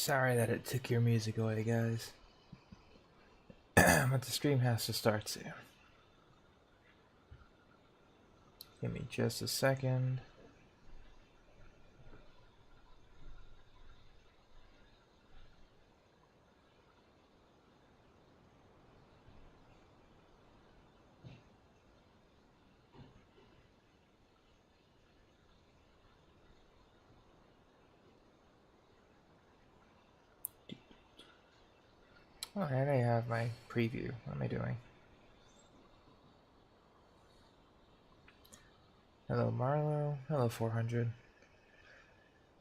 Sorry that it took your music away, guys. But the stream has to start soon. Give me just a second. Oh, and I have my preview. What am I doing? Hello, Marlo. Hello, 400.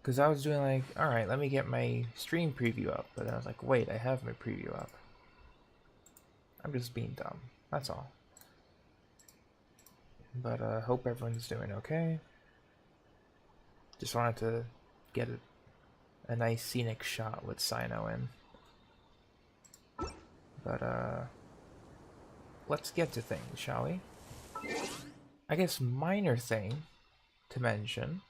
Because I was doing like, alright, let me get my stream preview up. But then I was like, wait, I have my preview up. I'm just being dumb. That's all. But hope everyone's doing okay. Just wanted to get a nice scenic shot with Sino in. But let's get to things, shall we? I guess minor thing to mention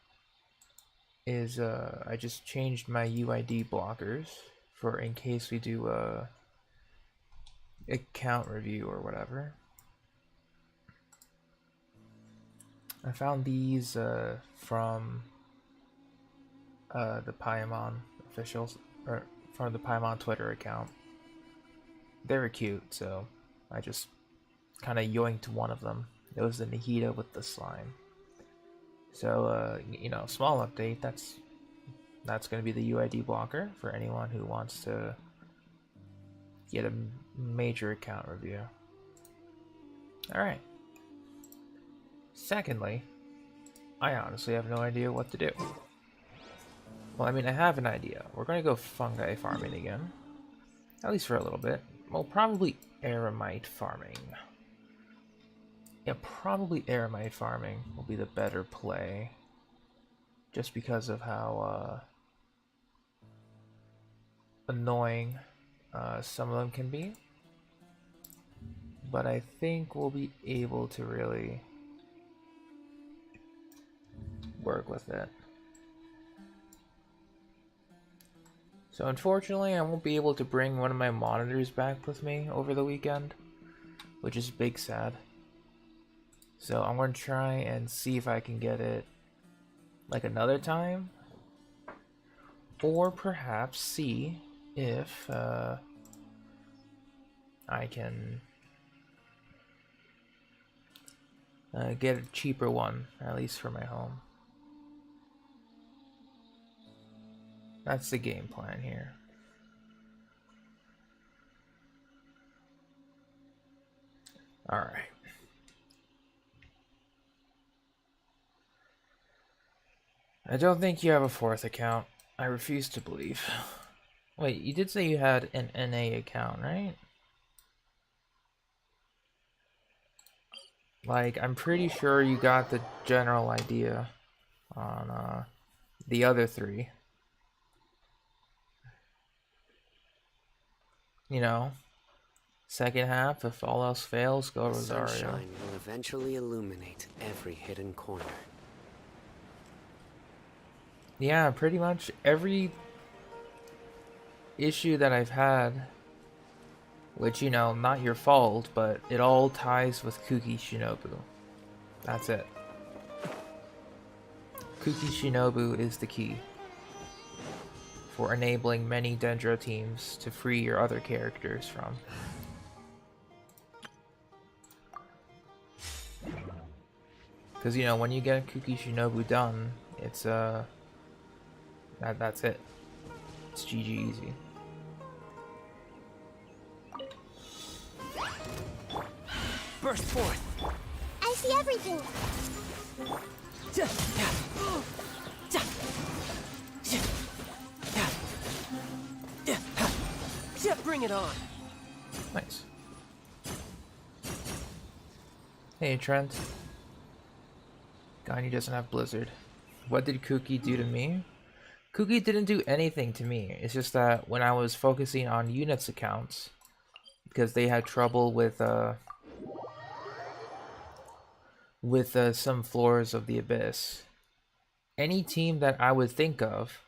is I just changed my UID blockers for in case we do a account review or whatever. I found these from the Paimon officials, or from the Paimon Twitter account. They were cute, so I just kind of yoinked one of them. It was the Nahida with the slime. So, you know, small update. That's going to be the UID blocker for anyone who wants to get a major account review. Alright. Secondly, I honestly have no idea what to do. Well, I mean, I have an idea. We're going to go fungi farming again. At least for a little bit. Well, probably aramite farming. Yeah, probably aramite farming will be the better play. Just because of how annoying some of them can be. But I think we'll be able to really work with it. So unfortunately, I won't be able to bring one of my monitors back with me over the weekend, which is big sad. So I'm going to try and see if I can get it like another time, or perhaps see if I can get a cheaper one, at least for my home. That's the game plan here. Alright. I don't think you have a fourth account. I refuse to believe. Wait, you did say you had an NA account, right? Like, I'm pretty sure you got the general idea on the other three. You know, second half, if all else fails, go Rosario. Sunshine will eventually illuminate every hidden corner. Yeah, pretty much every issue that I've had, which, you know, not your fault, but it all ties with Kuki Shinobu. That's it. Kuki Shinobu is the key for enabling many Dendro teams to free your other characters from. Because, you know, when you get Kuki Shinobu done, it's that's it. It's GG easy. Burst forth! I see everything! Bring it on! Nice. Hey, Trent. Gagne doesn't have Blizzard. What did Kuki do to me? Kuki didn't do anything to me. It's just that when I was focusing on units accounts, because they had trouble with some floors of the Abyss, any team that I would think of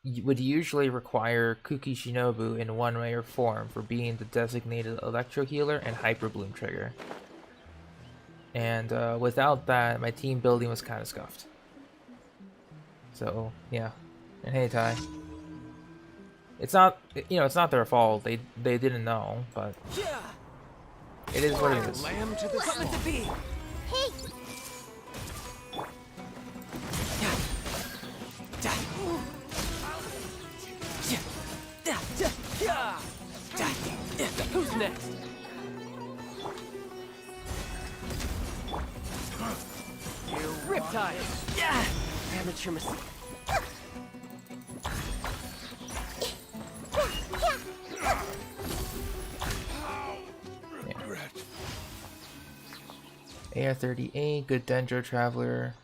would usually require Kuki Shinobu in one way or form for being the designated Electro Healer and Hyper Bloom trigger. And without that, my team building was kind of scuffed. So yeah, and hey Ty, it's not it's not their fault. They didn't know, but it is what it is. Lamb to the slaughter. Hey! Who's next? Riptide! Yeah! Amateur mistake. AR-38, good Dendro Traveler.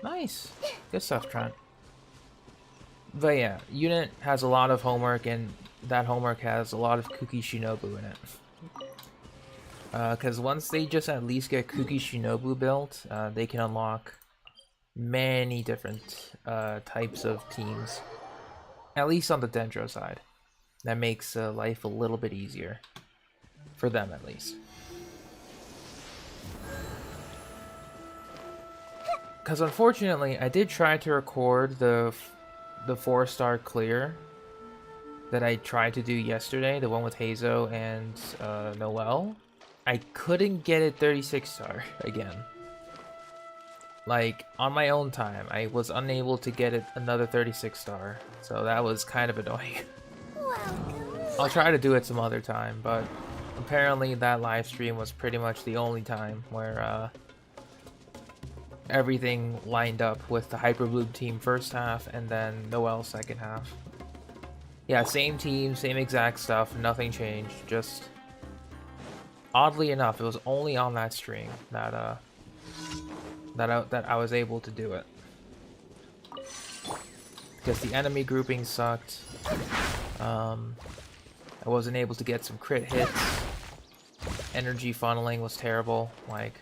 Nice. Good stuff, Trent. But yeah, unit has a lot of homework, and that homework has a lot of Kuki Shinobu in it. Because once they just at least get Kuki Shinobu built, they can unlock many different types of teams. At least on the Dendro side. That makes life a little bit easier. For them, at least. Because unfortunately, I did try to record the 4-star clear that I tried to do yesterday, the one with Hazo and Noelle. I couldn't get it 36-star again. Like, on my own time, I was unable to get it another 36-star, so that was kind of annoying. I'll try to do it some other time, but apparently that live stream was pretty much the only time where everything lined up with the Hyper Bloom team first half and then Noelle second half. Yeah, same team, same exact stuff, nothing changed, just oddly enough, it was only on that stream that I was able to do it. Because the enemy grouping sucked. I wasn't able to get some crit hits. Energy funneling was terrible. Like,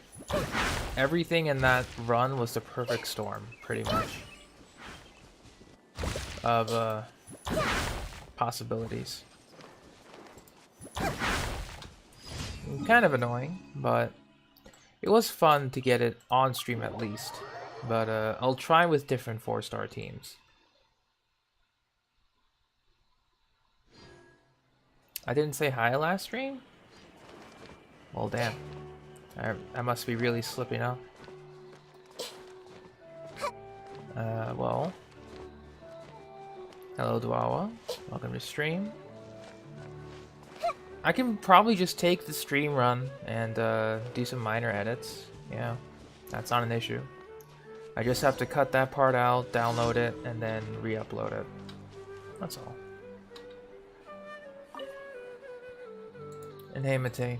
everything in that run was the perfect storm, pretty much, of possibilities. Kind of annoying, but it was fun to get it on stream at least. But I'll try with different 4-star teams. I didn't say hi last stream? Well, damn. I must be really slipping up. Well. Hello, Dwawa. Welcome to stream. I can probably just take the stream run and do some minor edits. Yeah, that's not an issue. I just have to cut that part out, download it, and then re-upload it. That's all. And hey, Matei.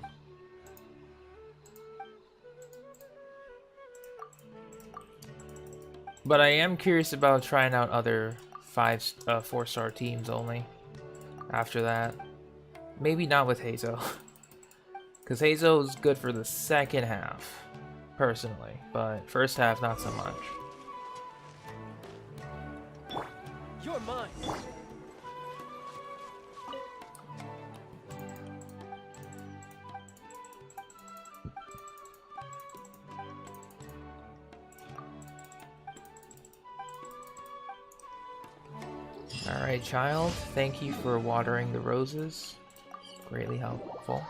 But I am curious about trying out other 4-star teams only. After that, maybe not with Hazo, because Hazo is good for the second half, personally. But first half, not so much. You're mine. Alright, child. Thank you for watering the roses. Greatly helpful.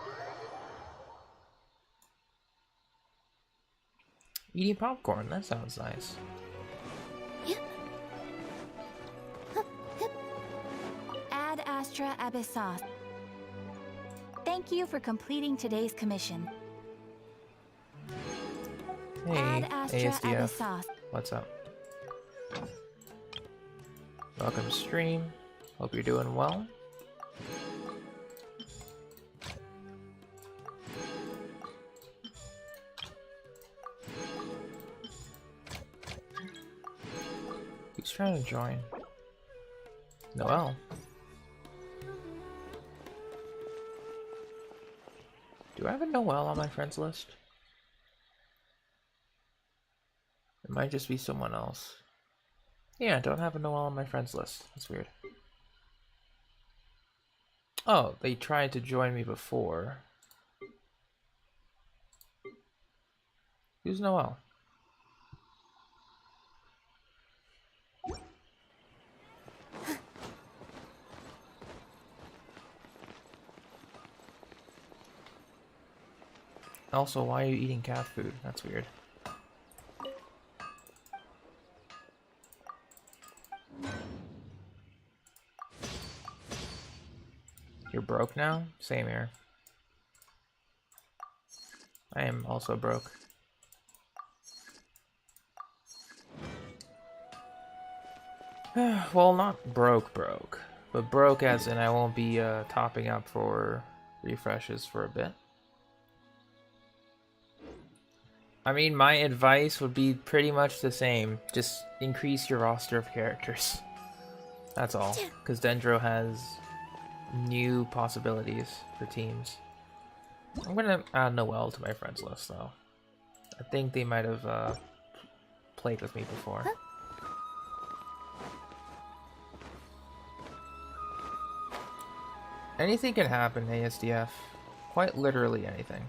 Eating popcorn, that sounds nice. Ad Astra Abyssos. Thank you for completing today's commission. Hey, Ad Astra ASDF. Abyssos. What's up? Welcome to stream. Hope you're doing well. Who's trying to join? Noelle. Do I have a Noelle on my friends list? It might just be someone else. Yeah, I don't have a Noel on my friends list. That's weird. Oh, they tried to join me before. Who's Noel? Also, why are you eating cat food? That's weird. You're broke now? Same here. I am also broke. Well, not broke, but broke as in I won't be topping up for refreshes for a bit. I mean, my advice would be pretty much the same. Just increase your roster of characters. That's all. Because Dendro has new possibilities for teams. I'm gonna add Noel to my friends list, though. I think they might have played with me before. Anything can happen, ASDF. Quite literally anything.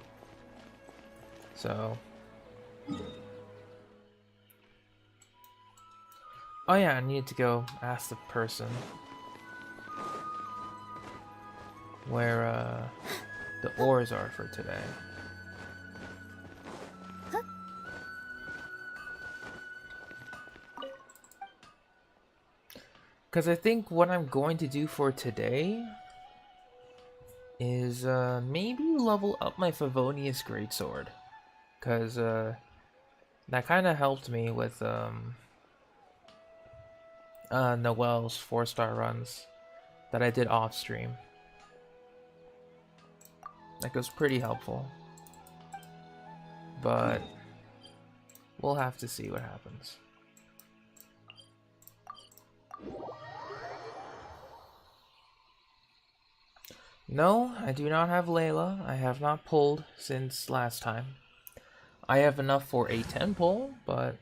So... Oh yeah, I need to go ask the person where the ores are for today. Because I think what I'm going to do for today is maybe level up my Favonius Greatsword. Because that kind of helped me with Noel's 4-star runs that I did off stream. That was pretty helpful. But we'll have to see what happens. No, I do not have Layla. I have not pulled since last time. I have enough for a 10 pull, but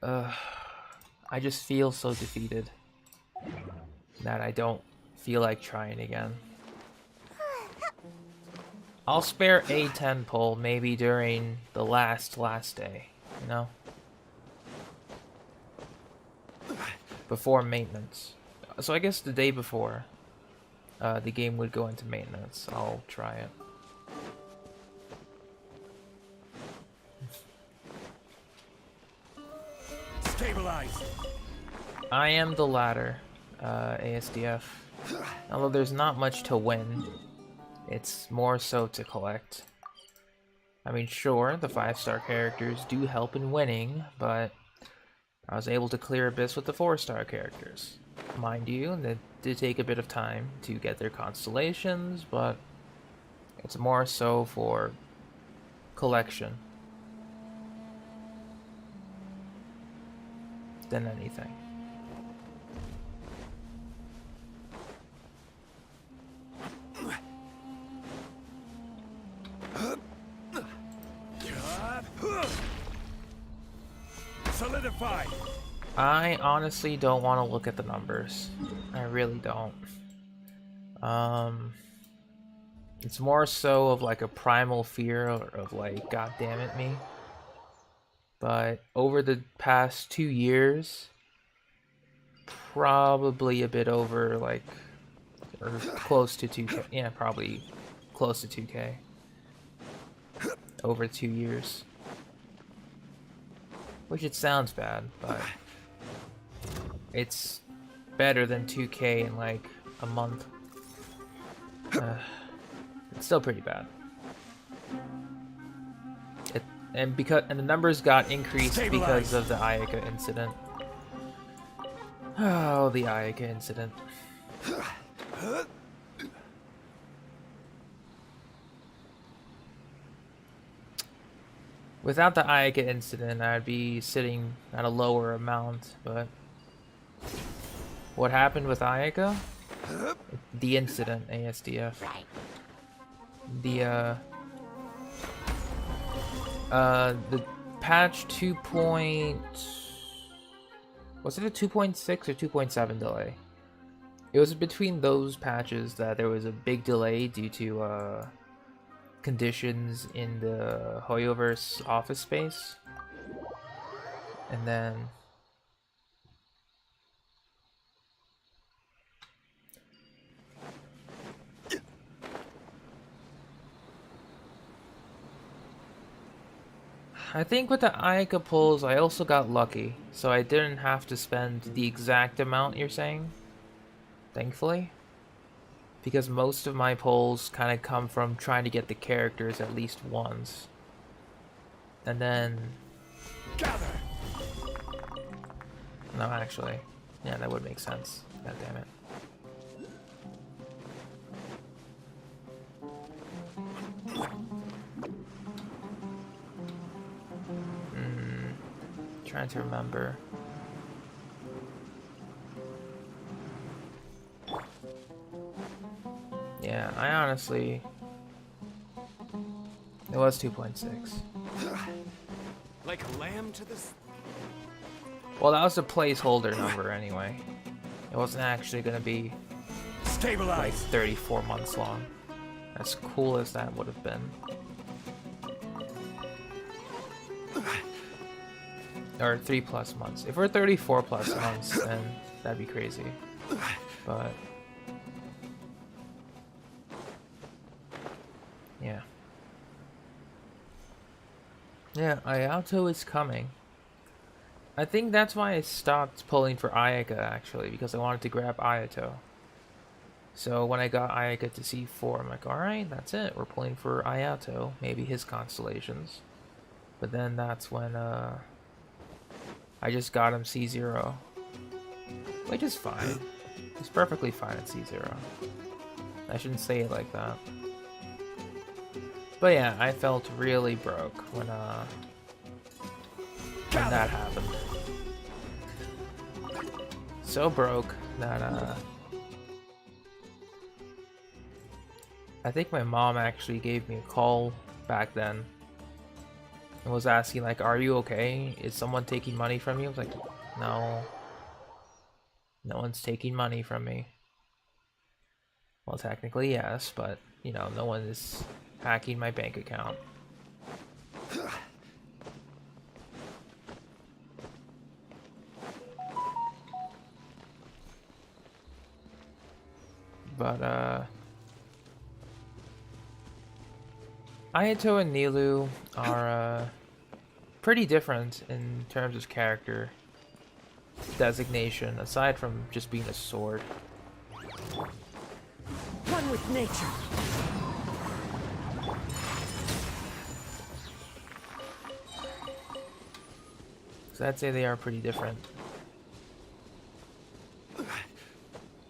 I just feel so defeated that I don't feel like trying again. I'll spare a 10 pull maybe during the last day, you know? Before maintenance. So I guess the day before the game would go into maintenance, I'll try it. Stabilize. I am the latter, ASDF. Although there's not much to win, it's more so to collect. I mean, sure, the 5-star characters do help in winning, but I was able to clear Abyss with the 4-star characters. Mind you, that did take a bit of time to get their constellations, but it's more so for collection than anything. Solidify. I honestly don't want to look at the numbers. I really don't. It's more so of like a primal fear of like, god damn it me. But over the past 2 years, probably a bit over like, or close to 2K. Yeah, probably close to 2K. Over 2 years. Which it sounds bad, but it's better than 2K in like a month. It's still pretty bad. And the numbers got increased because of the Ayaka incident. Oh, the Ayaka incident. Without the Ayaka incident, I'd be sitting at a lower amount, but what happened with Ayaka? The incident, ASDF. The patch 2.0 Was it a 2.6 or 2.7 delay? It was between those patches that there was a big delay due to conditions in the Hoyoverse office space. And then I think with the Ayaka pulls, I also got lucky, so I didn't have to spend the exact amount you're saying, thankfully. Because most of my pulls kind of come from trying to get the characters at least once. And then... Gather. No, actually. Yeah, that would make sense. God damn it. Trying to remember. Yeah, I honestly... It was 2.6. Like a lamb to the... Well, that was a placeholder number anyway. It wasn't actually going to be like Stabilize. 34 months long. As cool as that would have been. Or 3+ months. If we're 34+ months, then that'd be crazy. But... yeah. Yeah, Ayato is coming. I think that's why I stopped pulling for Ayaka, actually, because I wanted to grab Ayato. So when I got Ayaka to C4, I'm like, alright, that's it. We're pulling for Ayato, maybe his constellations. But then that's when I just got him C0. Which is fine. He's perfectly fine at C0. I shouldn't say it like that. But yeah, I felt really broke when that happened. So broke that I think my mom actually gave me a call back then and was asking like, are you okay? Is someone taking money from you? I was like, no. No one's taking money from me. Well, technically yes, but you know, no one is hacking my bank account. But Ayato and Nilu are pretty different in terms of character designation, aside from just being a sword. One with nature. So I'd say they are pretty different.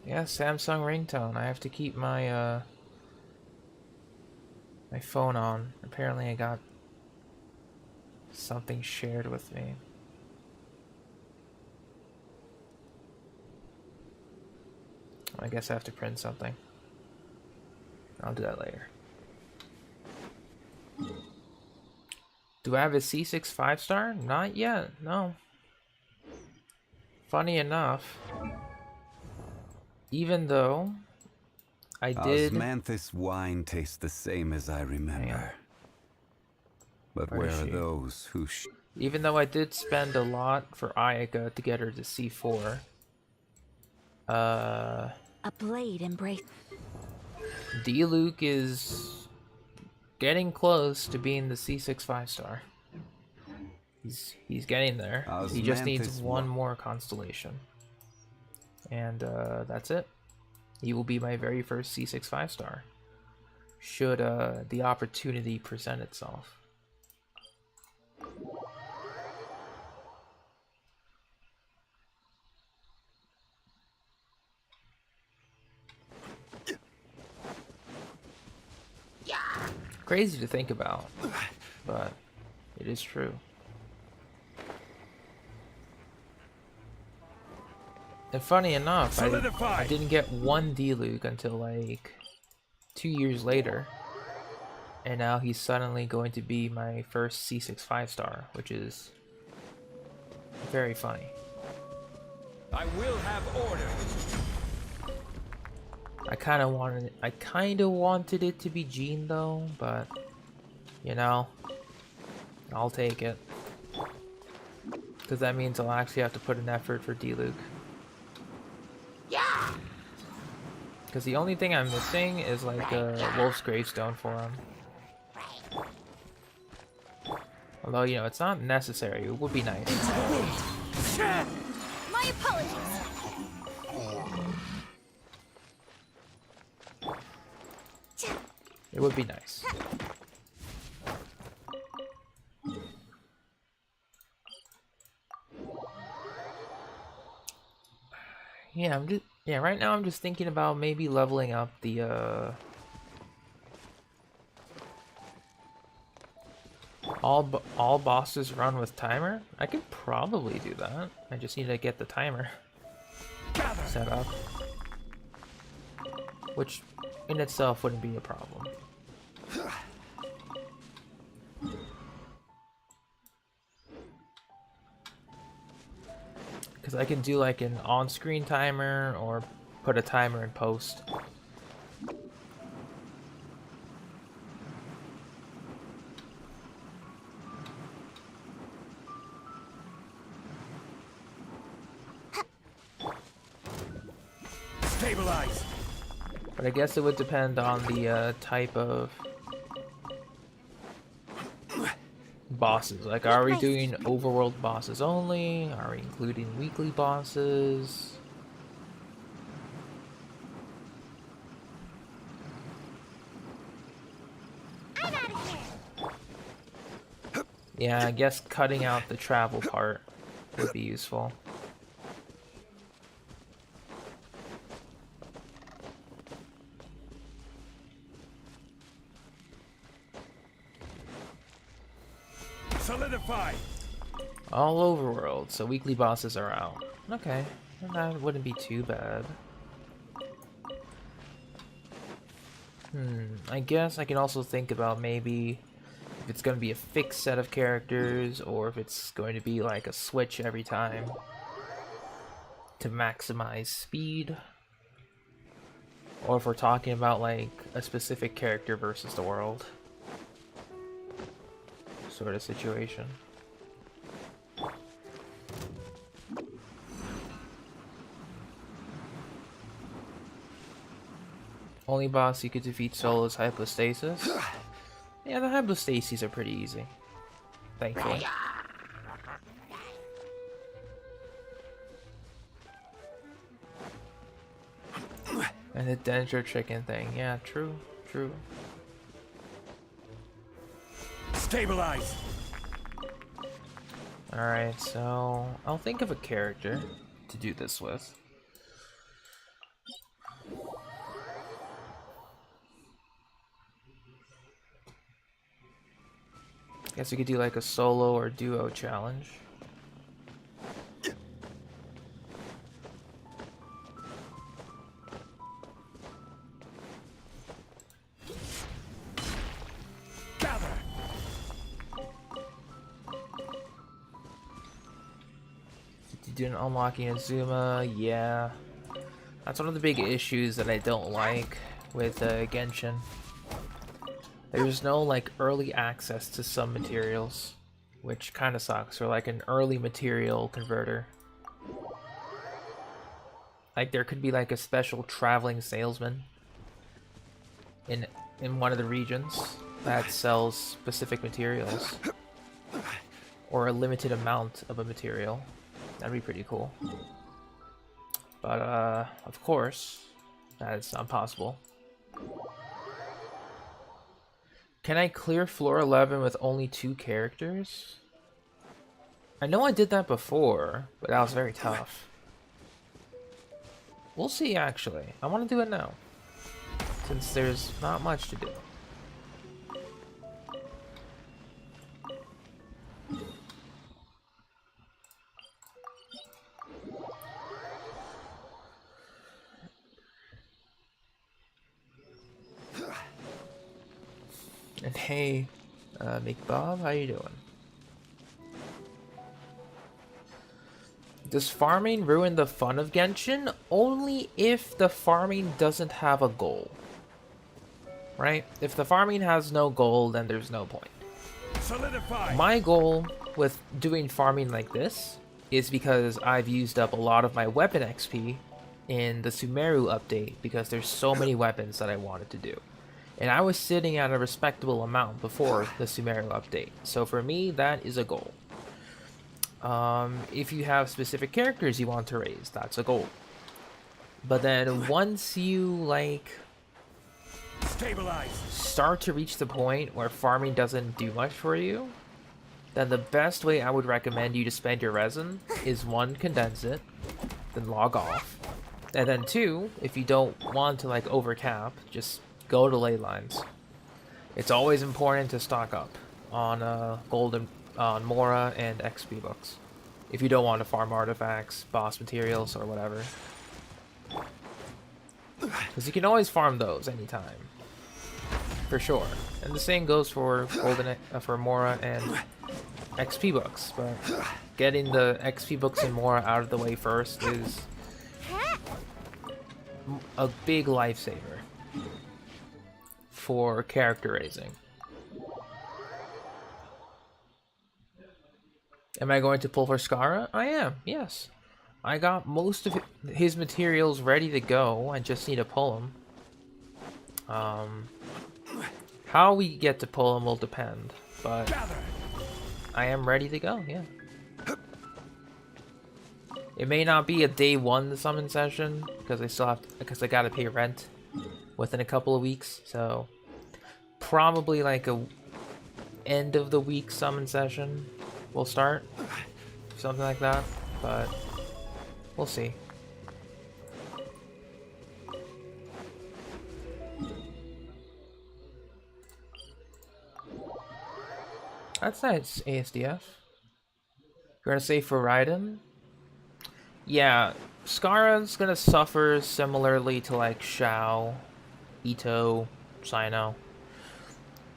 Yeah, Samsung ringtone. I have to keep my my phone on. Apparently I got something shared with me. I guess I have to print something. I'll do that later. Do I have a C6 5-star? Not yet, no. Funny enough, even though I did... Osmanthus wine tastes the same as I remember. But where are those who... Even though I did spend a lot for Ayaka to get her to C4. A blade embrace. D-Luke is getting close to being the C6 5-star. He's getting there. He just needs one more constellation. And that's it. He will be my very first C6 5-star. Should the opportunity present itself. Crazy to think about, but it is true. And funny enough, I didn't get one D-Luke until like 2 years later. And now he's suddenly going to be my first C6 5-star, which is very funny. I will have order. I kind of wanted it to be Jean though, but you know, I'll take it. Because that means I'll actually have to put an effort for D-Luke. Yeah! Because the only thing I'm missing is like a Wolf's Gravestone for him. Although, you know, it's not necessary. It would be nice. My apologies. It would be nice. Yeah, right now I'm just thinking about maybe leveling up the all bosses run with timer. I could probably do that. I just need to get the timer set up, which in itself wouldn't be a problem. Because I can do like an on-screen timer or put a timer in post. Stabilize. But I guess it would depend on the type of bosses. Like, are we doing overworld bosses only? Are we including weekly bosses? I'm out of here. Yeah, I guess cutting out the travel part would be useful. Solidify. All overworld, so weekly bosses are out. Okay, that wouldn't be too bad. I guess I can also think about maybe if it's going to be a fixed set of characters or if it's going to be like a switch every time to maximize speed. Or if we're talking about like a specific character versus the world sort of situation. Only boss you could defeat solo is Hypostasis. Yeah, the Hypostases are pretty easy, thankfully. And the Dendro chicken thing, yeah, true, true. Stabilize. Alright, so I'll think of a character to do this with. Guess we could do like a solo or duo challenge. Gather. Didn't unlocking Azuma, yeah. That's one of the big issues that I don't like with Genshin. There's no like early access to some materials, which kind of sucks, or like an early material converter. Like there could be like a special traveling salesman in one of the regions that sells specific materials, or a limited amount of a material. That'd be pretty cool. But of course, that's not possible. Can I clear floor 11 with only 2 characters? I know I did that before, but that was very tough. We'll see, actually. I want to do it now, since there's not much to do. And hey, McBob, how you doing? Does farming ruin the fun of Genshin? Only if the farming doesn't have a goal. Right? If the farming has no goal, then there's no point. Solidify. My goal with doing farming like this is because I've used up a lot of my weapon XP in the Sumeru update because there's so many weapons that I wanted to do. And I was sitting at a respectable amount before the Sumeru update. So for me, that is a goal. If you have specific characters you want to raise, that's a goal. But then once you like Stabilize. start to reach the point where farming doesn't do much for you, then the best way I would recommend you to spend your resin is 1, condense it, then log off. And then 2, if you don't want to like overcap, just go to ley lines. It's always important to stock up on golden on Mora and XP books if you don't want to farm artifacts, boss materials, or whatever. Because you can always farm those anytime, for sure. And the same goes for for Mora and XP books. But getting the XP books and Mora out of the way first is a big lifesaver for character raising. Am I going to pull for Skara? I am, yes. I got most of his materials ready to go. I just need to pull them. How we get to pull them will depend, but I am ready to go, yeah. It may not be a day 1 summon session because I gotta pay rent within a couple of weeks, so probably like a end of the week summon session will start, something like that, but we'll see. That's nice, ASDF. You're gonna say for Raiden? Yeah, Skara's gonna suffer similarly to like Shao, Ito, Sino.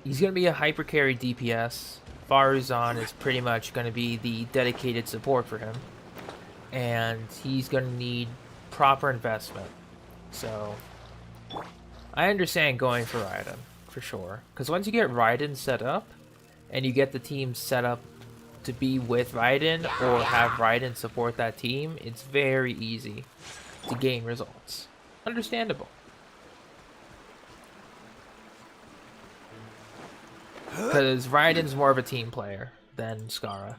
He's gonna be a hyper carry DPS. Faruzan is pretty much gonna be the dedicated support for him. And he's gonna need proper investment. So I understand going for Raiden, for sure. Because once you get Raiden set up, and you get the team set up to be with Raiden, or have Raiden support that team, it's very easy to gain results. Understandable. Because Raiden's more of a team player than Skara.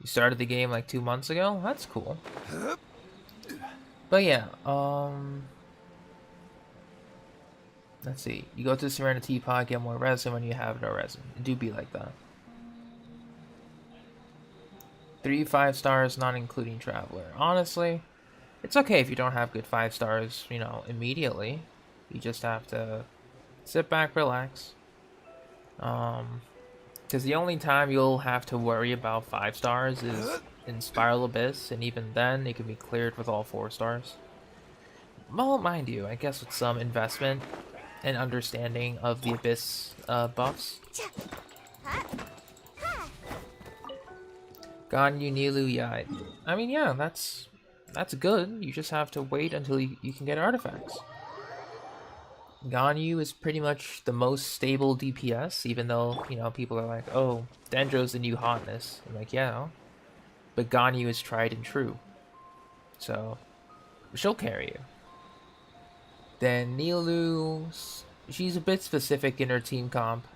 You started the game like 2 months ago? That's cool. But yeah, let's see. You go to the Serenity Pod, get more resin when you have no resin. It do be like that. 3 5 stars, not including Traveler. Honestly, it's okay if you don't have good 5 stars, you know, immediately. You just have to sit back, relax. Because the only time you'll have to worry about 5 stars is in Spiral Abyss, and even then, it can be cleared with all 4 stars. Well, mind you, I guess with some investment and understanding of the Abyss buffs. Ganyu Nilu Yai. I mean, yeah, that's good. You just have to wait until you can get artifacts. Ganyu is pretty much the most stable DPS, even though, you know, people are like, oh, Dendro's the new hotness. I'm like, yeah, but Ganyu is tried and true. So, she'll carry you. Then Nilu, she's a bit specific in her team comp.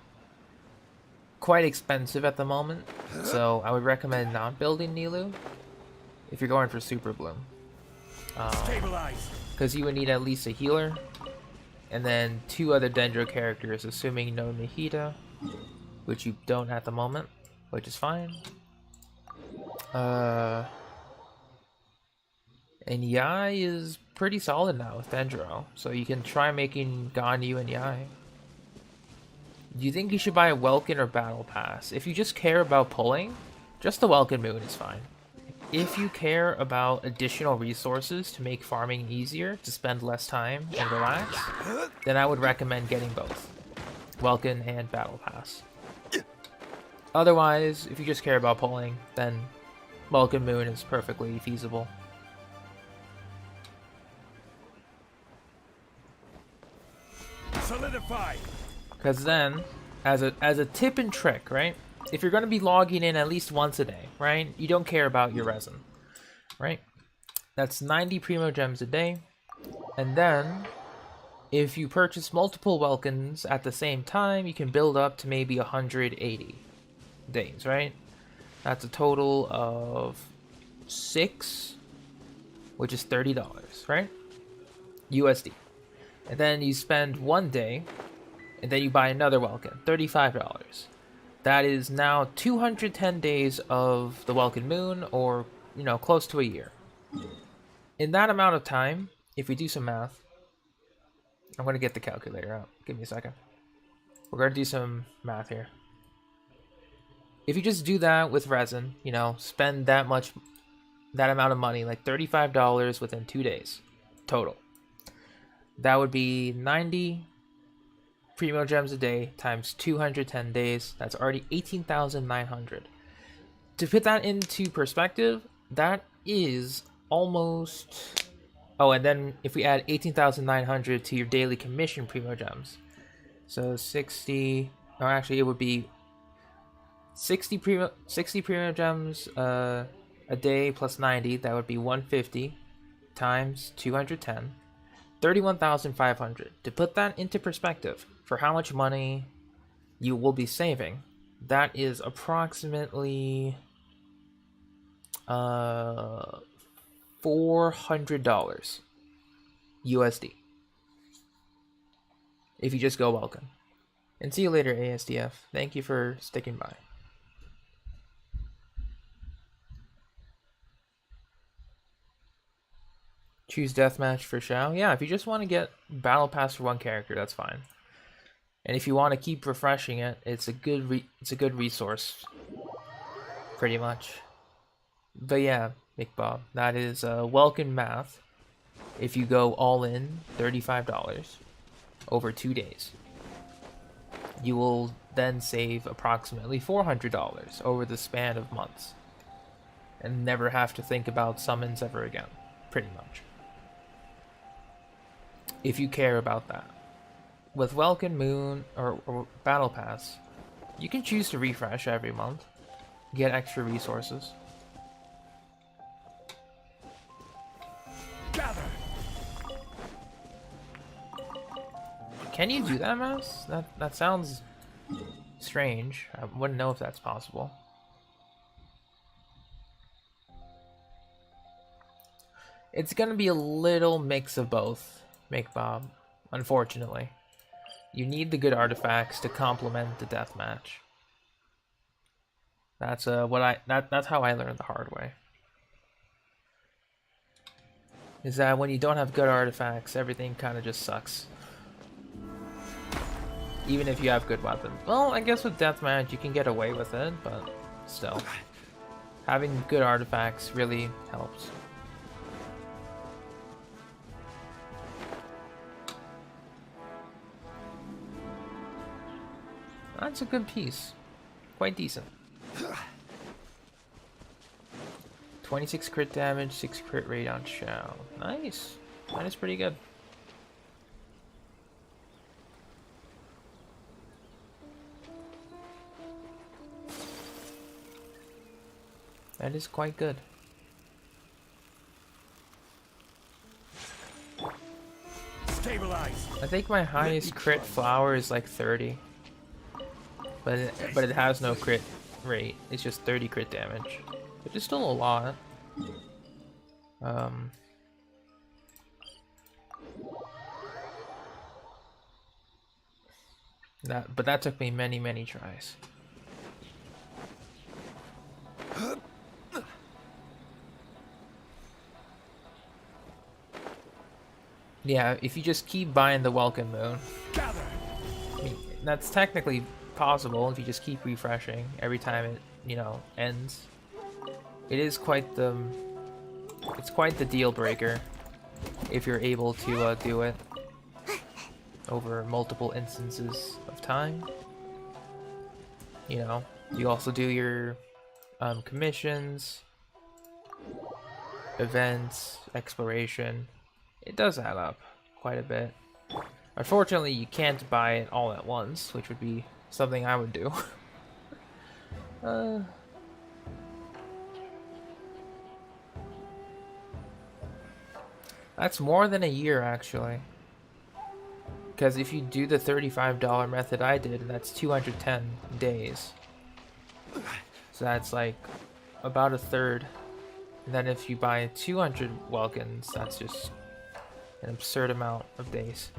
Quite expensive at the moment, so I would recommend not building Nilu if you're going for Super Bloom. Because you would need at least a healer, and then 2 other Dendro characters, assuming no Nihita, which you don't at the moment, which is fine. And Yai is pretty solid now with Dendro, so you can try making Ganyu and Yai. Do you think you should buy a Welkin or Battle Pass? If you just care about pulling, just the Welkin Moon is fine. If you care about additional resources to make farming easier, to spend less time and relax, then I would recommend getting both. Welkin and Battle Pass. Otherwise, if you just care about pulling, then Welcome Moon is perfectly feasible. Solidify. Because then, as a tip and trick, right? If you're going to be logging in at least once a day, right? You don't care about your resin, right? That's 90 Primo Gems a day. And then, if you purchase multiple Welkins at the same time, you can build up to maybe 180 days, right? That's a total of 6, which is $30, right? USD. And then you spend 1 day, and then you buy another Welkin, $35. That is now 210 days of the Welkin Moon, or, you know, close to a year. In that amount of time, if we do some math, I'm going to get the calculator out. Give me a second. We're going to do some math here. If you just do that with resin, you know, spend that amount of money, like $35 within 2 days total. That would be 90 Primo Gems a day times 210 days. That's already 18,900. To put that into perspective, that is almost... Oh, and then if we add 18,900 to your daily commission Primo Gems. So 60... Or actually, it would be 60 Primo Gems a day plus 90. That would be 150 times 210. 31,500. To put that into perspective, for how much money you will be saving, that is approximately $400 USD. If you just go Welcome. And see you later, ASDF. Thank you for sticking by. Choose deathmatch for Shao. Yeah, if you just want to get battle pass for one character, that's fine. And if you want to keep refreshing it, it's a good resource, pretty much. But yeah, Big Bob, that is welcome math. If you go all in, $35 over 2 days, you will then save approximately $400 over the span of months, and never have to think about summons ever again, pretty much. If you care about that. With Welcome Moon or Battle Pass, you can choose to refresh every month, get extra resources. Gather. Can you do that, Mouse? That sounds strange. I wouldn't know if that's possible. It's gonna be a little mix of both, Make Bob, unfortunately. You need the good artifacts to complement the deathmatch. That's that's how I learned the hard way. Is that when you don't have good artifacts, everything kind of just sucks. Even if you have good weapons. Well, I guess with deathmatch you can get away with it, but still. Having good artifacts really helps. That's a good piece. Quite decent. 26 crit damage, 6 crit rate on Shao. Nice. That is pretty good. That is quite good. Stabilize. I think my highest crit flower is like 30. But it has no crit rate. It's just 30 crit damage, which is still a lot. But that took me many tries. Yeah, if you just keep buying the Welcome Moon, I mean, that's technically possible if you just keep refreshing every time it, you know, ends. It is quite the deal breaker if you're able to do it over multiple instances of time. You know, You also do your commissions, events, exploration. It does add up quite a bit. Unfortunately, you can't buy it all at once, which would be something I would do. That's more than a year, actually. Because if you do the $35 method I did, that's 210 days. So that's like about a third. And then if you buy 200 Welkins, that's just an absurd amount of days.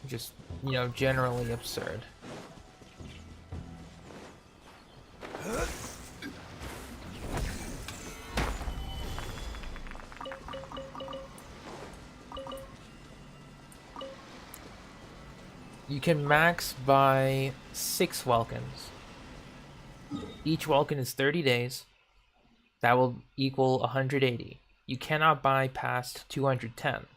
Just, you know, generally absurd. You can max buy 6 Welkins. Each Welkin is 30 days. That will equal 180. You cannot buy past 210.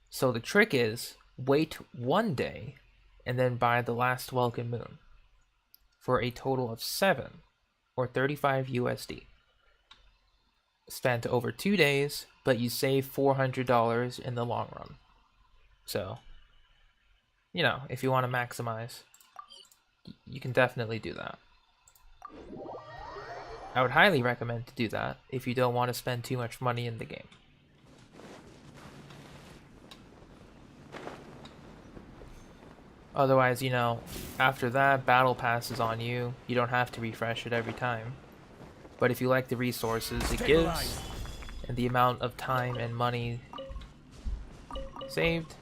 So the trick is, wait 1 day and then buy the last Welkin Moon for a total of 7 or 35 USD. Spent over 2 days, but you save $400 in the long run. So, you know, if you want to maximize, you can definitely do that. I would highly recommend to do that if you don't want to spend too much money in the game. Otherwise, you know, after that, Battle Pass is on you. You don't have to refresh it every time. But if you like the resources it gives, and the amount of time and money saved,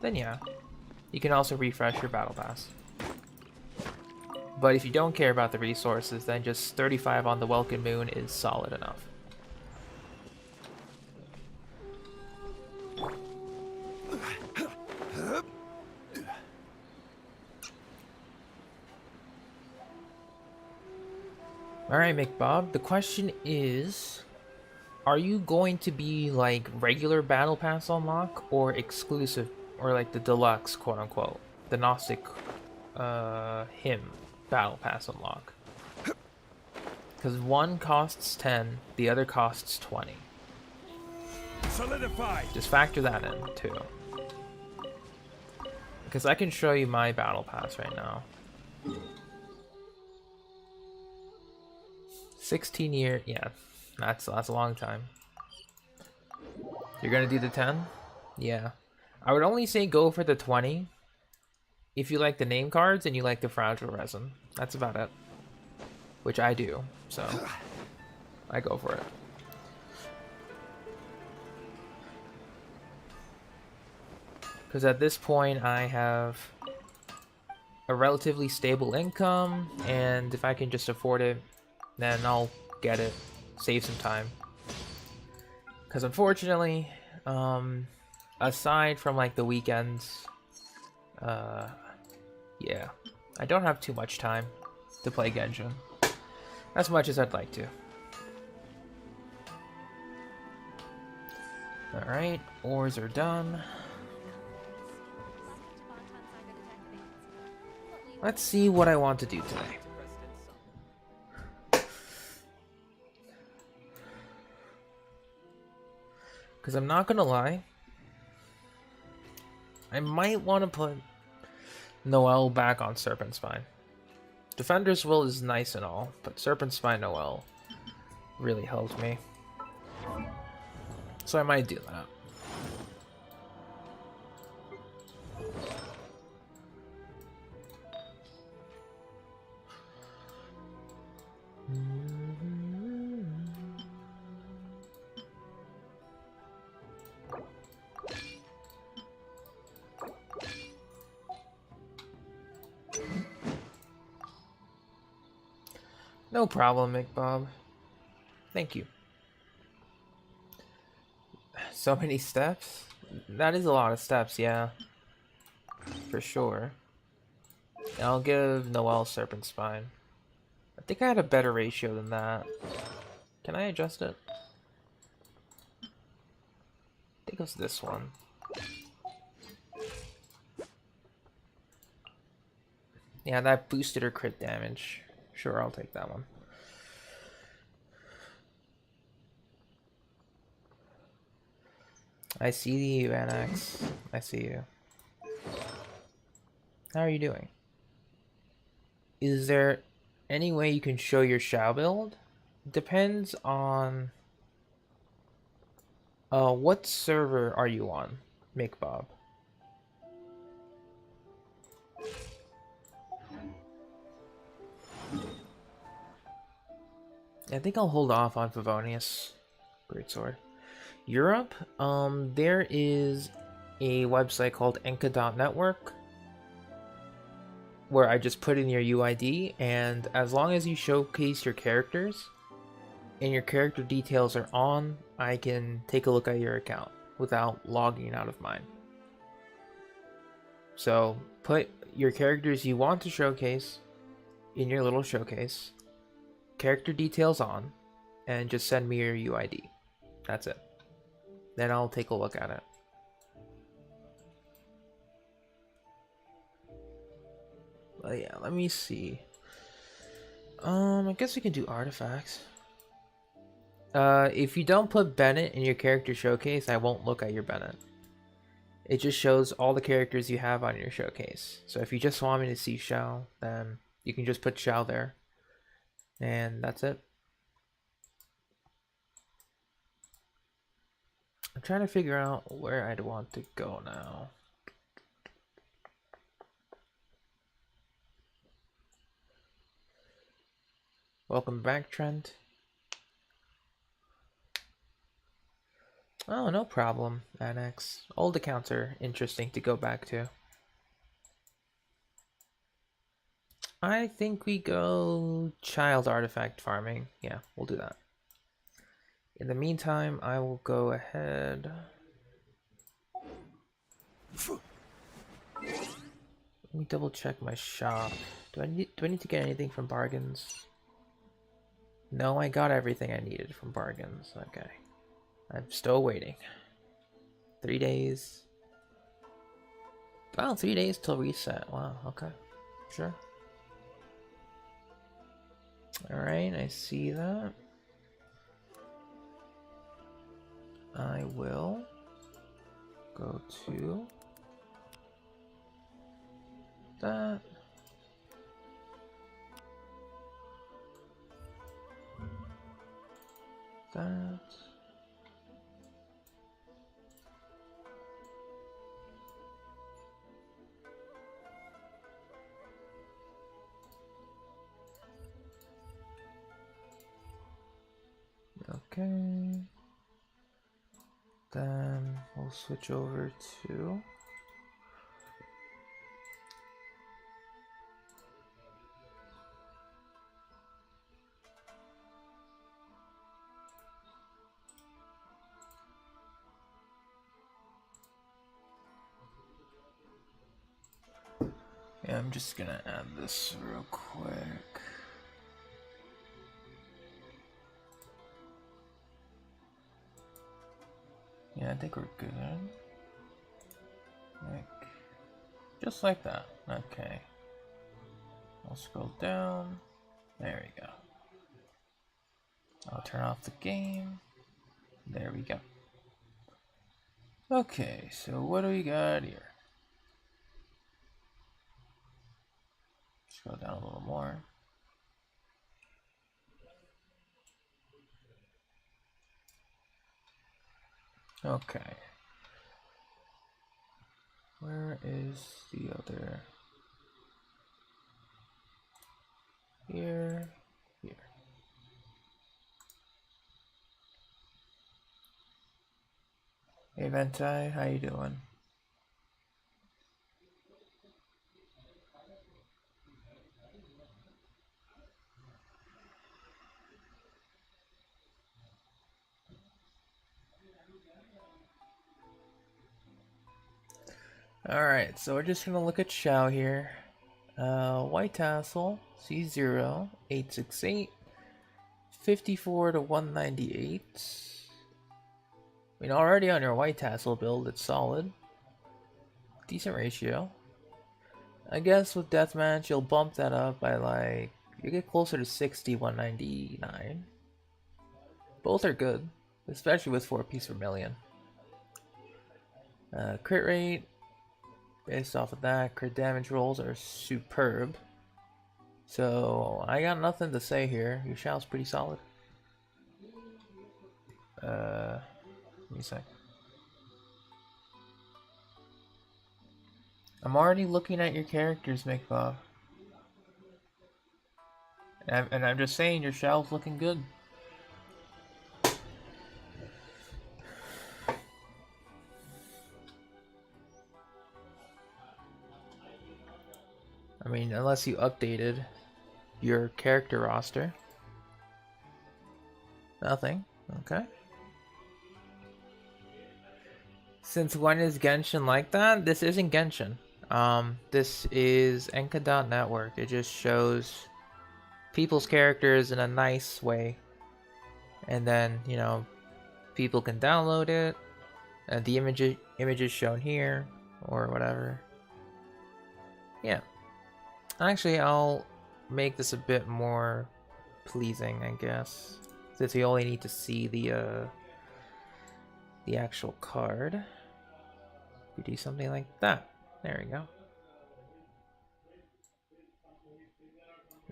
then yeah, you can also refresh your Battle Pass. But if you don't care about the resources, then just 35 on the Welkin Moon is solid enough. Alright, McBob, the question is, are you going to be like regular Battle Pass unlock or exclusive, or like the deluxe, quote unquote, the Gnostic hymn Battle Pass unlock? Because one costs 10, the other costs 20. Solidify. Just factor that in too. Because I can show you my Battle Pass right now. 16 year, yeah, that's a long time. You're gonna do the 10? Yeah. I would only say go for the 20 if you like the name cards and you like the fragile resin. That's about it. Which I do, so I go for it. Because at this point I have a relatively stable income, and if I can just afford it, then I'll get it, save some time. Because unfortunately, aside from like the weekends, yeah, I don't have too much time to play Genshin, as much as I'd like to. Alright, ores are done. Let's see what I want to do today. Because I'm not gonna lie, I might want to put Noelle back on Serpent Spine. Defender's Will is nice and all, but Serpent Spine Noelle really helps me. So I might do that. No problem, McBob. Thank you. So many steps? That is a lot of steps, yeah. For sure. And I'll give Noelle Serpent Spine. I think I had a better ratio than that. Can I adjust it? think it was this one. Yeah, that boosted her crit damage. Sure, I'll take that one. I see you, Anax. I see you. How are you doing? Is there any way you can show your Shao build? Depends on... what server are you on, McBob? I think I'll hold off on Favonius Greatsword. Europe, there is a website called Enka.network where I just put in your UID, and as long as you showcase your characters and your character details are on, I can take a look at your account without logging out of mine. So put your characters you want to showcase in your little showcase, character details on, and just send me your UID. That's it. Then I'll take a look at it. But yeah, let me see. I guess we can do artifacts. If you don't put Bennett in your character showcase, I won't look at your Bennett. It just shows all the characters you have on your showcase. So if you just want me to see Shao, then you can just put Shao there. And that's it. I'm trying to figure out where I'd want to go now. Welcome back, Trent. Oh, no problem, Annex. Old accounts are interesting to go back to. I think we go child artifact farming. Yeah, we'll do that. In the meantime, I will go ahead. Let me double check my shop. Do I need to get anything from bargains? No, I got everything I needed from bargains. Okay. I'm still waiting. 3 days. Wow, 3 days till reset. Wow, okay. Sure. Alright, I see that. I will go to that. That. Okay. Then we'll switch over to yeah, I'm just gonna add this real quick. Yeah, I think we're good. Like, just like that. Okay. I'll scroll down. There we go. I'll turn off the game. There we go. Okay, so what do we got here? Scroll down a little more. Okay. Where is the other? Here. Here. Hey Venti, how you doing? Alright, so we're just gonna look at Shao here. White Tassel, C0, 868, 54 to 198. I mean, already on your white tassel build, it's solid. Decent ratio. I guess with deathmatch, you'll bump that up by like, you get closer to 60, 199. Both are good, especially with 4 piece per million. Crit rate, based off of that, crit damage rolls are superb. So I got nothing to say here. Your shell's pretty solid. Let me see. I'm already looking at your characters, McBob. And I'm just saying your shell's looking good. I mean, unless you updated your character roster. Nothing. Okay. Since when is Genshin like that? This isn't Genshin. This is Enka.network. It just shows people's characters in a nice way. And then, you know, people can download it. And the images shown here, or whatever. Yeah. Actually, I'll make this a bit more pleasing, I guess. Since we only need to see the actual card. We do something like that. There we go.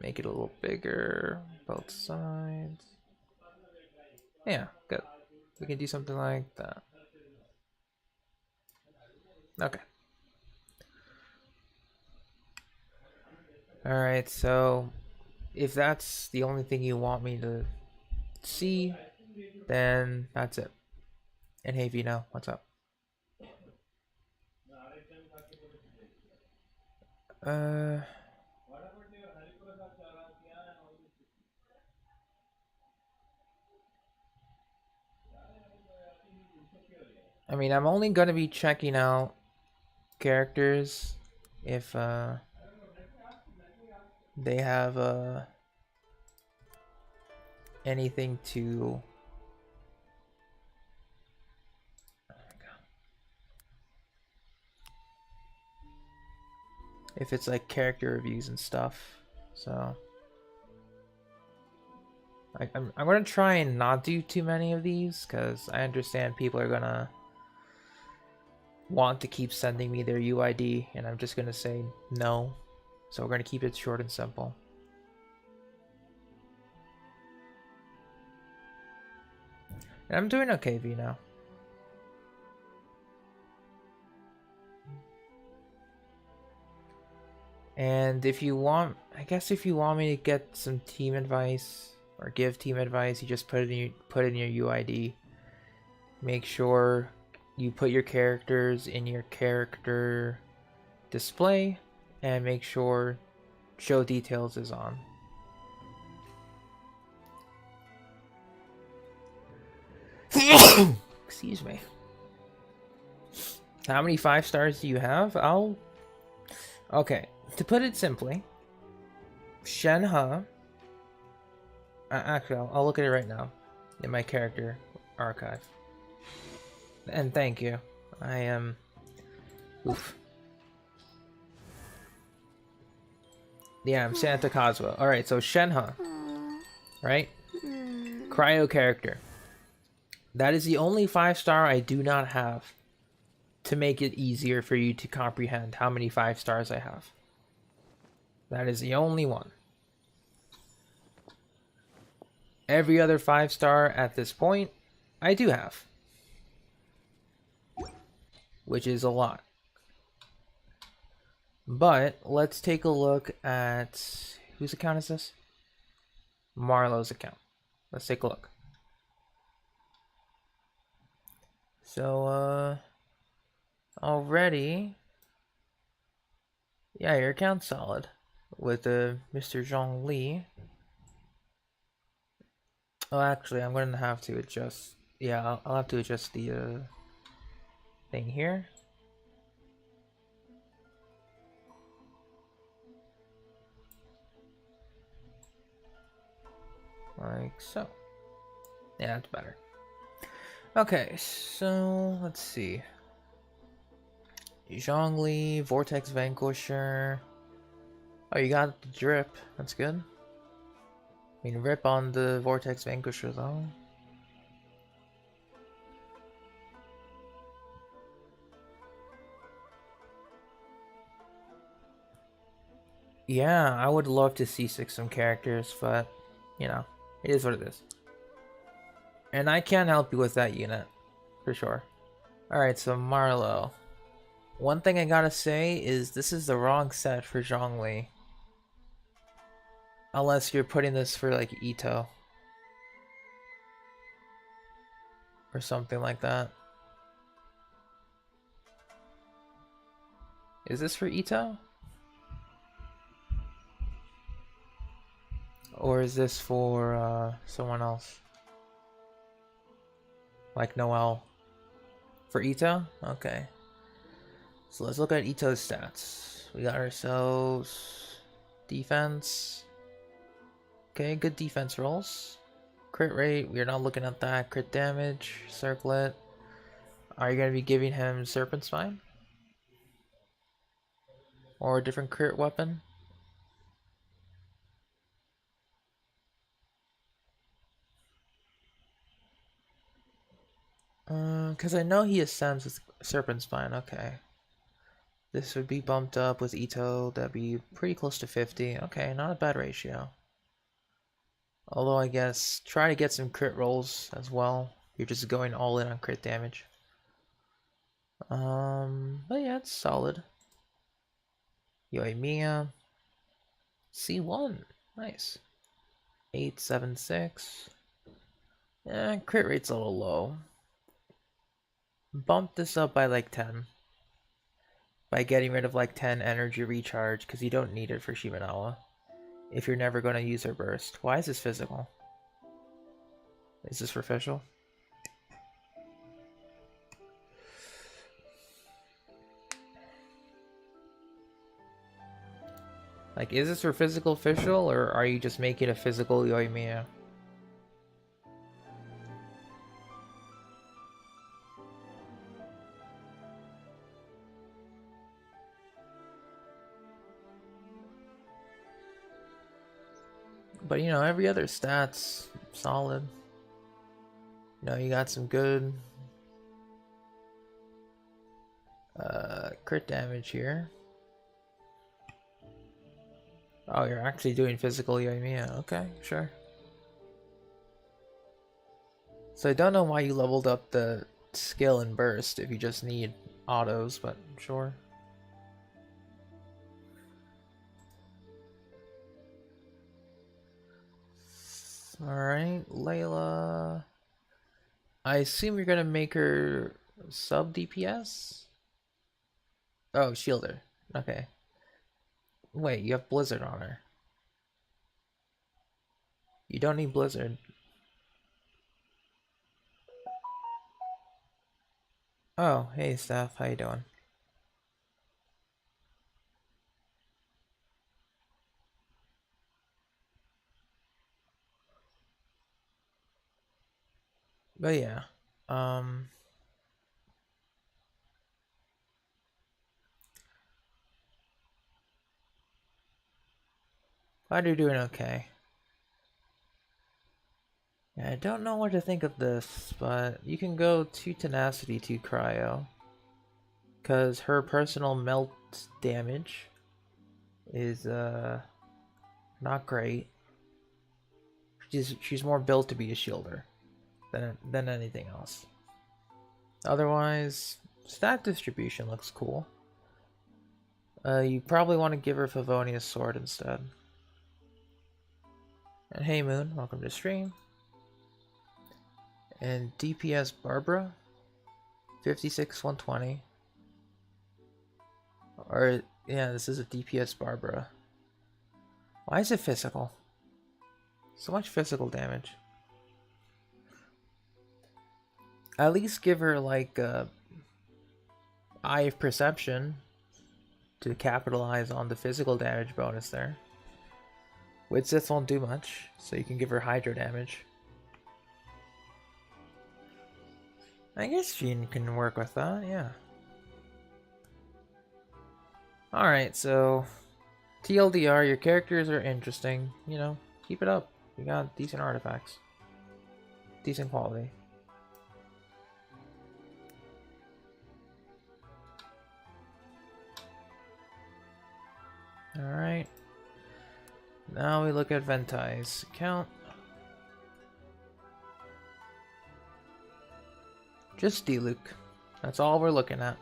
Make it a little bigger, both sides. Yeah, good. We can do something like that. Okay. Alright, so if that's the only thing you want me to see, then that's it. And hey Vino, what's up? I mean, I'm only gonna be checking out characters if they have anything to if it's like character reviews and stuff. So I'm gonna try and not do too many of these because I understand people are gonna want to keep sending me their UID and I'm just gonna say no. So we're gonna keep it short and simple. And I'm doing okay, V now. And if you want, I guess if you want me to get some team advice or give team advice, you just put it in your UID. Make sure you put your characters in your character display and make sure show details is on. Excuse me. How many 5 stars do you have? Okay, to put it simply, Shenhe. Actually, I'll look at it right now in my character archive. And thank you. I am. Oof. Yeah, I'm Santa Cosmo. Alright, so Shenhe. Right? Cryo character. That is the only 5-star I do not have to make it easier for you to comprehend how many 5 stars I have. That is the only one. Every other 5-star at this point, I do have. Which is a lot. But let's take a look at whose account is this? Marlowe's account. Let's take a look. So already, yeah, your account's solid with Mr. Zhong Li. Oh, actually, I'm gonna have to adjust. Yeah, I'll have to adjust the thing here. Like so. Yeah, that's better. Okay, so let's see. Zhongli, Vortex Vanquisher. Oh, you got the drip. That's good. I mean, rip on the Vortex Vanquisher though. Yeah, I would love to see some characters, but you know, it is what it is. And I can help you with that unit, for sure. Alright, so Marlowe. One thing I gotta say is this is the wrong set for Zhongli. Unless you're putting this for like Ito. Or something like that. Is this for Ito? Or is this for someone else? Like Noel? For Ito? Okay. So let's look at Ito's stats. We got ourselves defense. Okay, good defense rolls. Crit rate, we're not looking at that. Crit damage, circlet. Are you going to be giving him Serpent Spine? Or a different crit weapon? Because I know he ascends with Serpent Spine, okay. This would be bumped up with Ito, that'd be pretty close to 50. Okay, not a bad ratio. Although I guess try to get some crit rolls as well. You're just going all in on crit damage. But yeah, it's solid. Yoimiya. C1. Nice. 876. Crit rate's a little low. Bump this up by like 10. By getting rid of like 10 energy recharge, because you don't need it for Shimenawa. If you're never going to use her burst. Why is this physical? Is this for official? Like, is this for physical official, or are you just making a physical Yoimiya? But, you know, every other stat's solid. You know, you got some good crit damage here. Oh, you're actually doing physical Yoimiya. Okay, sure. So I don't know why you leveled up the skill and burst if you just need autos, but sure. Alright, Layla. I assume you're gonna make her sub DPS? Oh, shielder. Okay. Wait, you have Blizzard on her. You don't need Blizzard. Oh, hey Steph, how you doing? But yeah, glad you're doing okay. Yeah, I don't know what to think of this, but you can go 2 tenacity, 2 cryo. Because her personal melt damage is not great. She's more built to be a shielder than anything else. Otherwise, stat distribution looks cool. You probably want to give her Favonia's sword instead. And hey Moon, welcome to stream. And DPS Barbara, 56 120. Or yeah, this is a DPS Barbara. Why is it physical? So much physical damage. At least give her like Eye of Perception to capitalize on the physical damage bonus there. Widsith won't do much, so you can give her Hydro damage. I guess Gene can work with that, yeah. Alright, so TLDR, your characters are interesting, you know, keep it up. You got decent artifacts. Decent quality. Alright. Now we look at Ventai's account. Just D-Luke. That's all we're looking at.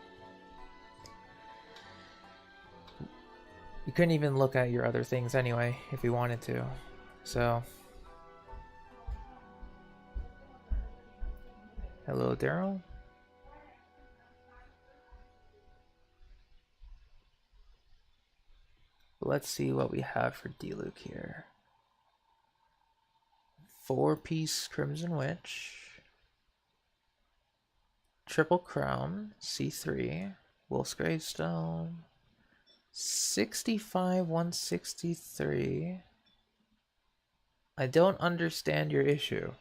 You couldn't even look at your other things anyway, if you wanted to. So. Hello, Daryl. Let's see what we have for D-Luke here. 4-piece Crimson Witch. Triple Crown, C3, Wolf's Gravestone, 65, 163. I don't understand your issue.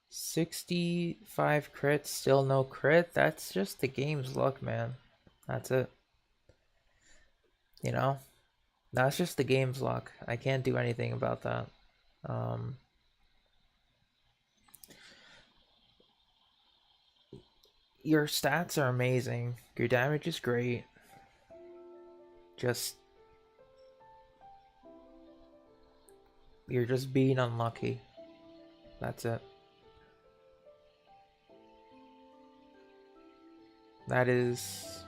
65 crit, still no crit? That's just the game's luck, man. That's it. You know? That's just the game's luck. I can't do anything about that. Your stats are amazing. Your damage is great. You're just being unlucky. That's it. That is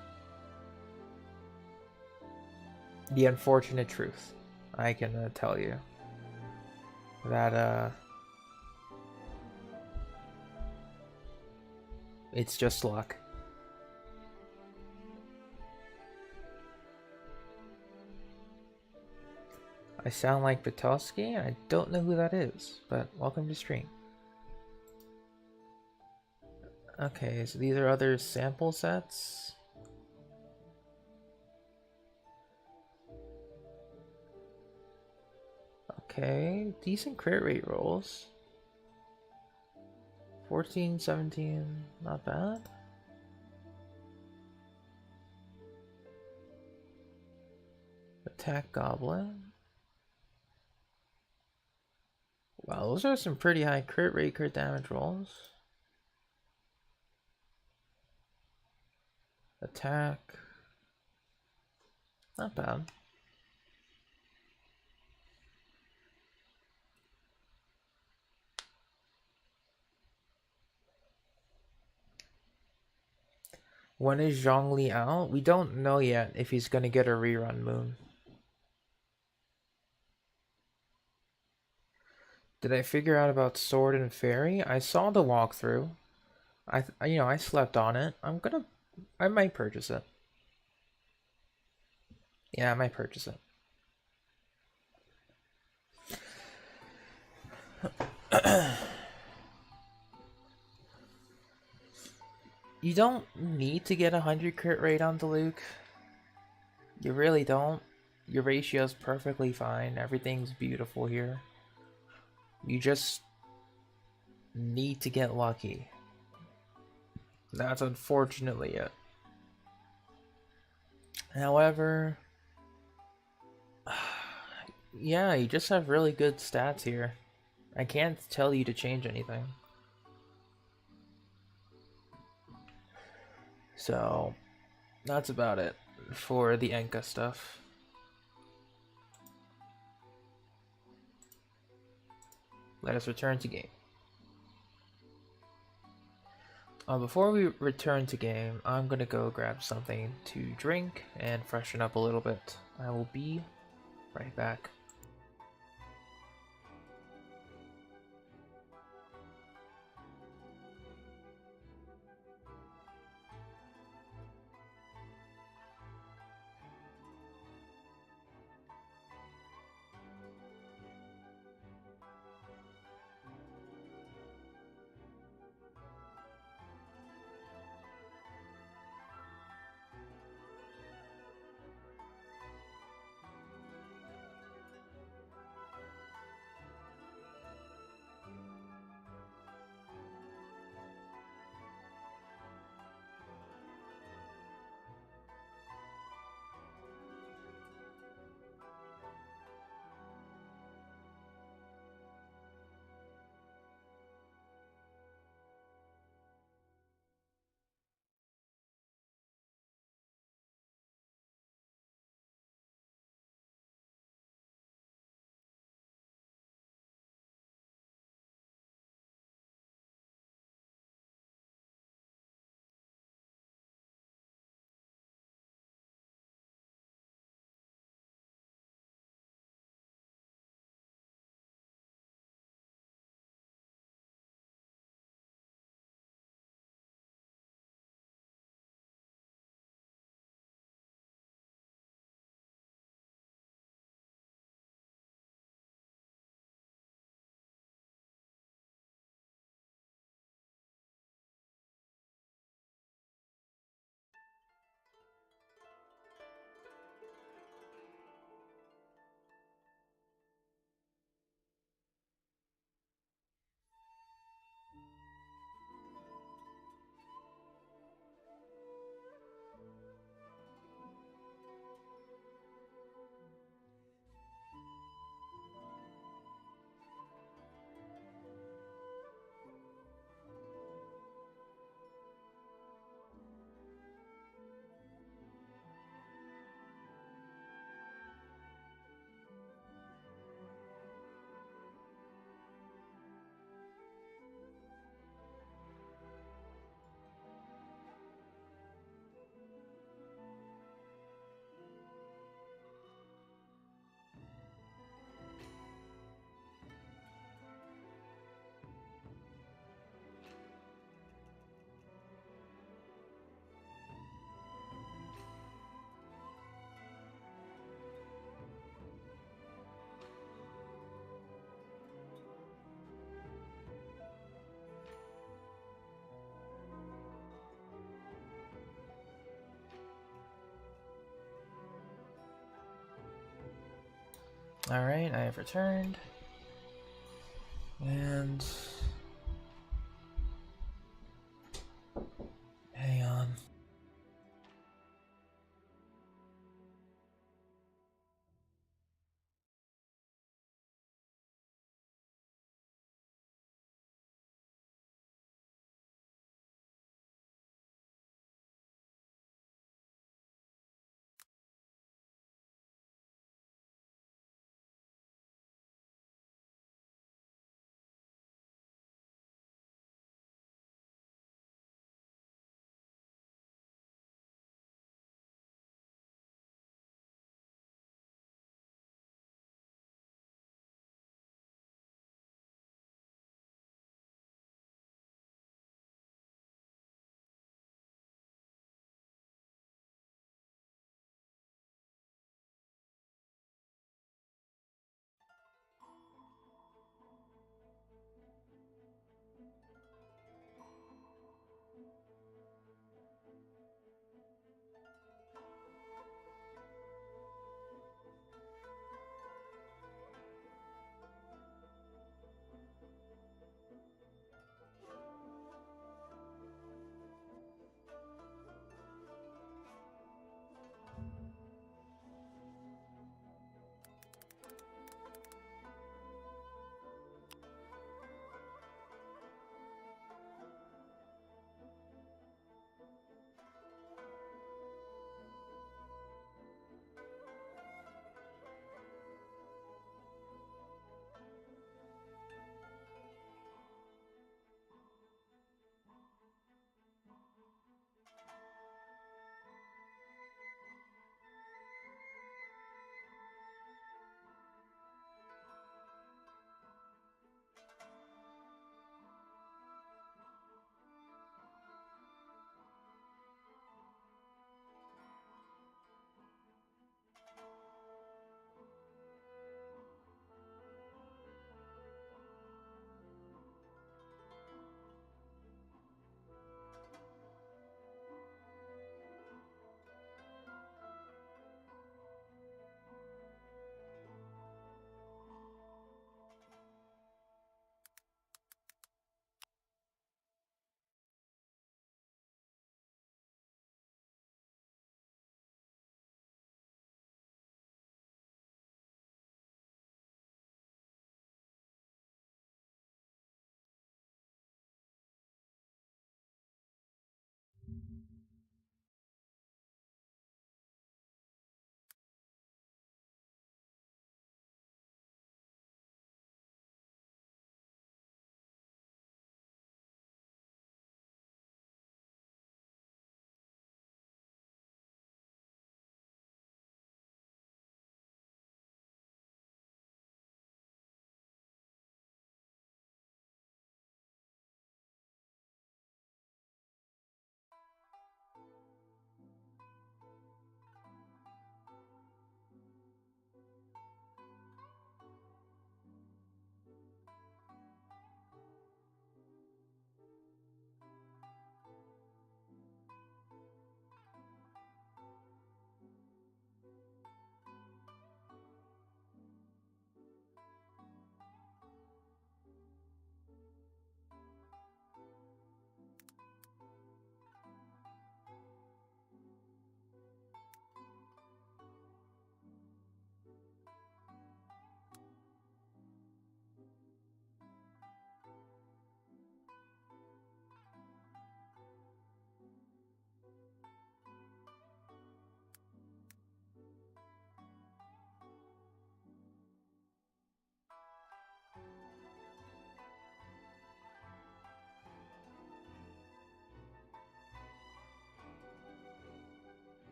the unfortunate truth. I can tell you that it's just luck. I sound like Butowski? I don't know who that is, but welcome to stream. Okay, so these are other sample sets. Okay, decent crit rate rolls. 14, 17, not bad. Attack Goblin. Wow, those are some pretty high crit rate, crit damage rolls. Attack. Not bad. When is Zhongli out? We don't know yet if he's gonna get a rerun moon. Did I figure out about Sword and Fairy? I saw the walkthrough. I slept on it. I might purchase it. Yeah, I might purchase it. You don't need to get 100 crit rate on Luke. You really don't. Your ratio's perfectly fine. Everything's beautiful here. You just need to get lucky. That's unfortunately it. However, yeah, you just have really good stats here. I can't tell you to change anything. So, that's about it for the Enka stuff. Let us return to game. Before we return to game, I'm gonna go grab something to drink and freshen up a little bit. I will be right back. Alright, I have returned. And hang on.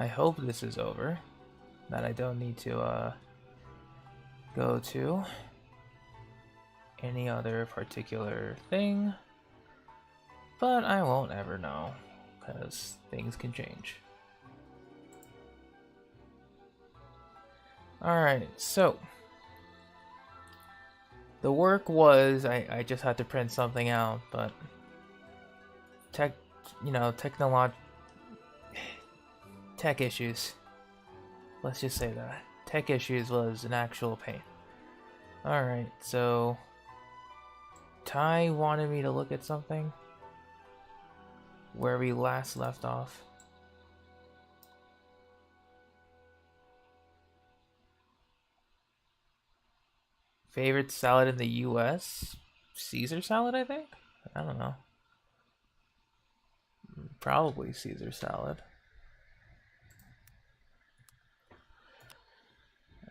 I hope this is over. That I don't need to go to any other particular thing. But I won't ever know, because things can change. Alright, so the work was I just had to print something out, but tech issues. Let's just say that. Tech issues was an actual pain. Alright, so Ty wanted me to look at something where we last left off. Favorite salad in the US? Caesar salad, I think? I don't know. Probably Caesar salad.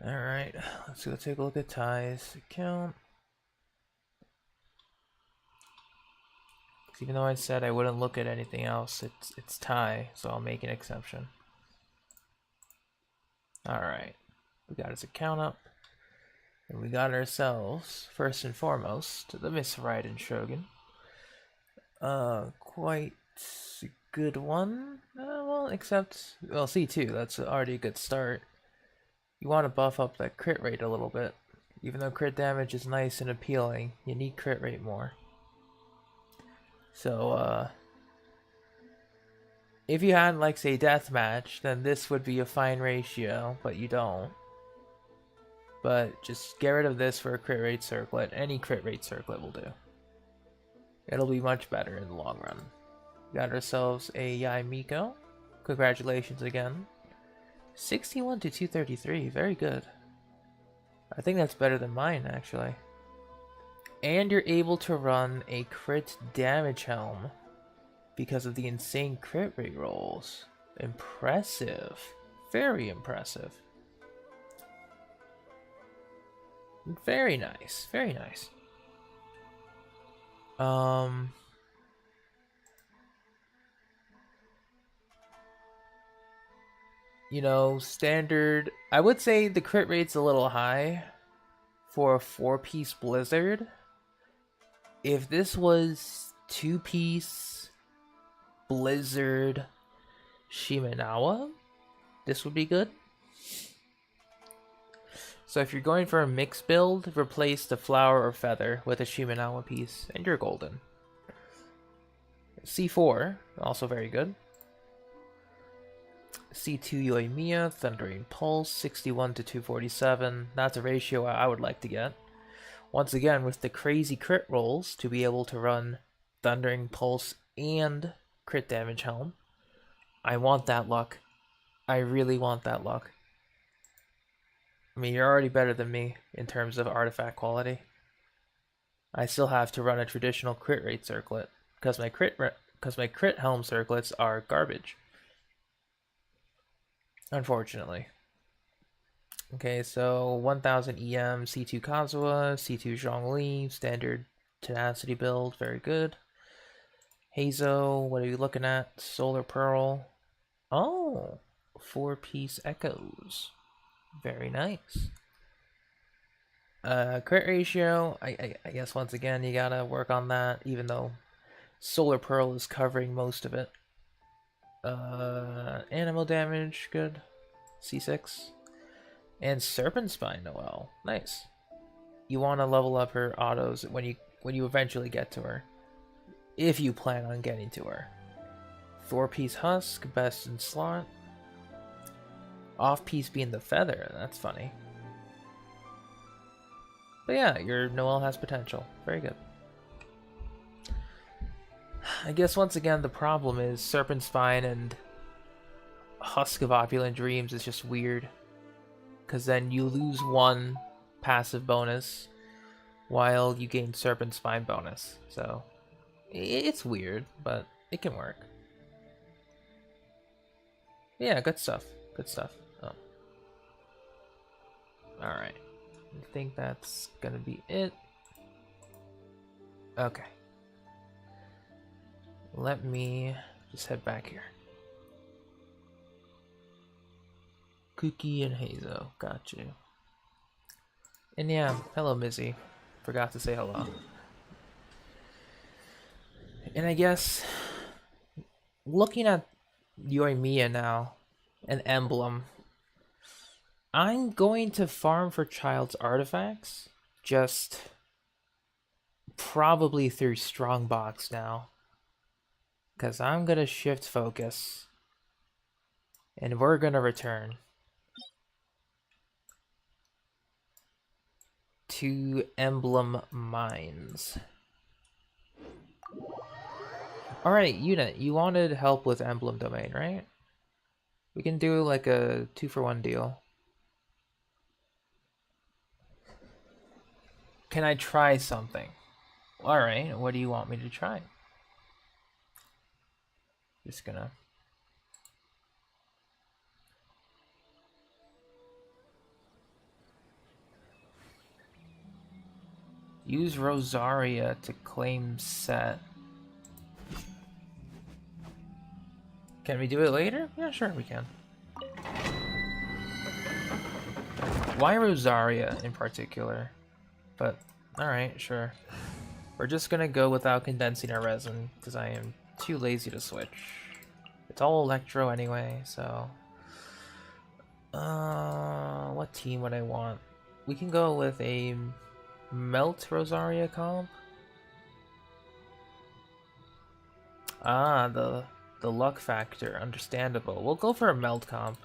Alright, let's go take a look at Ty's account. Even though I said I wouldn't look at anything else, it's Ty, so I'll make an exception. Alright, we got his account up. And we got ourselves, first and foremost, the Miss Raiden Shogun. Quite a good one. Well, except, well, C2, that's already a good start. You want to buff up that crit rate a little bit. Even though crit damage is nice and appealing, you need crit rate more. So, if you had, like, say, deathmatch, then this would be a fine ratio, but you don't. But just get rid of this for a crit rate circlet. Any crit rate circlet will do. It'll be much better in the long run. We got ourselves a Yai Miko. Congratulations again. 61 to 233. Very good. I think that's better than mine, actually. And you're able to run a crit damage helm because of the insane crit rate rolls. Impressive. Very impressive. Very nice. Very nice. You know, standard, I would say the crit rate's a little high for a 4-piece Blizzard. If this was 2-piece Blizzard Shimenawa, this would be good. So if you're going for a mixed build, replace the flower or feather with a Shimenawa piece, and you're golden. C4, also very good. C2 Yoimiya, Thundering Pulse, 61 to 247. That's a ratio I would like to get. Once again, with the crazy crit rolls, to be able to run Thundering Pulse and crit damage helm. I want that luck. I really want that luck. I mean, you're already better than me in terms of artifact quality. I still have to run a traditional crit rate circlet because my crit helm circlets are garbage. Unfortunately. Okay, so 1000 EM, C2 Kazuha, C2 Zhongli, standard tenacity build, very good. Hazo, what are you looking at? Solar Pearl. Oh, 4-piece Echoes. Very nice. Crit ratio, I guess once again you gotta work on that, even though Solar Pearl is covering most of it. Animal damage, good. C6. And Serpent Spine Noelle. Nice. You wanna level up her autos when you eventually get to her. If you plan on getting to her. 4-piece Husk, best in slot. Off-piece being the feather, that's funny. But yeah, your Noelle has potential. Very good. I guess once again the problem is Serpent Spine and Husk of Opulent Dreams is just weird. Because then you lose one passive bonus while you gain Serpent Spine bonus. So it's weird, but it can work. Yeah, good stuff. Good stuff. Oh. Alright. I think that's gonna be it. Okay. Let me just head back here. Cookie and Hazo. Got you. And yeah, hello, Mizzy. Forgot to say hello. And I guess, looking at Yoimiya now, an emblem, I'm going to farm for child's artifacts, just probably through Strongbox now, because I'm going to shift focus, and we're going to return to Emblem Mines. Alright, Unit, you wanted help with Emblem Domain, right? We can do like a 2-for-1 deal. Can I try something? Alright, what do you want me to try? Just gonna... use Rosaria to claim set. Can we do it later? Yeah, sure we can. Why Rosaria in particular? But, alright, sure. We're just gonna go without condensing our resin, because I am too lazy to switch. It's all Electro anyway, so... what team would I want? We can go with a Melt Rosaria comp. Ah, the luck factor, understandable. We'll go for a Melt comp.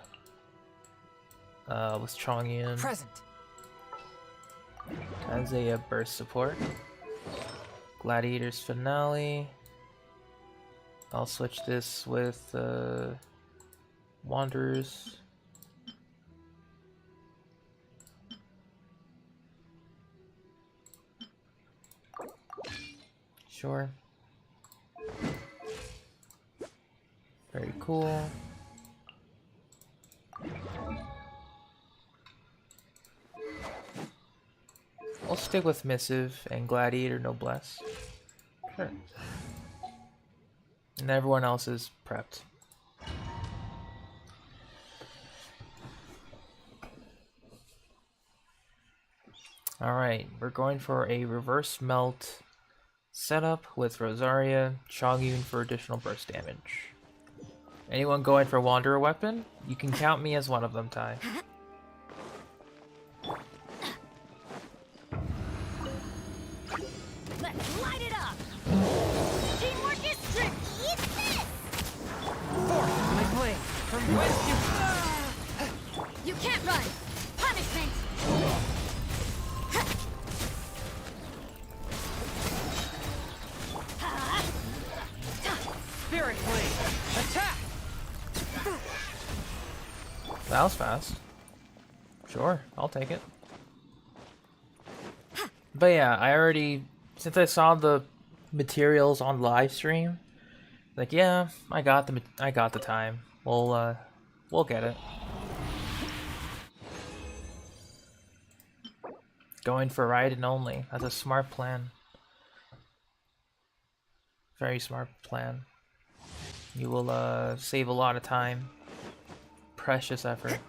With Chongyun. Present. As a burst support. Gladiator's Finale. I'll switch this with Wanderers. Sure. Very cool. I'll stick with Missive and Gladiator Noblesse. Sure. And everyone else is prepped. Alright, we're going for a reverse melt setup with Rosaria, Chongyun for additional burst damage. Anyone going for Wanderer weapon? You can count me as one of them, Ty. Let's light it up! Teamwork is tricky! Eat this! Force my blade from whence you... You can't run! Punishment! Spirit blade. Attack! That was fast. Sure, I'll take it. But yeah, I already, since I saw the materials on live stream, like yeah, I got the time. We'll get it. Going for Raiden only. That's a smart plan. Very smart plan. You will save a lot of time. Precious effort.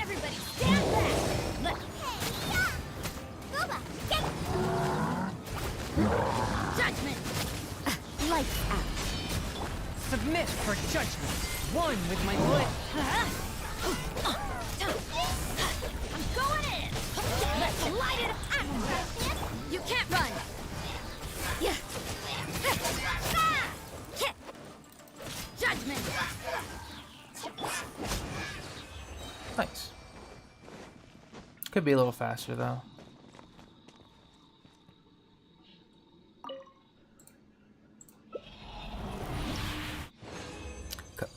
Everybody stand back! Look! Hey, Gooba, get... Judgment! Lights out. Submit for judgment. One with my blade. I'm going in! Let's light it up! You can't run! Yeah! Judgment! Nice. Could be a little faster though.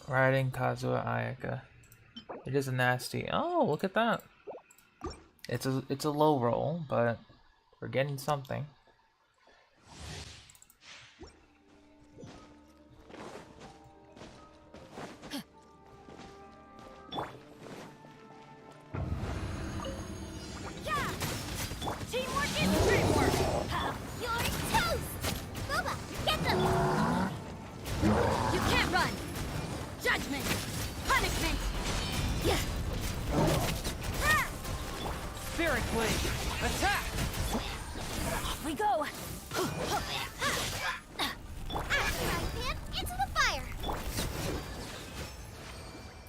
Riding Kazuha Ayaka. It is a nasty. Oh, look at that. It's a low roll, but we're getting something. Yeah! Teamwork is dreamwork! You're toast! Spirit Blade! Attack! Off we go. Pan into the fire.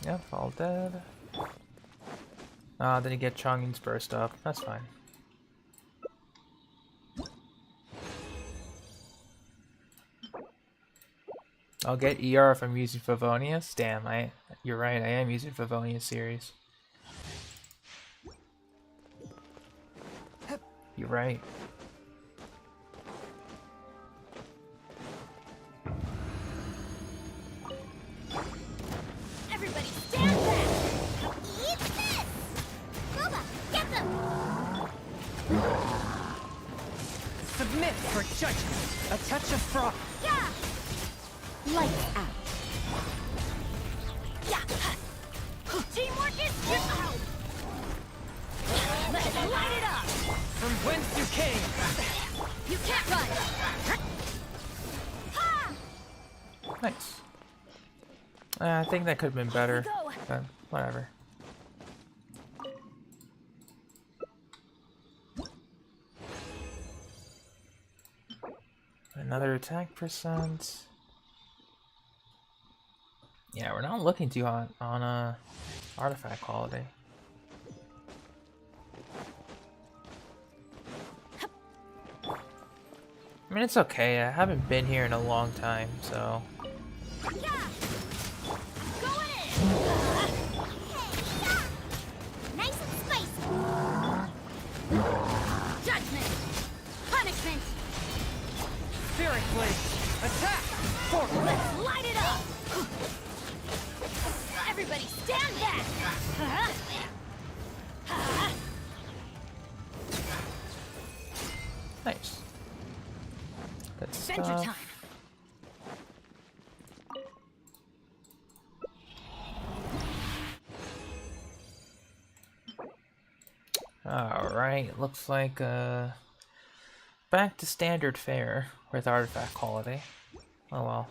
Yep, all dead. Then you get Chongyun's burst up. That's fine. I'll get ER if I'm using Favonius. Damn, you're right, I am using Favonius series. You're right. Everybody stand back. Eat this. Boba, get them. Submit for judgment! A touch of frost! Yeah. Lights out. Yeah. Teamwork is out. Let's light it up. From whence you came! You can't run. Ha! Nice. I think that could have been better, Go. but whatever. Another attack percent. Yeah, we're not looking too hot on artifact quality. I mean, it's okay. I haven't been here in a long time, so. Yeah. Going in. Nice and spicy. Judgment. Punishment. Spirit Blade! Attack! Forward! Let's light it up. Everybody stand back. Nice. Good Adventure stuff. time. Alright, looks like back to standard fare with artifact quality. Oh well.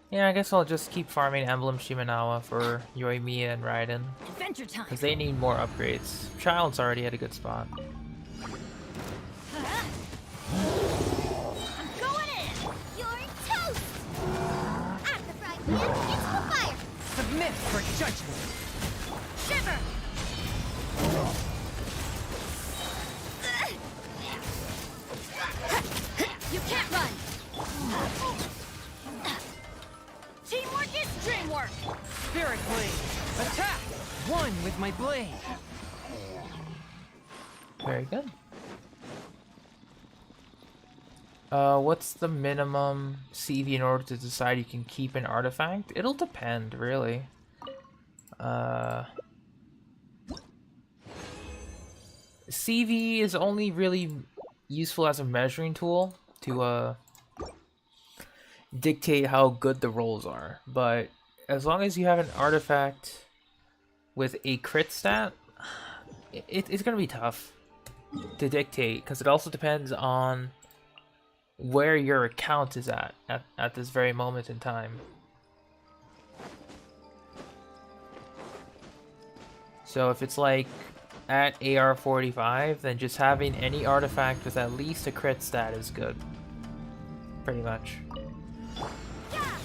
Yeah, I guess I'll just keep farming Emblem Shimenawa for Yoimiya and Raiden, Adventure time. because they need more upgrades. Child's already at a good spot. I'm going in. You're toast. At the frying pan, into the fire. Submit for judgment! Shiver. You can't run. Teamwork is dreamwork. Spirit Blade! Attack! One with my blade! Very good. What's the minimum CV in order to decide you can keep an artifact? It'll depend, really. CV is only really useful as a measuring tool to dictate how good the rolls are, but as long as you have an artifact with a crit stat, it's gonna be tough to dictate, because it also depends on where your account is at this very moment in time. So if it's like at AR 45, then just having any artifact with at least a crit stat is good. Pretty much. Yeah.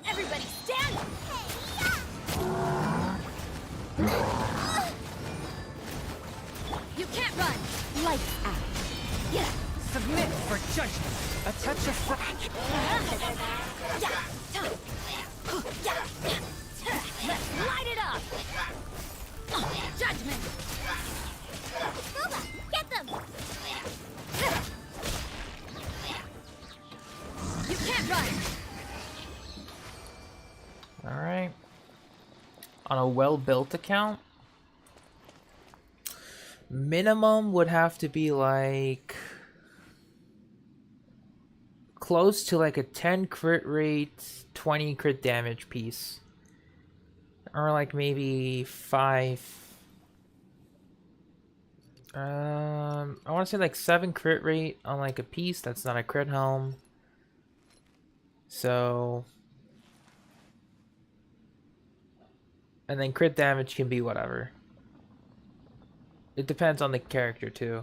Everybody stand. You can't run. Lights out. Yeah. Submit for judgment! A touch of frost! Let's light it up. Judgment. Boba, get them. You can't run. Alright. On a well-built account, minimum would have to be like close to like a 10 crit rate, 20 crit damage piece. Or like maybe 5. I want to say like 7 crit rate on like a piece that's not a crit helm. So, and then crit damage can be whatever. It depends on the character too,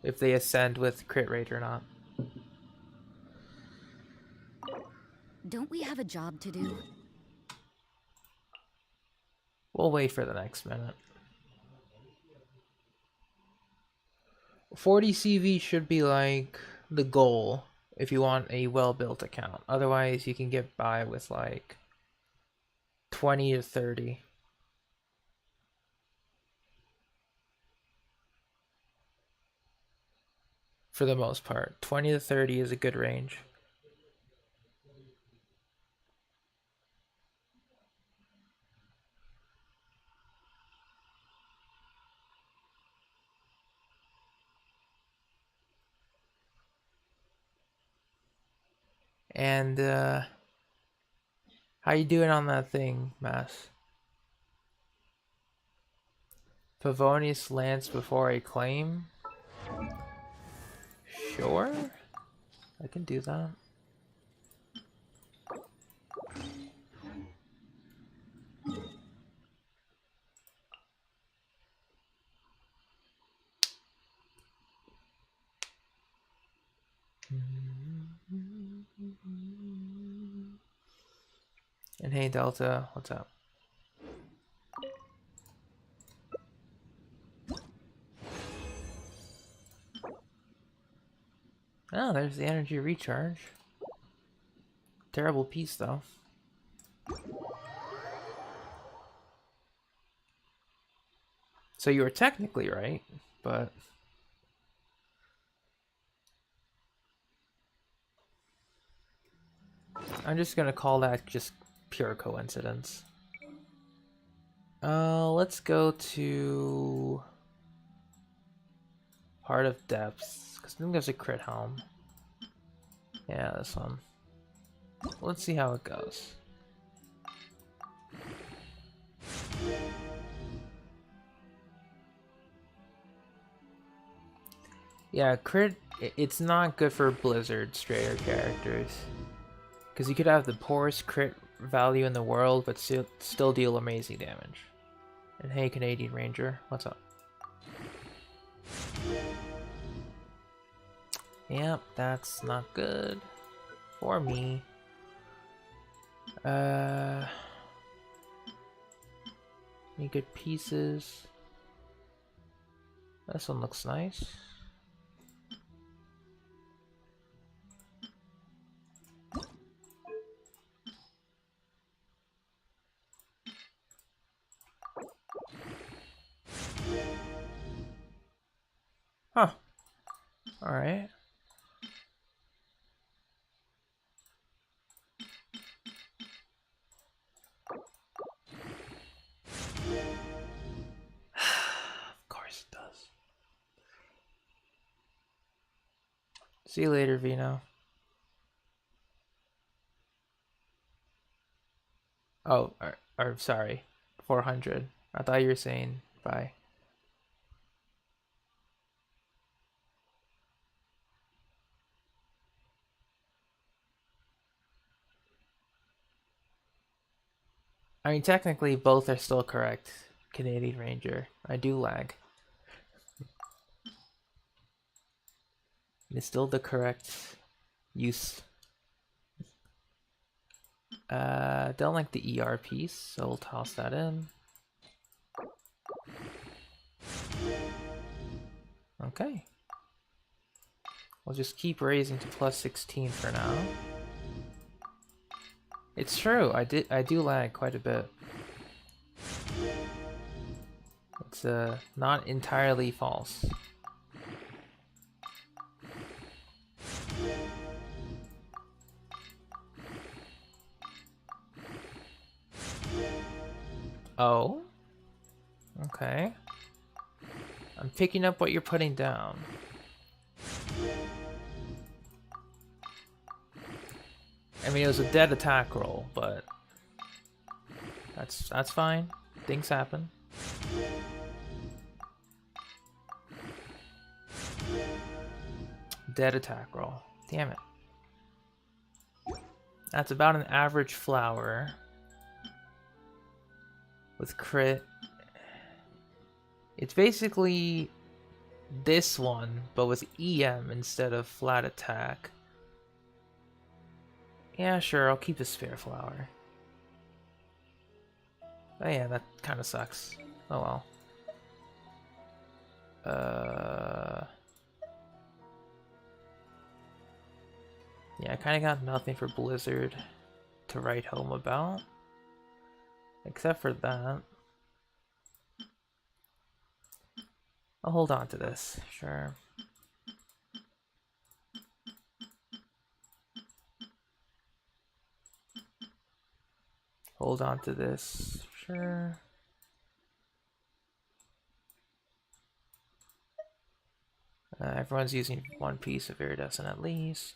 if they ascend with crit rate or not. Don't we have a job to do? We'll wait for the next minute. 40 CV should be like the goal if you want a well-built account. Otherwise, you can get by with like 20 to 30. For the most part, 20 to 30 is a good range. And how you doing on that thing, Mass? Pavonius Lance before I claim? Sure, I can do that. And hey Delta, what's up? Oh, there's the energy recharge. Terrible piece though. So you were technically right, but I'm just gonna call that just pure coincidence. Let's go to Heart of Depths, because I think there's a crit helm. Yeah, this one. Let's see how it goes. Yeah, crit, it's not good for Blizzard Strayer characters. Because you could have the poorest crit value in the world, but still deal amazing damage. And hey, Canadian Ranger, what's up? Yep, that's not good for me. Any good pieces? This one looks nice. Huh. Alright. Of course it does. See you later, Vino. Oh, or sorry. 400. I thought you were saying bye. I mean, technically, both are still correct. Canadian Ranger. I do lag. It's still the correct use. Don't like the ER piece, so we'll toss that in. Okay. We'll just keep raising to plus 16 for now. It's true, I do lag quite a bit. It's not entirely false. Oh? Okay. I'm picking up what you're putting down. I mean, it was a dead attack roll, but that's fine. Things happen. Dead attack roll. Damn it. That's about an average flower with crit. It's basically this one, but with EM instead of flat attack. Yeah, sure, I'll keep the Spare Flower. Oh yeah, that kind of sucks. Oh well. Yeah, I kind of got nothing for Blizzard to write home about. Except for that. I'll hold on to this, sure. Hold on to this, sure. Everyone's using one piece of iridescent at least.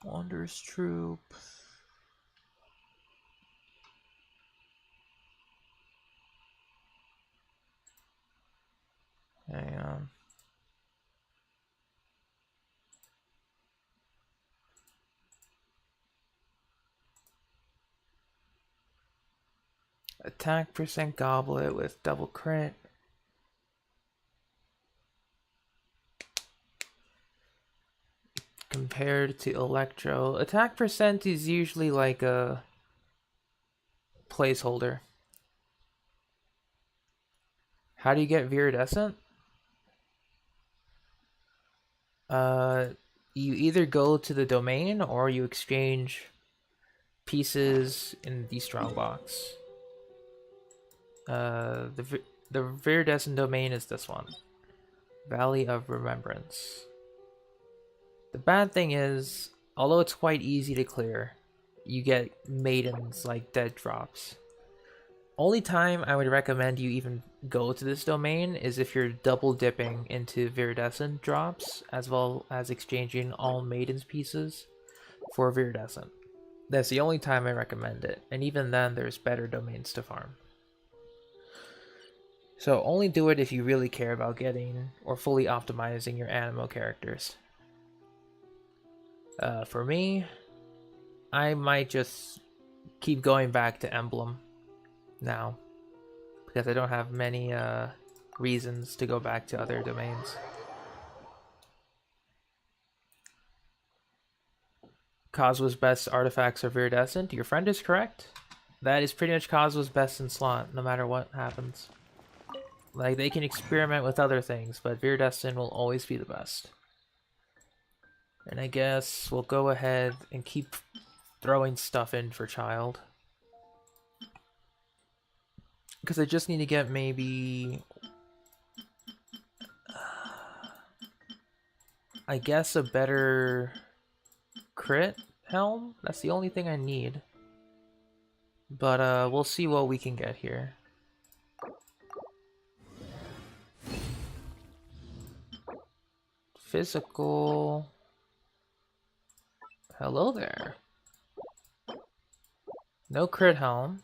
Wander's Troop. Hang on. Attack percent goblet with double crit. Compared to Electro, attack percent is usually like a placeholder. How do you get viridescent? You either go to the domain or you exchange pieces in the strongbox. The viridescent domain is this one, Valley of Remembrance. The bad thing is, although it's quite easy to clear, you get maidens like dead drops. Only time I would recommend you even go to this domain is if you're double dipping into viridescent drops, as well as exchanging all maidens pieces for viridescent. That's the only time I recommend it, and even then there's better domains to farm. So only do it if you really care about getting or fully optimizing your animo characters. For me, I might just keep going back to Emblem now, because I don't have many reasons to go back to other domains. Kazua's best artifacts are viridescent. Your friend is correct. That is pretty much Kazua's best in slot, no matter what happens. Like, they can experiment with other things, but viridescent will always be the best. And I guess we'll go ahead and keep throwing stuff in for Child. Because I just need to get maybe... I guess a better crit helm? That's the only thing I need. But we'll see what we can get here. Physical... Hello there. No crit helm.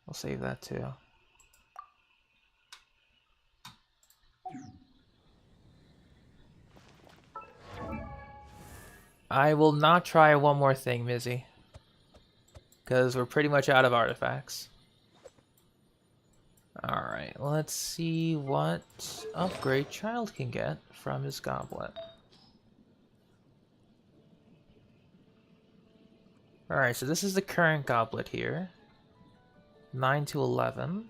I'll save that too. I will not try one more thing, Mizzy. Because we're pretty much out of artifacts. Alright, let's see what upgrade Child can get from his goblet. Alright, so this is the current goblet here. 9 to 11.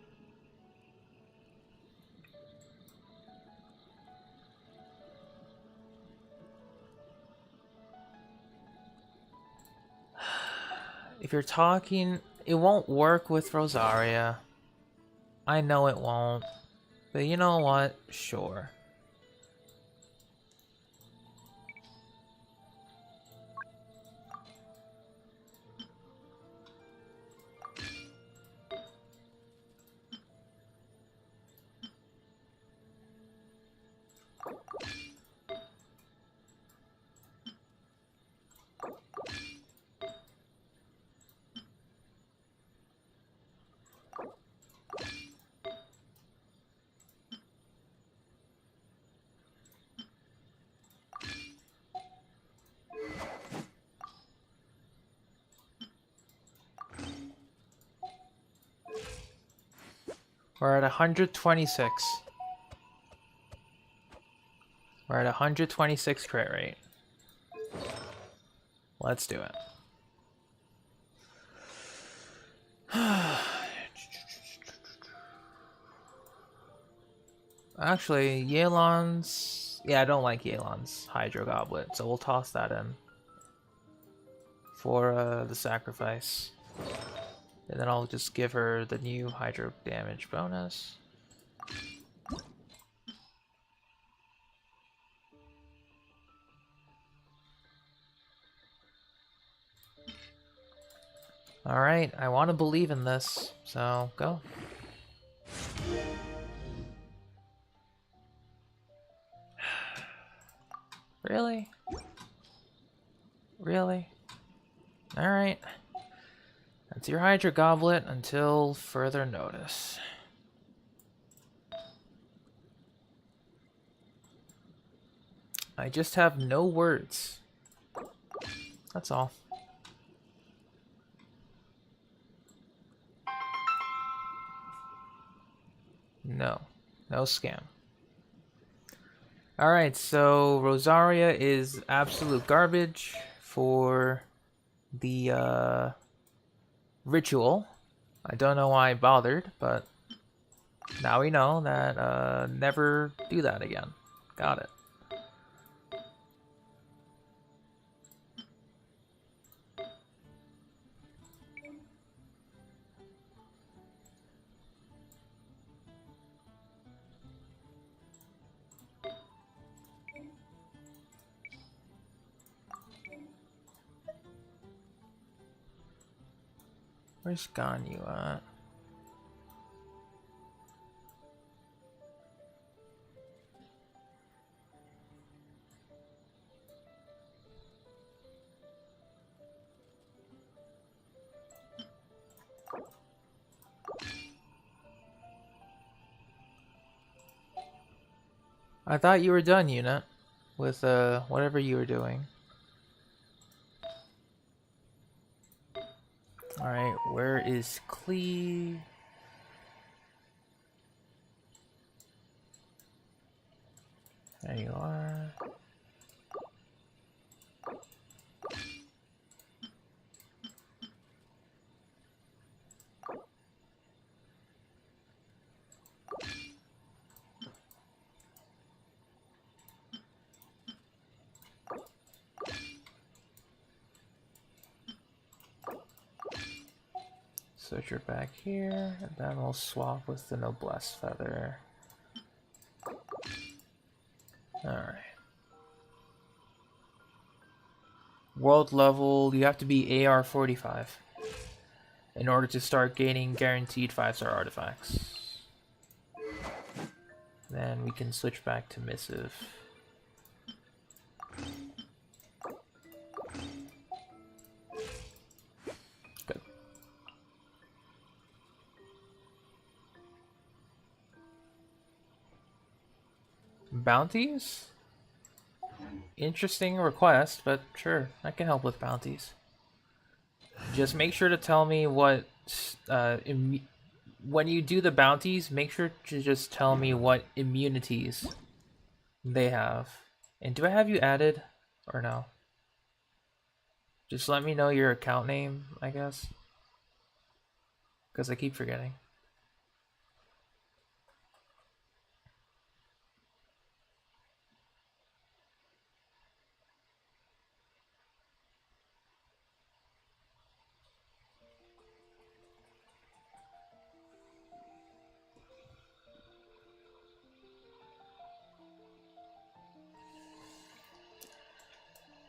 If you're talking, it won't work with Rosaria. I know it won't, but you know what? Sure. We're at 126. We're at 126 crit rate. Let's do it. Actually, Yelan's... Yeah, I don't like Yelan's Hydro Goblet, so we'll toss that in for the sacrifice. And then I'll just give her the new Hydro damage bonus. Alright, I want to believe in this, so go. Really? Really? Alright. That's your Hydra Goblet until further notice. I just have no words. That's all. No. No scam. Alright, so Rosaria is absolute garbage for the ritual. I don't know why I bothered, but now we know that never do that again. Got it. Where's Ganyu at? I thought you were done, Unit, with whatever you were doing. Alright, where is Clee? There you are. Switch her back here, and then we'll swap with the Noblesse Feather. Alright. World level, you have to be AR 45 in order to start gaining guaranteed 5-star artifacts. Then we can switch back to Missive. Good. Bounties? Interesting request, but sure, I can help with bounties. Just make sure to tell me what, when you do the bounties, make sure to just tell me what immunities they have. And do I have you added, or no? Just let me know your account name, I guess. Because I keep forgetting.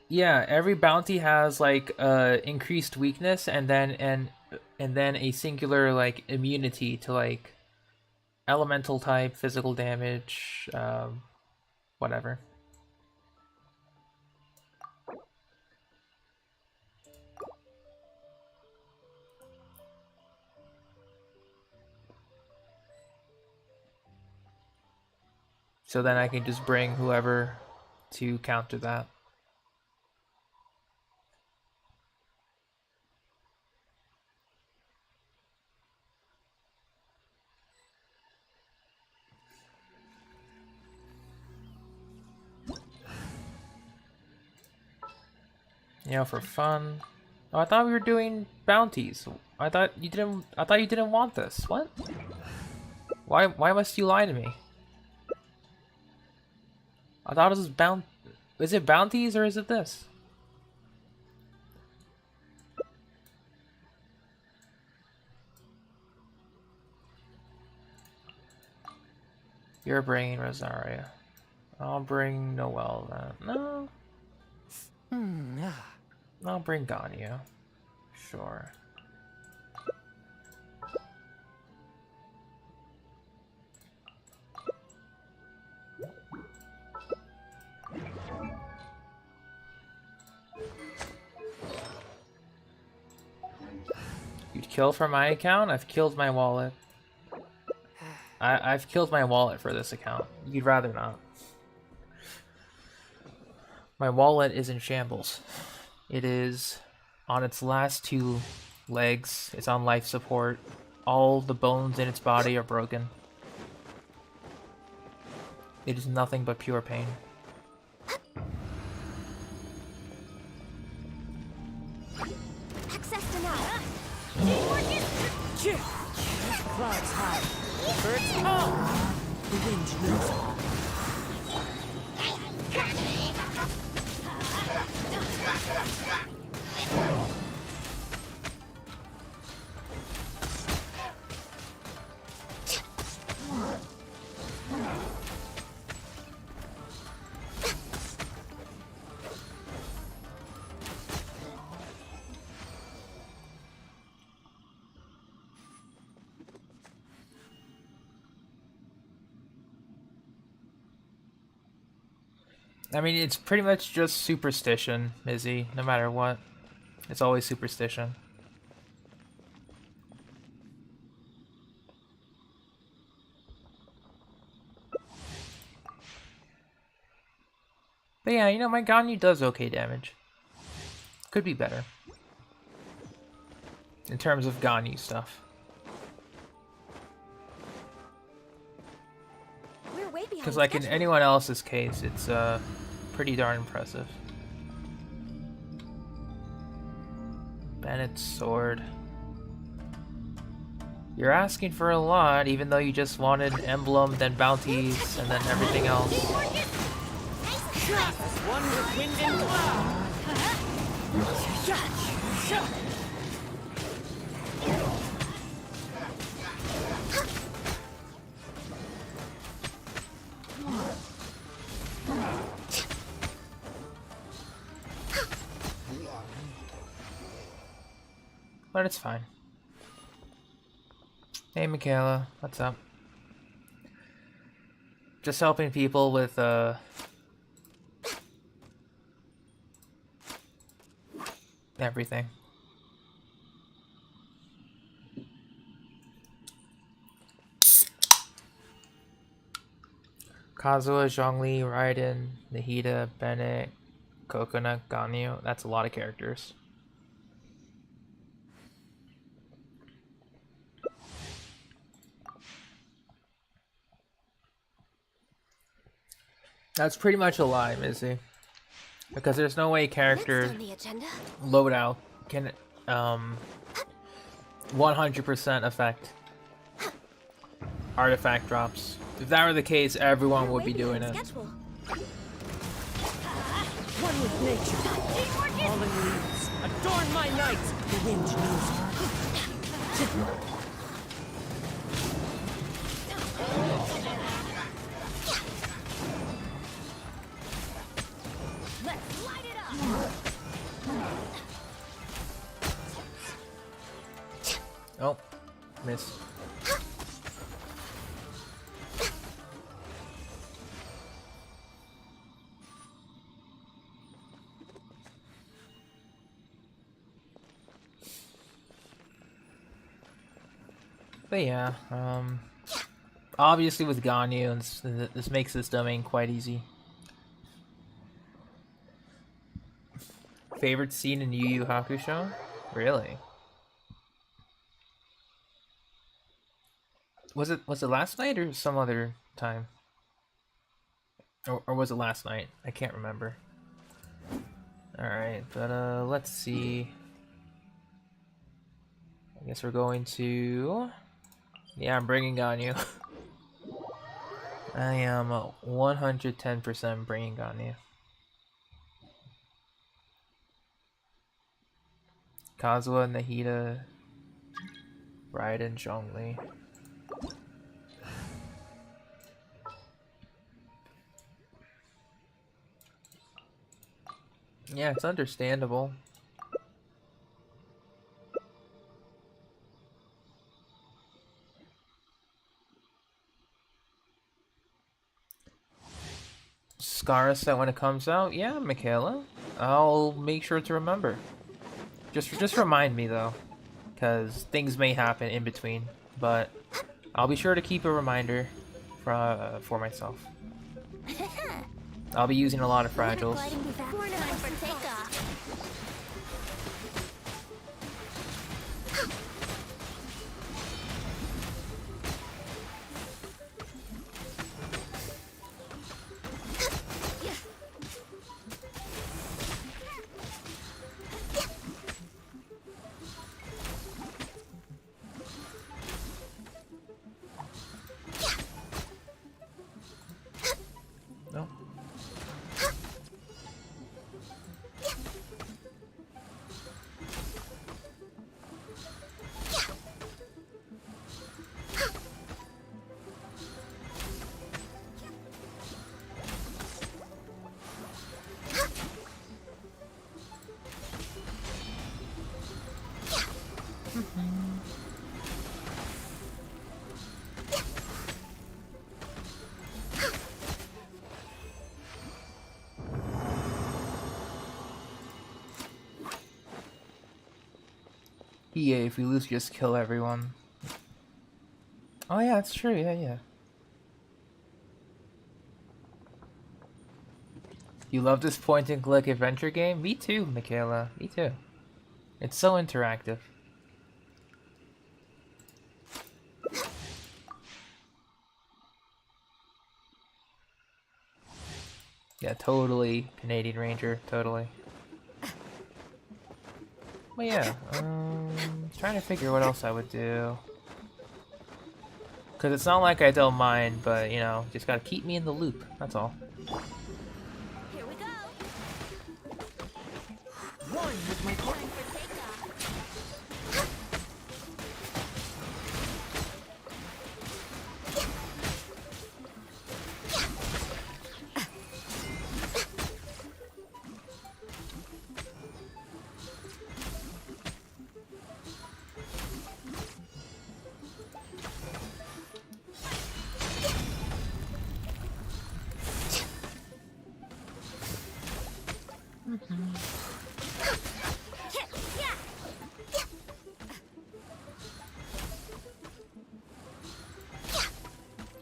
Yeah, every bounty has like increased weakness and then a singular like immunity to like elemental type, physical damage, whatever. So then I can just bring whoever to counter that. You know, for fun. Oh, I thought we were doing bounties. I thought you didn't. I thought you didn't want this. What? Why must you lie to me? I thought it was bound. Is it bounties or is it this? You're bringing Rosaria. I'll bring Noelle then. No. I'll bring Ganyu. Sure. You'd kill for my account? I've killed my wallet. I've killed my wallet for this account. You'd rather not. My wallet is in shambles. It is on its last two legs. It's on life support. All the bones in its body are broken. It is nothing but pure pain. Access denied. Clouds high. Birds call. The wind knows. I mean, it's pretty much just superstition, Izzy, no matter what. It's always superstition. But yeah, you know, my Ganyu does okay damage. Could be better. In terms of Ganyu stuff. We're way behind Because like in schedule. anyone else's case, it's pretty darn impressive. Bennett's sword. You're asking for a lot, even though you just wanted emblem, then bounties, and then everything else. As one with wind and cloud. But it's fine. Hey, Michaela, what's up? Just helping people with, everything. Kazuha, Zhongli, Raiden, Nahida, Bennett, Coconut, Ganyu. That's a lot of characters. That's pretty much a lie, Missy. Because there's no way character Next on the agenda. loadout can 100% affect artifact drops. If that were the case, everyone would be doing it. Schedule. One with nature. Fallen leaves. Adorn my night. The wind knows. Let's light it up. Oh, miss. But yeah, obviously with Ganyu, this makes this domain quite easy. Favorite scene in Yu Yu Hakusho? Really? Was it last night or some other time? Or was it last night? I can't remember. Alright, but let's see. I guess we're going to... Yeah, I'm bringing on you. I am 110% bringing on you. Kazuha, Nahida, Raiden, Zhongli. Yeah, it's understandable. Scar set when it comes out? Yeah, Michaela. I'll make sure to remember. Just remind me though, because things may happen in between. But I'll be sure to keep a reminder for myself. I'll be using a lot of fragiles. No. Yeah, if we lose, just kill everyone. Oh yeah, that's true, yeah. You love this point-and-click adventure game? Me too, Michaela. Me too. It's so interactive. Yeah, totally Canadian Ranger, totally. But yeah, trying to figure what else I would do. Cause it's not like I don't mind, but you know, just gotta keep me in the loop, that's all. Here we go. One with my Time for takeoff.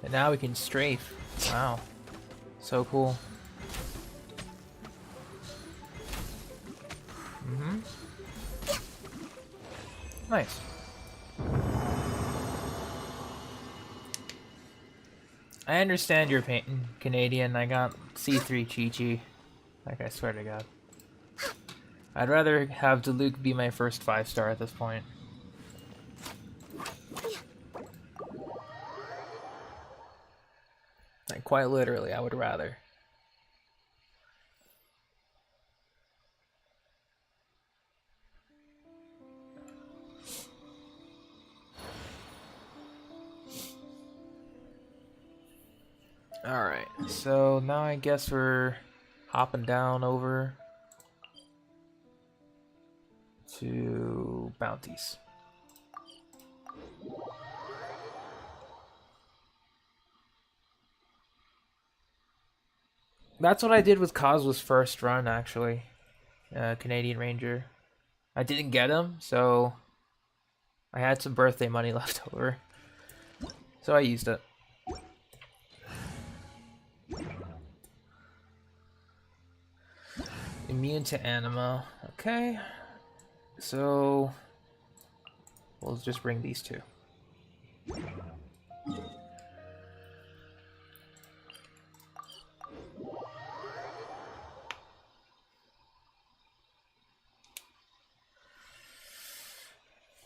And now we can strafe. Wow. So cool. Nice. I understand your pain, Canadian. I got C3 Chi-Chi. Like, I swear to God. I'd rather have Diluc be my first 5-star at this point. Like, quite literally, I would rather. Alright, so now I guess we're hopping down over to bounties. That's what I did with Kazu's first run, actually. Canadian Ranger. I didn't get him, so I had some birthday money left over. So I used it. Immune to anima. Okay. So we'll just bring these two.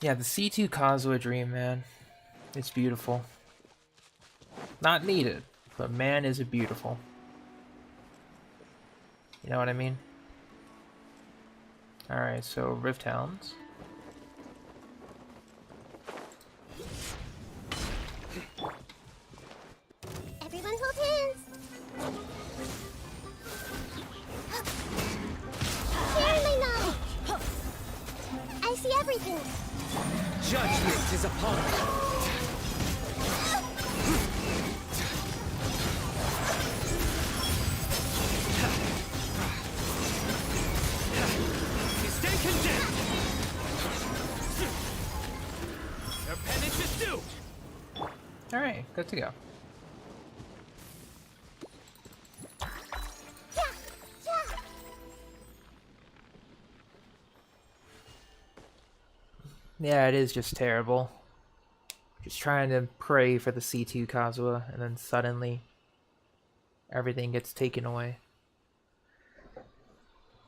Yeah, the C2 Kazuha dream, man. It's beautiful. Not needed, but man, is it beautiful. You know what I mean? Alright, so Rift Hounds. Everyone hold hands. Share my knowledge. I see everything. Judgment is upon us. You stay condemned. Your penance is due. Alright, good to go. Yeah, it is just terrible. Just trying to pray for the C2 Kazuha, and then suddenly everything gets taken away.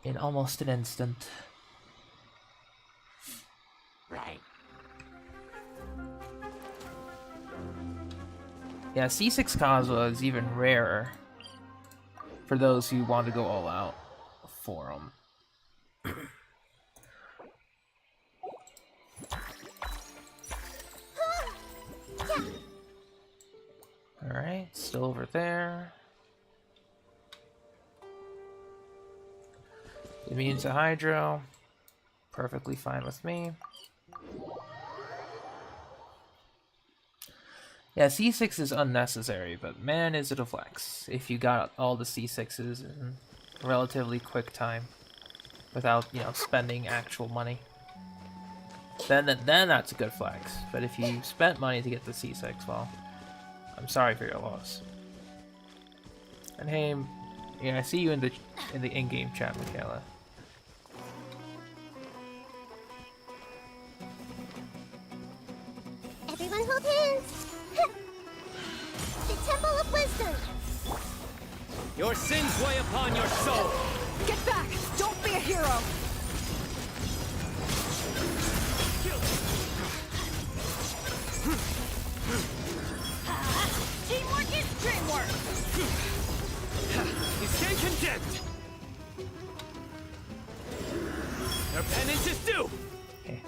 In almost an instant. Right. Yeah, C6 Kazuha is even rarer for those who want to go all out for him. Alright, still over there. Immune to Hydro. Perfectly fine with me. Yeah, C6 is unnecessary, but man is it a flex if you got all the C6s in relatively quick time without, you know, spending actual money. Then that's a good flex. But if you spent money to get the C6, well, I'm sorry for your loss. And hey, yeah, I see you in the in-game chat, Michaela. Everyone hold hands. The Temple of Wisdom. Your sins weigh upon your soul. Get back! Don't be a hero! Teamwork is dreamwork. You stay condemned. Your penance is due. Okay.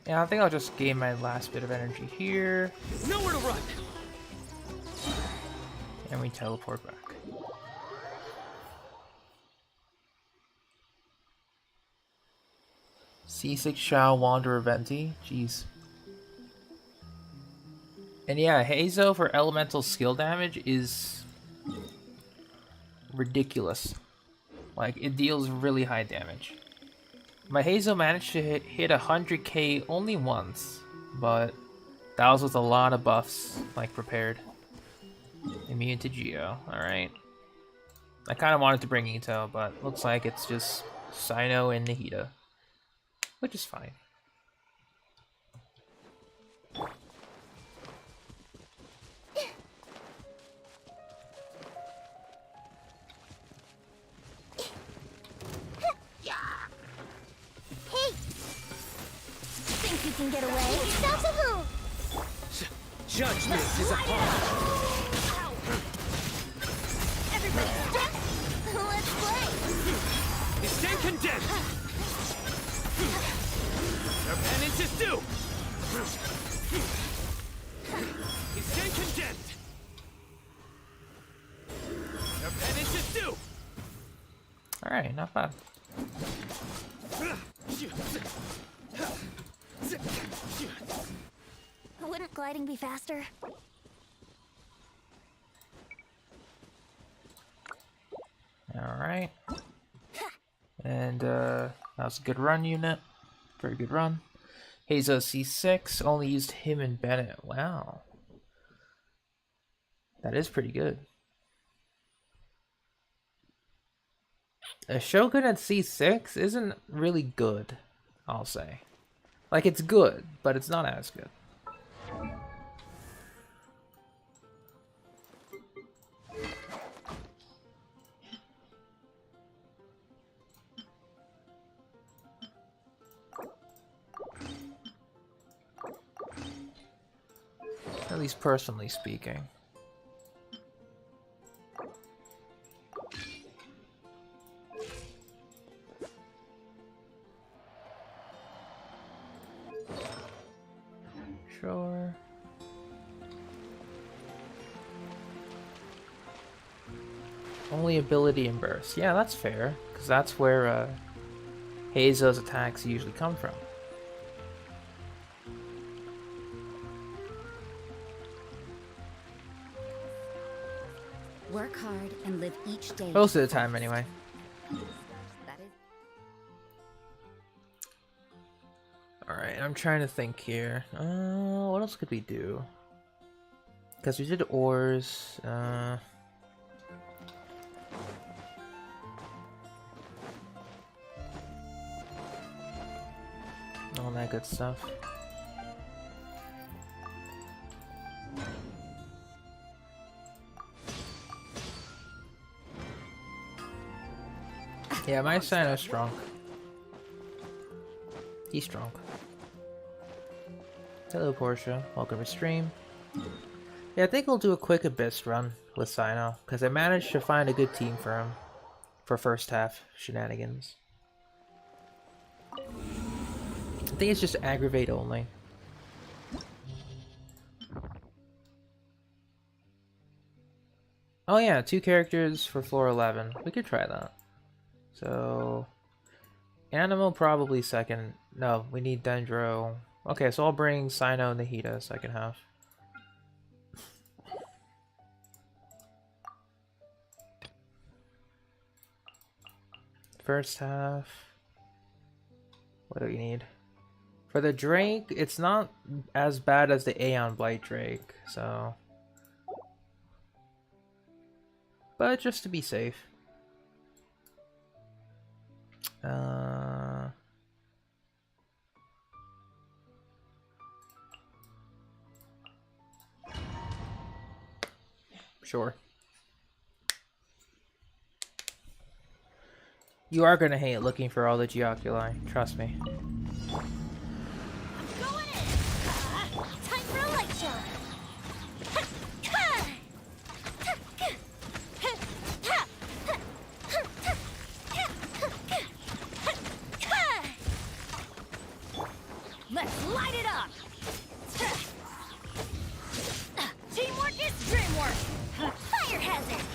Yeah, I think I'll just gain my last bit of energy here. Nowhere to run. And we teleport back. C6 Shao Wanderer Venti. Jeez. And yeah, Hazo for elemental skill damage is ridiculous. Like, it deals really high damage. My Hazo managed to hit 100k only once, but that was with a lot of buffs, like, prepared. Immune to Geo, alright. I kind of wanted to bring Ito, but looks like it's just Sino and Nahida, which is fine. Hey! Think you can get away? Make yourselves at home. Judgment is upon us. Everybody step. Let's play. You stay condemned. Your penance is due. You stay condemned. Your penance is due. Alright, not bad. Wouldn't gliding be faster? Alright. And that was a good run, unit. Very good run. Hazo C6, only used him and Bennett. Wow. That is pretty good. A Shogun at C6 isn't really good, I'll say. Like, it's good, but it's not as good. least personally speaking. Sure. Only ability and burst. Yeah, that's fair, because that's where Hazo's attacks usually come from. Work hard and live each day. Most of the time, anyway. That is Alright, I'm trying to think here. What else could we do? Because we did ores. All that good stuff. Yeah, my Sino's strong. He's strong. Hello, Portia. Welcome to stream. Yeah, I think we'll do a quick Abyss run with Sino, because I managed to find a good team for him for first half shenanigans. I think it's just aggravate only. Oh yeah, 2 characters for floor 11. We could try that. So, Animal probably second. No, we need Dendro. Okay, so I'll bring Sino and Nahida second half. First half. What do we need? For the Drake, it's not as bad as the Aeon Blight Drake, so. But just to be safe. Sure. You are gonna hate looking for all the Geoculi, trust me. Going in! Time for a light show! Let's light it up! Teamwork is dreamwork! Fire hazard!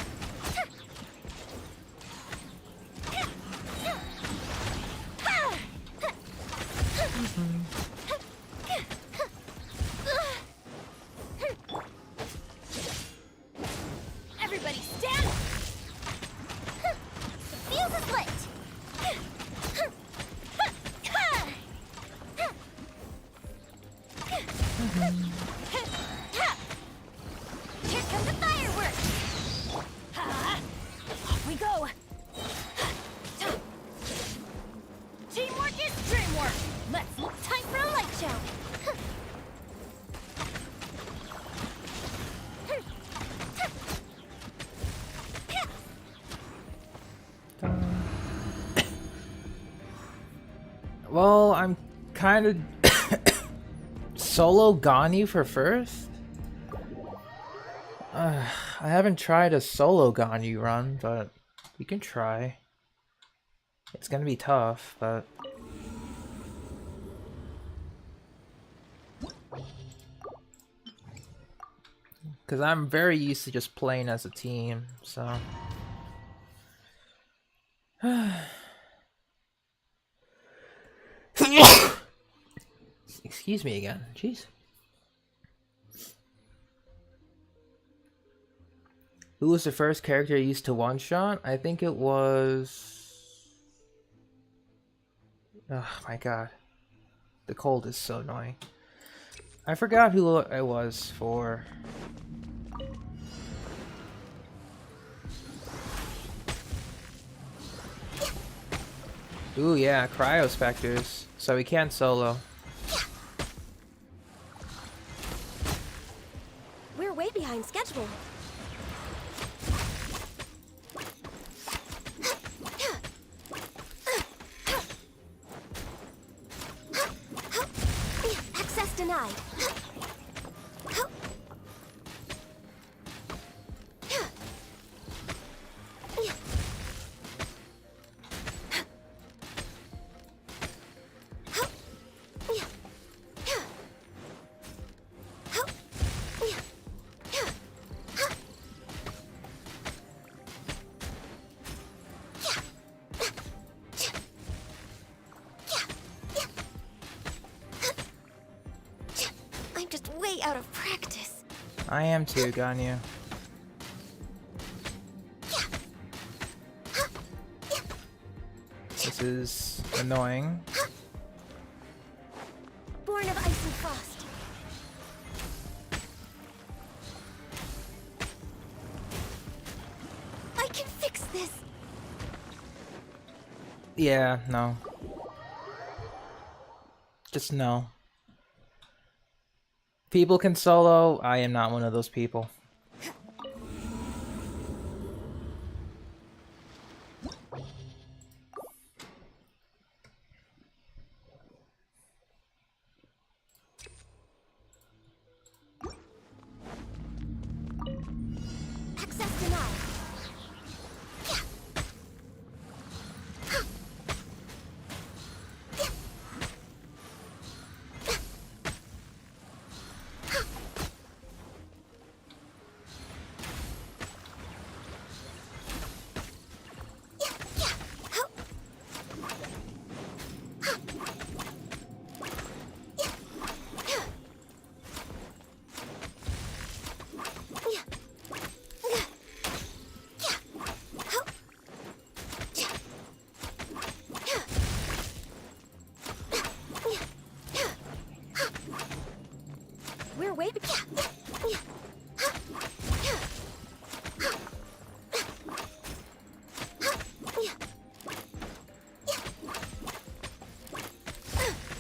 Everybody stand! The fuse is lit! Here come the fireworks! Off we go! Teamwork is dreamwork! Let's time for a light show! Well, I'm kind of solo Ganyu for first. I haven't tried a solo Ganyu run, but we can try. It's gonna be tough, but because I'm very used to just playing as a team, so. Excuse me again. Jeez. Who was the first character used to one-shot? I think it was... Oh my god. The cold is so annoying. I forgot who it was for. Ooh yeah, Cryo Specters. So we can't solo. We're way behind schedule. Access denied. out of practice. I am too, Ganyu. This is annoying. Born of ice and frost. I can fix this. Yeah, no. Just no. People can solo. I am not one of those people. Access denied. We're way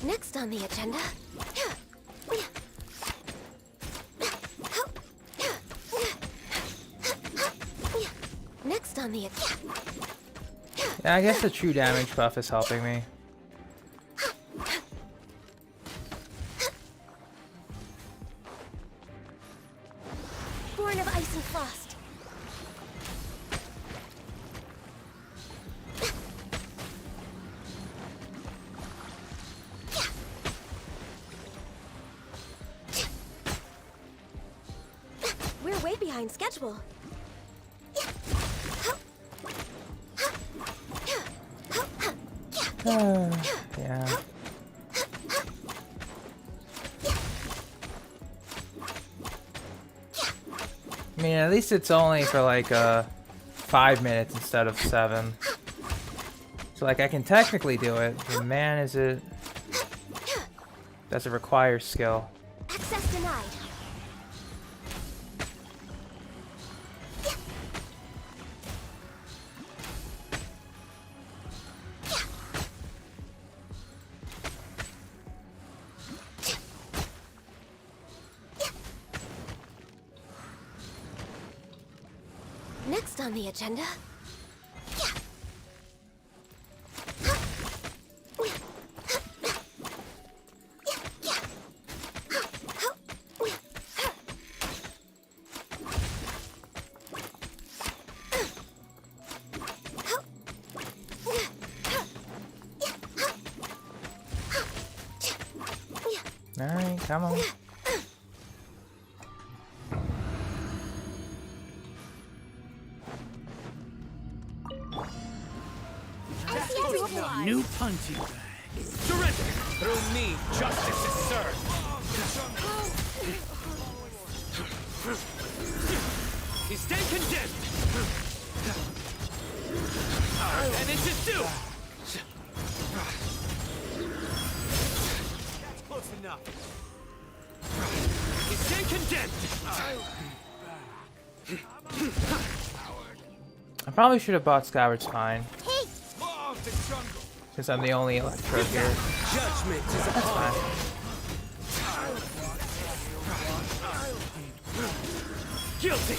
Next on the agenda. Next on the agenda. Yeah, I guess the true damage buff is helping me. Born of ice and frost. We're way behind schedule. Yeah. I mean, at least it's only for like 5 minutes instead of 7. So like I can technically do it, but man, is it... Does it require skill? Access denied. Next on the agenda. Alright, come on. New punching bag. Surrender! Through me, justice is served. He's then condemned. And it's his due. That's close enough. He's then condemned. I probably should have bought Skyward Spine, Law of the jungle. since I'm the only Electro here. Judgment is That's upon fine. Guilty.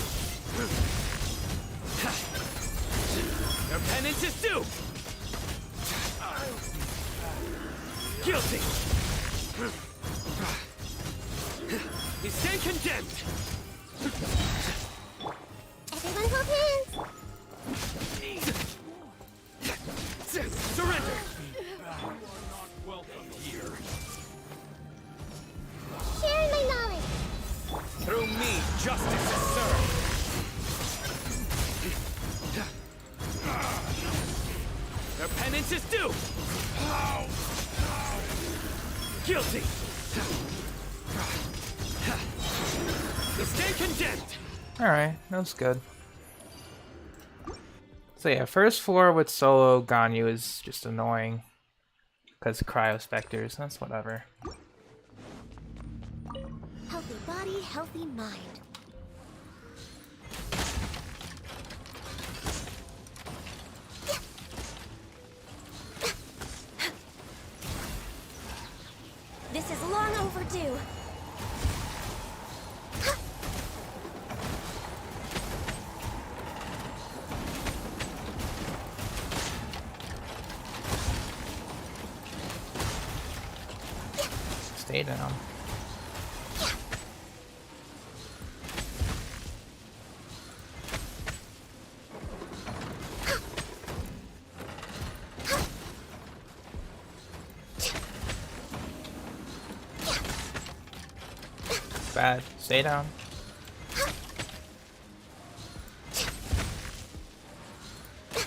Your penance is due. Guilty. He's then condemned. Everyone hold hands. Surrender. Welcome here. Sharing my knowledge. Through me, justice is served. Your penance is due. Guilty. Stay condemned. Alright, that was good. So yeah, first floor with solo Ganyu is just annoying. Because cryo specters, that's whatever. Healthy body, healthy mind. This is long overdue. Stay down. Bad. Stay down.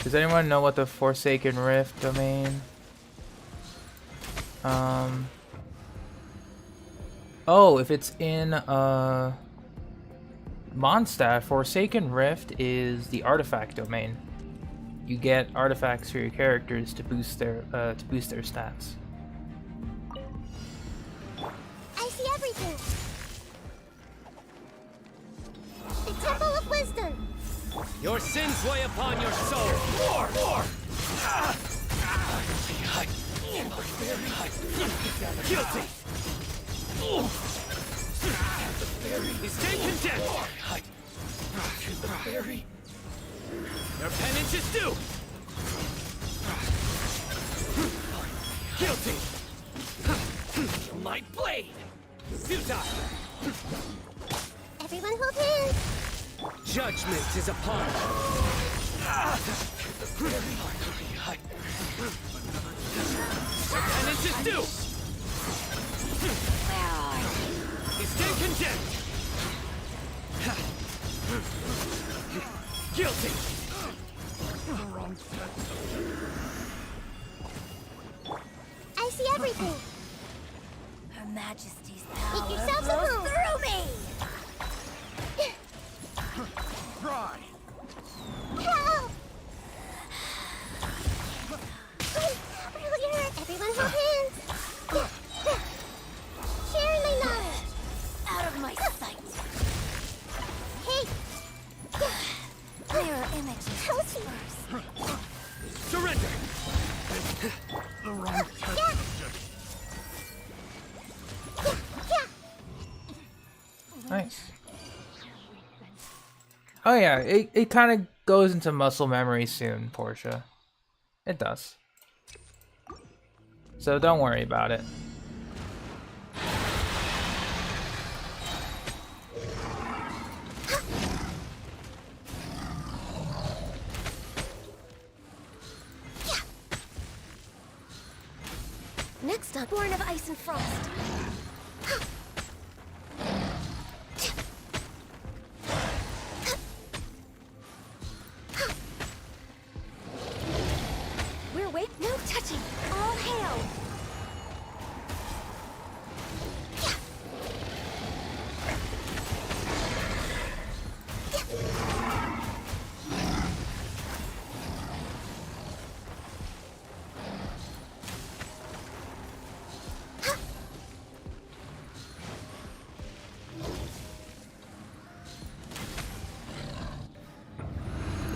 Does anyone know what the Forsaken Rift domain? Oh, if it's in Mondstadt, Forsaken Rift is the artifact domain. You get artifacts for your characters to boost their stats. I see everything. The Temple of Wisdom. Your sins weigh upon your soul. More. Guilty. Stay condemned. Your penance is due. Guilty. My blade. Futile. Everyone hold hands. Judgment is upon you. Your penance is due. Stay condemned. Guilty. I see everything. Her Majesty's Make power yourselves at flows home. through me. Help! Everyone hold hands. Sharing my knowledge. Out of my sight. Hey, Mirror images Healthy. first. Surrender. Nice. Oh yeah, it kind of goes into muscle memory soon, Portia. It does. So don't worry about it. next up, born of ice and frost. We're awake, no touching. All hail.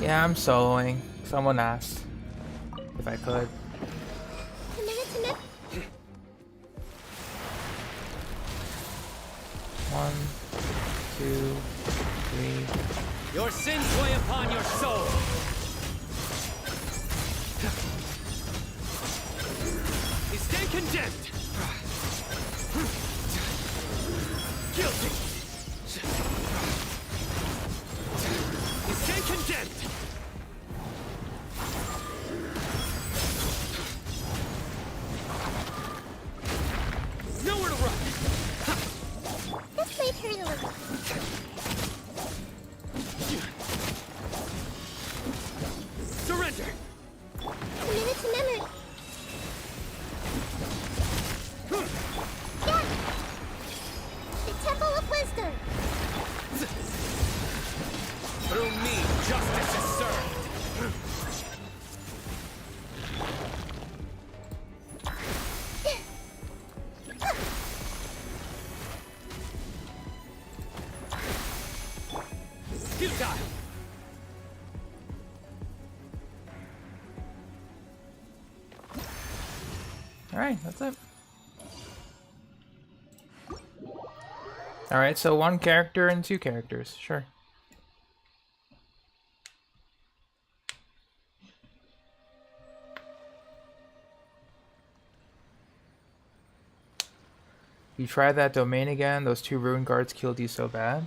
Yeah, I'm soloing. Someone asked if I could. One, two, three. Your sins weigh upon your soul. Stay condemned. Guilty. Stay condemned. Nowhere to run. This might hurt a little. Surrender. A minute to memory. Alright, that's it. Alright, so 1 character and 2 characters, sure. You tried that domain again? Those 2 rune guards killed you so bad?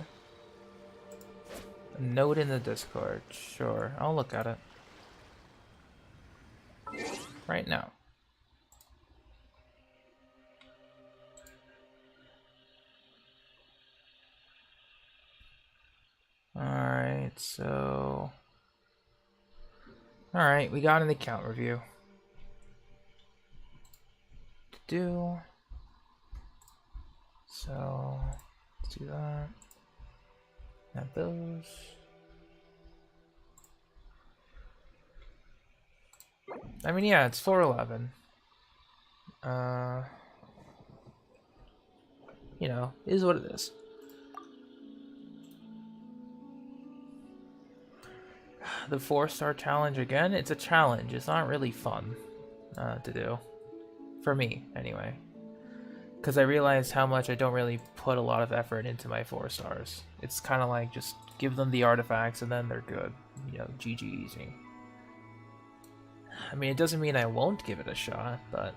Note in the Discord. Sure, I'll look at it. Right now. Alright, so... Alright, we got an account review. To do... So, let's do that. Add those. I mean, yeah, it's 411. You know, is what it is. The 4-star challenge again? It's a challenge. It's not really fun to do. For me, anyway. Because I realized how much I don't really put a lot of effort into my 4 stars. It's kind of like just give them the artifacts and then they're good. You know, GG easy. I mean, it doesn't mean I won't give it a shot, but...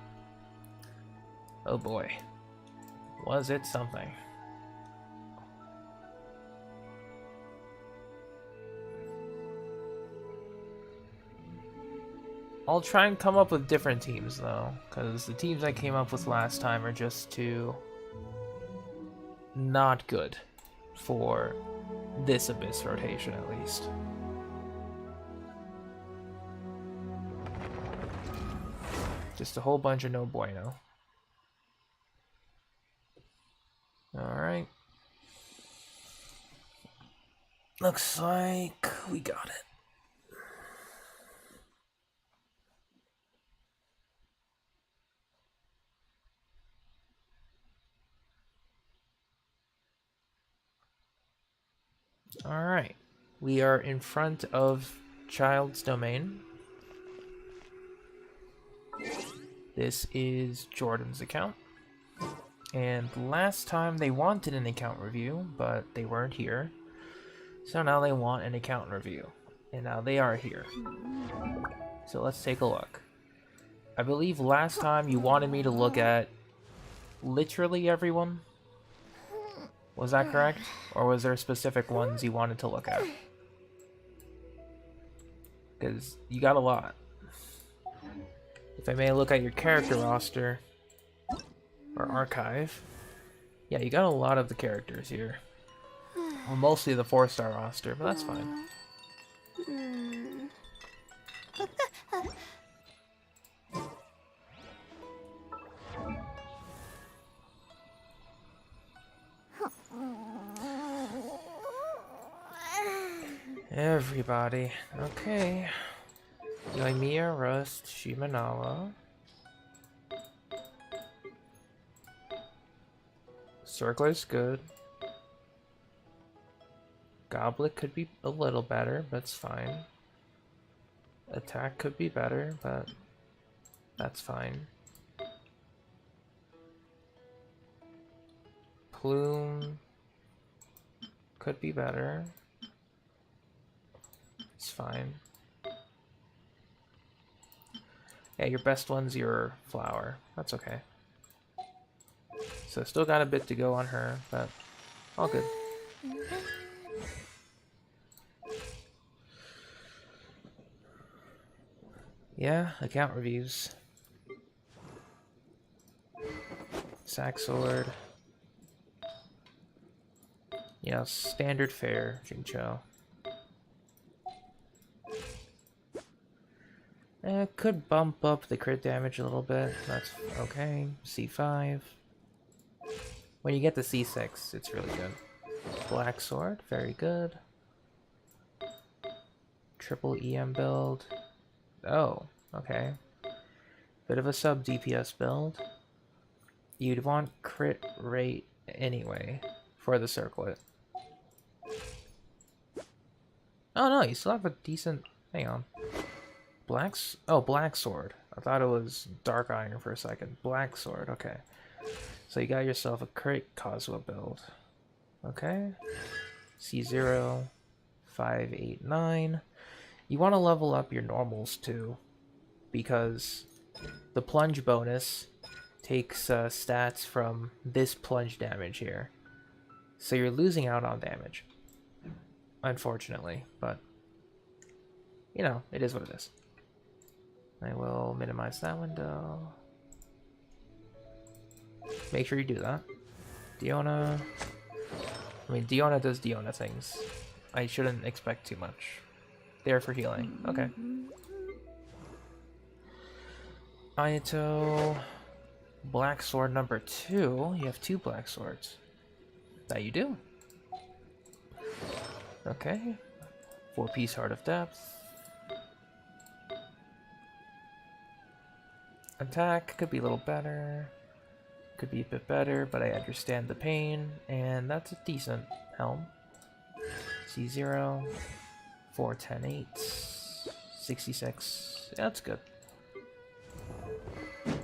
Oh boy. Was it something. I'll try and come up with different teams, though, because the teams I came up with last time are just too... not good for this Abyss rotation, at least. Just a whole bunch of no bueno. Alright. Looks like we got it. Alright, we are in front of Child's Domain. This is Jordan's account. And last time they wanted an account review, but they weren't here. So now they want an account review. And now they are here. So let's take a look. I believe last time you wanted me to look at literally everyone. Was that correct? Or was there specific ones you wanted to look at? Because you got a lot. If I may look at your character roster, or archive, yeah, you got a lot of the characters here. Well, mostly the 4-star roster, but that's fine. Everybody. Okay. Yoimiya, Rust, Shimenawa. Circler's good. Goblet could be a little better, but it's fine. Attack could be better, but that's fine. Plume could be better. It's fine. Yeah, your best one's your flower. That's okay. So still got a bit to go on her, but all good. Yeah, account reviews. Sack sword. You know, standard fare, Jingcho. Could bump up the crit damage a little bit. That's okay. C5. When you get to C6, it's really good. Black sword, very good. Triple EM build. Oh, okay. Bit of a sub DPS build. You'd want crit rate anyway for the circlet. Oh no, you still have a decent... Hang on. Black sword. I thought it was dark iron for a second. Black sword, okay. So you got yourself a crit Kazuha build. Okay. C0, 5, 8, 9. You want to level up your normals too, because the plunge bonus takes stats from this plunge damage here. So you're losing out on damage, unfortunately, but you know, it is what it is. I will minimize that window. Make sure you do that. Diona. I mean, Diona does Diona things. I shouldn't expect too much. There for healing. Okay. Ayato. Black sword number 2. You have 2 black swords. That you do. Okay. 4-piece Heart of Depth. Attack could be a little better. Could be a bit better, but I understand the pain. And that's a decent helm. C0. 4, 10, 8. 66. Yeah, that's good.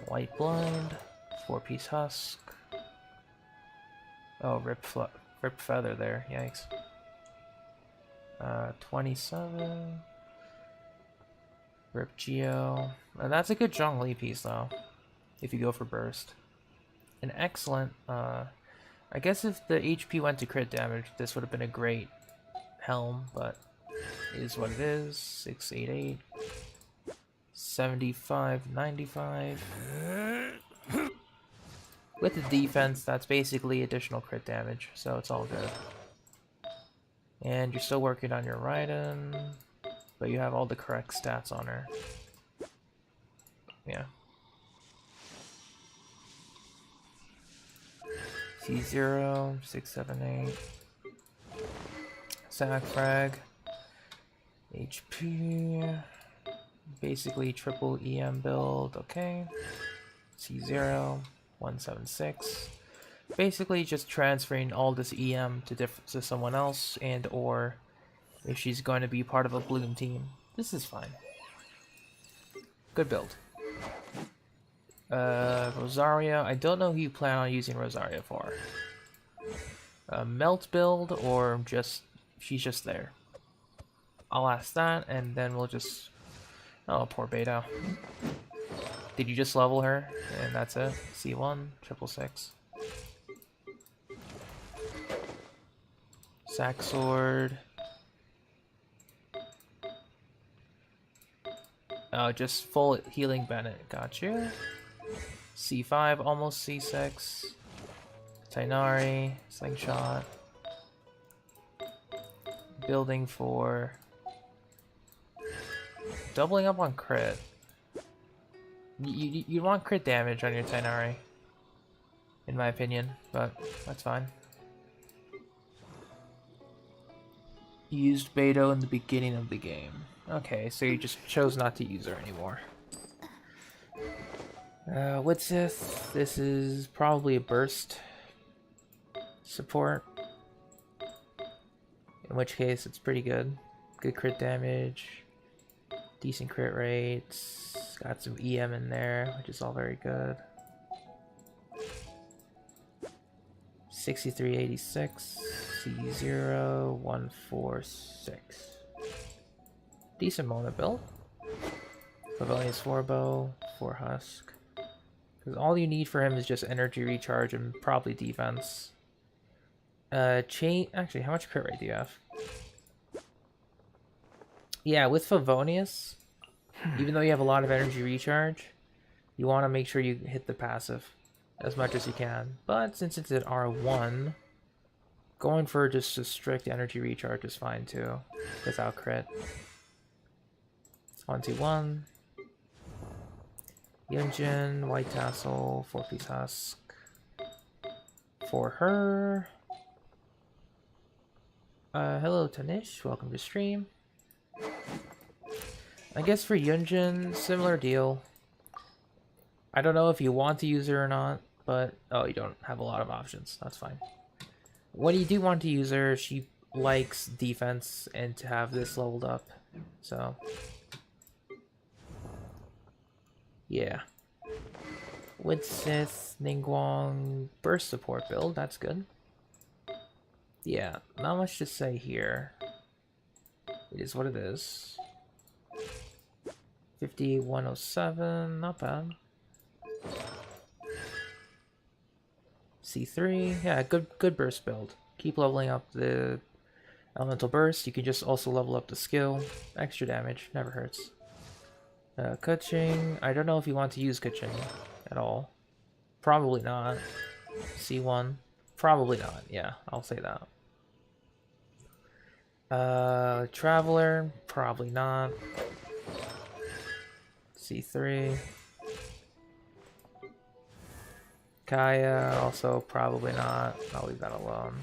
White Blind. 4-piece Husk. Oh, rip feather there. Yikes. 27. Rip Geo. And that's a good Zhongli piece though, if you go for burst. An excellent, I guess if the HP went to crit damage, this would have been a great helm, but it is what it is. 688. 75, 95. With the defense, that's basically additional crit damage, so it's all good. And you're still working on your Raiden, but you have all the correct stats on her. Yeah. C0, 6, 7, 8. Sack frag. HP. Basically triple EM build, okay. C0, 176. Basically just transferring all this EM to someone else, and or if she's going to be part of a Bloom team. This is fine. Good build. Rosaria, I don't know who you plan on using Rosaria for. Melt build, or just she's just there. I'll ask that, and then we'll just... Oh, poor Beto. Did you just level her? And that's it? C1, 666. Sack sword. Oh, just full healing Bennett. Got you. C5, almost C6. Tainari, slingshot. Building for... Doubling up on crit. You want crit damage on your Tainari, in my opinion, but that's fine. You used Beto in the beginning of the game. Okay, so you just chose not to use her anymore. Witzith, this is probably a burst support. In which case, it's pretty good. Good crit damage. Decent crit rates. Got some EM in there, which is all very good. 6386. C0, 146. Decent Mona build. Pavilions 4 bow, 4 husk. Because all you need for him is just energy recharge and probably defense. Actually, how much crit rate do you have? Yeah, with Favonius, even though you have a lot of energy recharge, you want to make sure you hit the passive as much as you can. But since it's at R1, going for just a strict energy recharge is fine too, without crit. 121. Yunjin, White Tassel, 4-piece Husk. For her. Hello Tanish, welcome to stream. I guess for Yunjin, similar deal. I don't know if you want to use her or not, but... Oh, you don't have a lot of options. That's fine. When you do want to use her, she likes defense and to have this leveled up. So... Yeah. With Sith, Ningguang, burst support build, that's good. Yeah, not much to say here. It is what it is. 5107, not bad. C3, yeah, good burst build. Keep leveling up the elemental burst. You can just also level up the skill. Extra damage, never hurts. Kuching, I don't know if you want to use Kuching at all. Probably not. C1, probably not. Yeah, I'll say that. Traveler, probably not. C3. Kaya, also probably not. I'll leave that alone.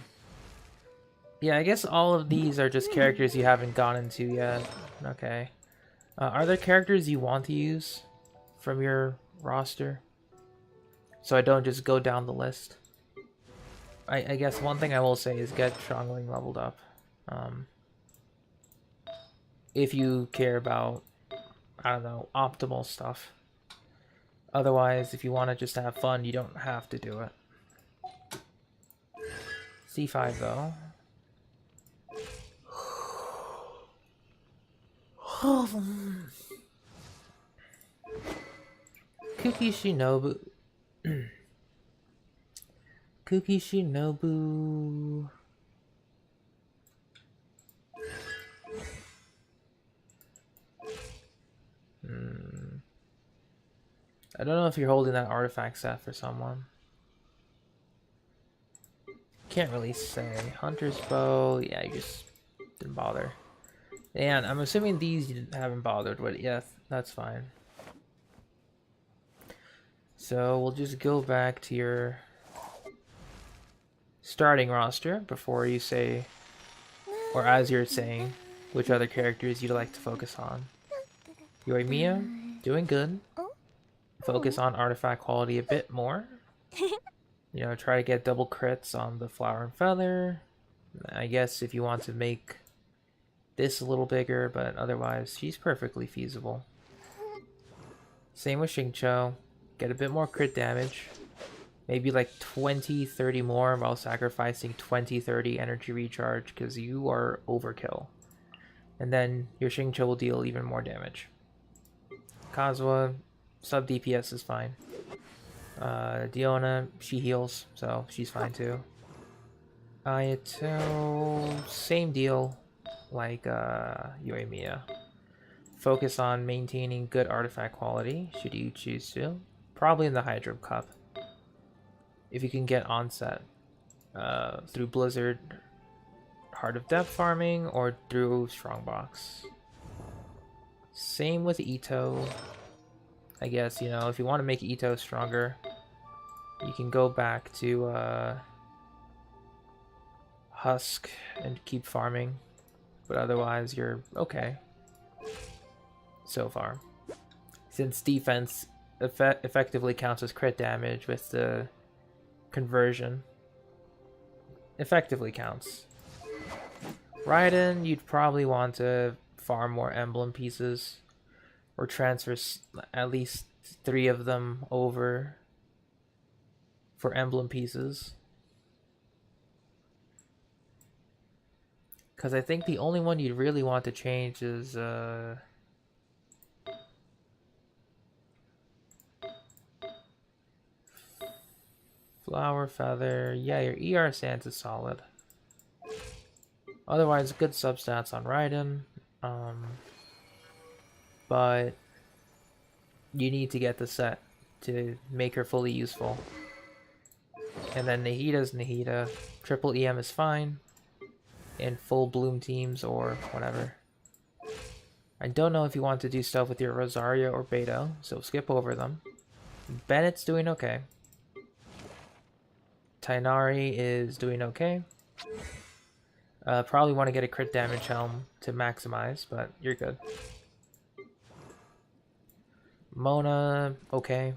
Yeah, I guess all of these are just characters you haven't gone into yet. Okay. Are there characters you want to use from your roster? So I don't just go down the list. I guess one thing I will say is get Strongling leveled up. If you care about, I don't know, optimal stuff. Otherwise, if you want to just have fun, you don't have to do it. C5 though. Kuki Shinobu. Kuki Shinobu. I don't know if you're holding that artifact set for someone. Can't really say. Hunter's bow, yeah, you just didn't bother. And I'm assuming these you haven't bothered with. Yeah, that's fine. So we'll just go back to your starting roster before you say, or as you're saying, which other characters you'd like to focus on. Yoimiya, doing good. Focus on artifact quality a bit more. You know, try to get double crits on the flower and feather. I guess if you want to make this a little bigger, but otherwise she's perfectly feasible. Same with Xingqiu. Get a bit more crit damage. Maybe like 20-30 more while sacrificing 20-30 energy recharge because you are overkill. And then your Xingqiu will deal even more damage. Kazuha, sub DPS is fine. Diona, she heals, so she's fine too. Ayato, same deal like Yoimiya. Focus on maintaining good artifact quality, should you choose to. Probably in the Hydro Cup. If you can get onset through Blizzard, Heart of Depth farming, or through Strongbox. Same with Ito. I guess, you know, if you want to make Ito stronger, you can go back to Husk and keep farming. But otherwise, you're okay so far. Since defense effectively counts as crit damage with the conversion. Effectively counts. Raiden, you'd probably want to farm more emblem pieces. Or transfer at least 3 of them over for emblem pieces. Because I think the only one you'd really want to change is Flower Feather. Yeah, your ER stance is solid. Otherwise, good substats on Raiden. But you need to get the set to make her fully useful. And then Nahida's Nahida. Triple EM is fine. In full bloom teams or whatever. I don't know if you want to do stuff with your Rosario or Beto, so skip over them. Bennett's doing okay. Tainari is doing okay. Probably want to get a crit damage helm to maximize, but you're good. Mona, okay,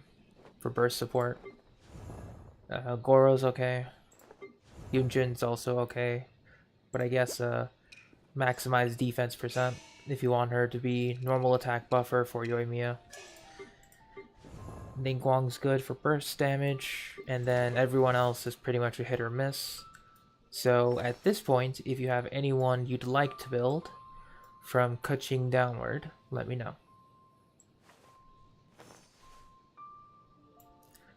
for burst support. Goro's okay. Yunjin's also okay. But I guess maximize defense percent if you want her to be normal attack buffer for Yoimiya. Ning Guang's good for burst damage, and then everyone else is pretty much a hit or miss. So at this point, if you have anyone you'd like to build from Kuching downward, let me know.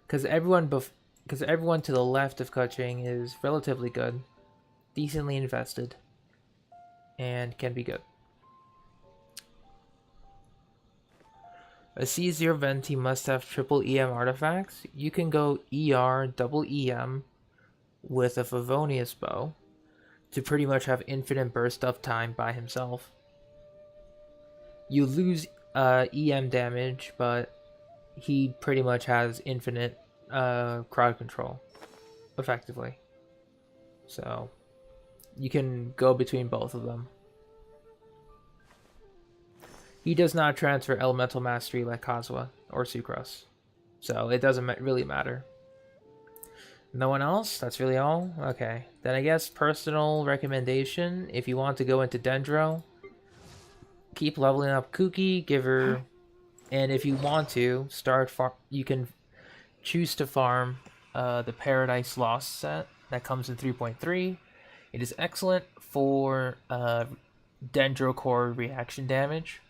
Because everyone to the left of Kuching is relatively good, decently invested, and can be good. A C0 Venti must have triple EM artifacts. You can go ER double EM with a Favonius bow to pretty much have infinite burst up time by himself. You lose EM damage, but he pretty much has infinite crowd control, effectively. So you can go between both of them. He does not transfer elemental mastery like Kazuha or Sucrose, so it doesn't really matter. No one else? That's really all? Okay. Then I guess personal recommendation, if you want to go into Dendro, keep leveling up Kuki, give her... And if you want to, you can choose to farm the Paradise Lost set that comes in 3.3. It is excellent for Dendro core reaction damage.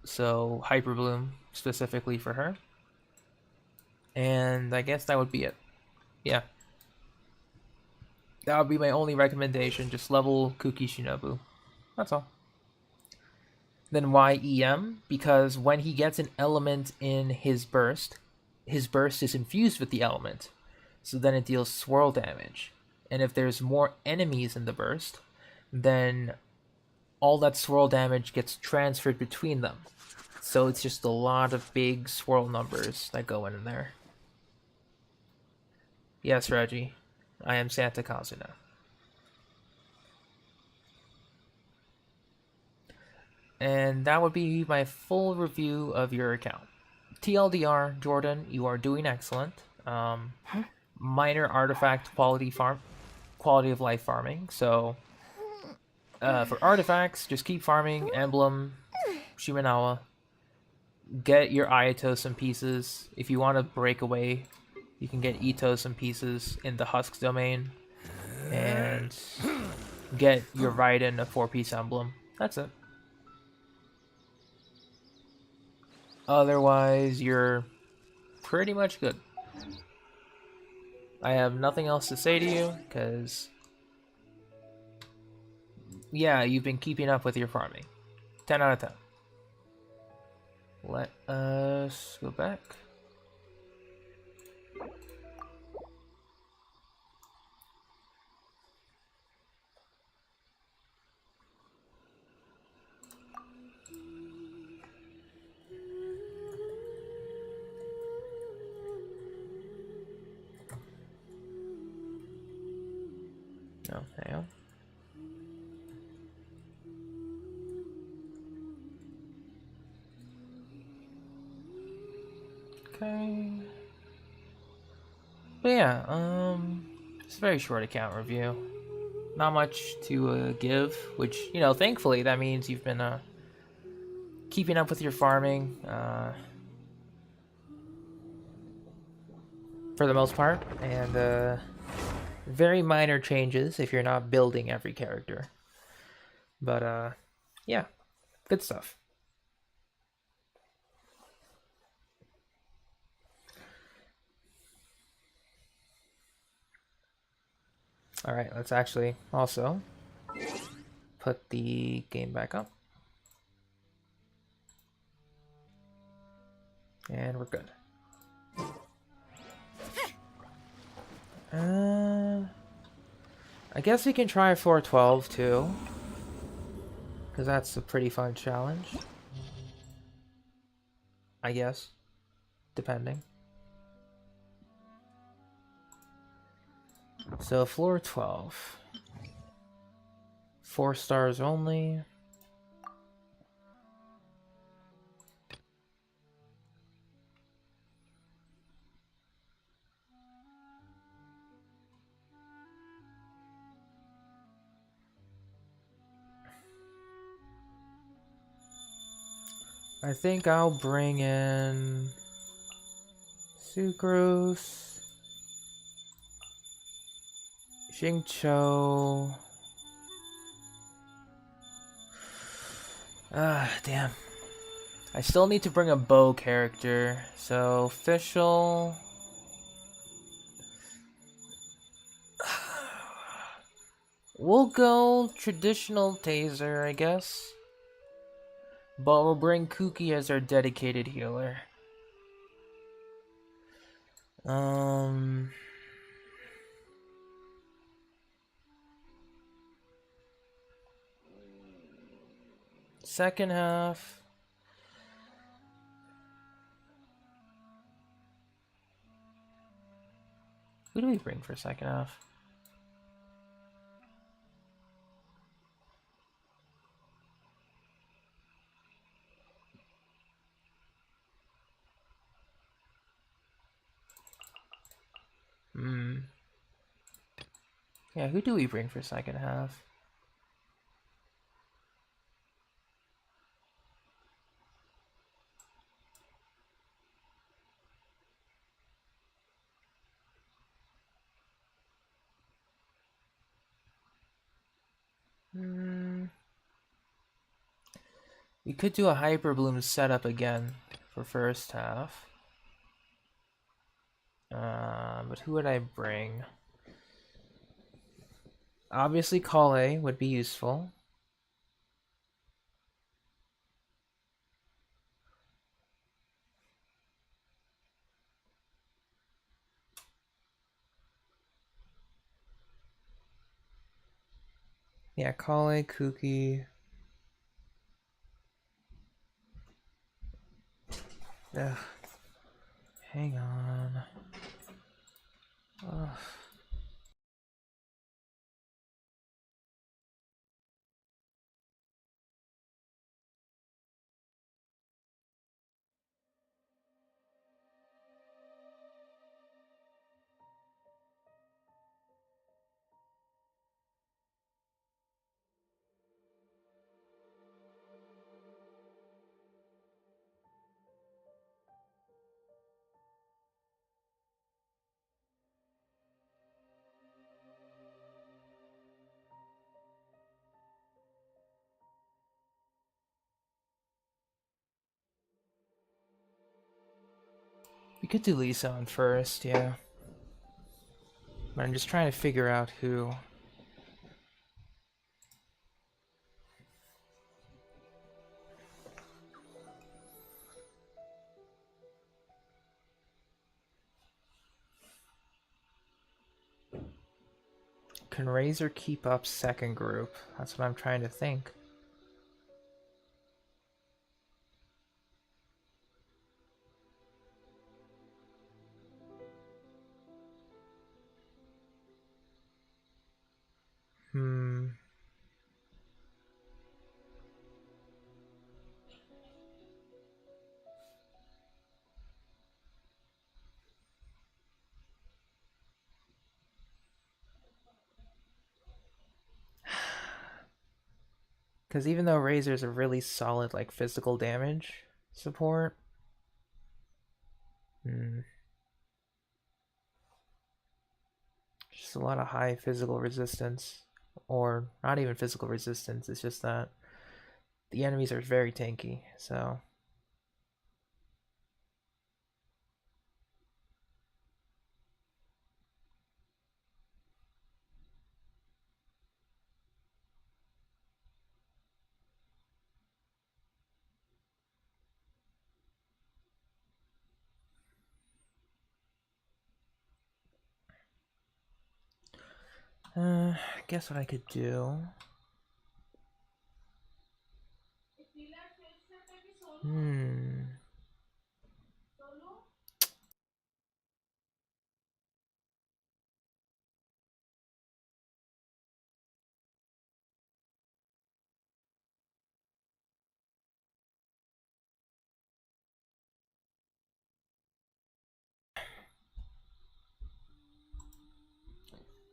So Hyper Bloom specifically for her. And I guess that would be it. Yeah. That would be my only recommendation. Just level Kuki Shinobu. That's all. Then why EM? Because when he gets an element in his burst is infused with the element. So then it deals swirl damage. And if there's more enemies in the burst, then all that swirl damage gets transferred between them. So it's just a lot of big swirl numbers that go in there. Yes, Reggie. I am Santa Kazuna. And that would be my full review of your account. TLDR, Jordan, you are doing excellent. Minor artifact quality of life farming. So for artifacts, just keep farming Emblem, Shimenawa. Get your Ayato some pieces. If you want to break away, you can get Ito some pieces in the Husk domain. And get your Raiden a 4-piece emblem. That's it. Otherwise, you're pretty much good. I have nothing else to say to you, because... yeah, you've been keeping up with your farming. 10 out of 10. Let us go back. No, hang on. Okay. But yeah, it's a very short account review. Not much to give, which, you know, thankfully that means you've been keeping up with your farming for the most part, and very minor changes if you're not building every character. But yeah, good stuff. Alright, let's actually also put the game back up. And we're good. I guess we can try 412 too, because that's a pretty fun challenge. I guess, depending. So floor 12, 4 stars only. I think I'll bring in Sucrose. Xingqiu. Ah, damn. I still need to bring a bow character. So, official. We'll go traditional taser, I guess. But we'll bring Kuki as our dedicated healer. Second half. Who do we bring for second half? Yeah, who do we bring for second half? We could do a Hyper Bloom setup again for first half. But who would I bring? Obviously, Kale would be useful. Yeah, Kale, Kuki. Ugh. Hang on. Ugh. We could do Lisa on first, yeah. But I'm just trying to figure out who. Can Razor keep up second group? That's what I'm trying to think. Because even though Razor's a really solid, like, physical damage support, just a lot of high physical resistance. Or not even physical resistance, it's just that the enemies are very tanky, so. Guess what I could do?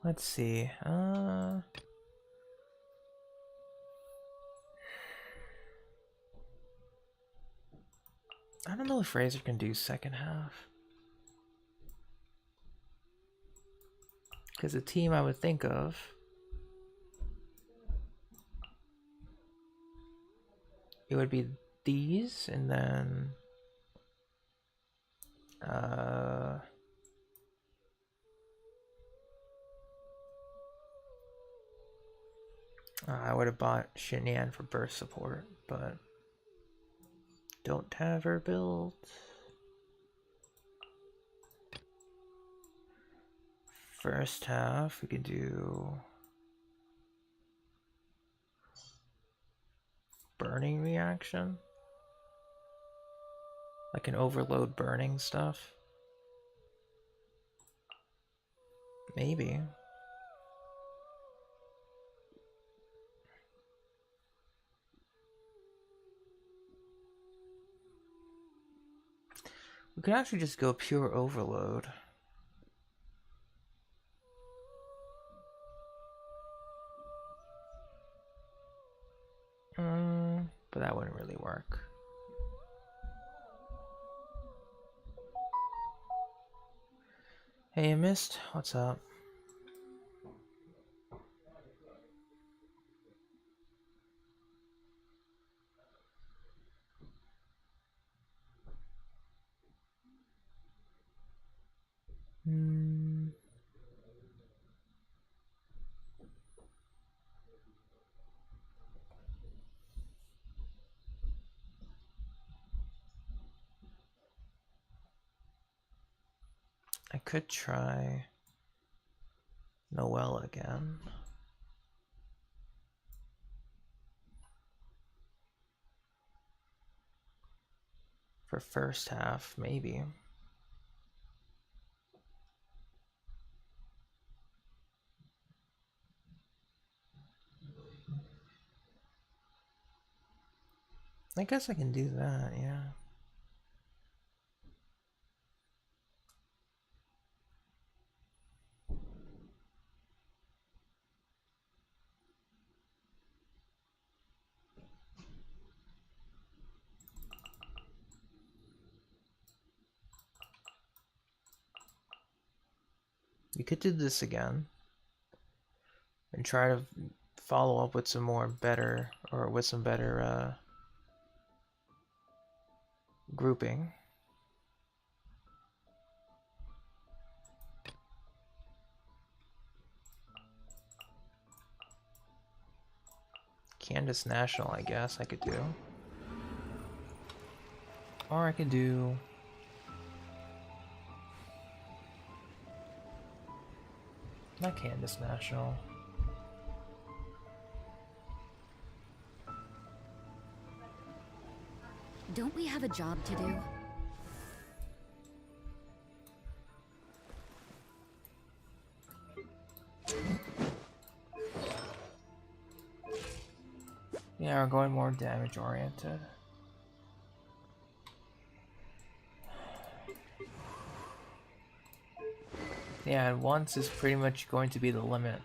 Let's see. I don't know if Razor can do second half. Because the team I would think of it would be these, and then I would have bought Shinyan for burst support, but don't have her built. First half, we can do burning reaction, like an overload burning stuff. Maybe. We could actually just go pure overload. But that wouldn't really work. Hey, Mist, what's up? I could try Noelle again. For first half, maybe. I guess I can do that, yeah. We could do this again and try to follow up with some more better, or with some better grouping. Candace National, I guess I could do. Or I could do... not Candace National. Don't we have a job to do? Yeah, we're going more damage oriented. Yeah, and once is pretty much going to be the limit.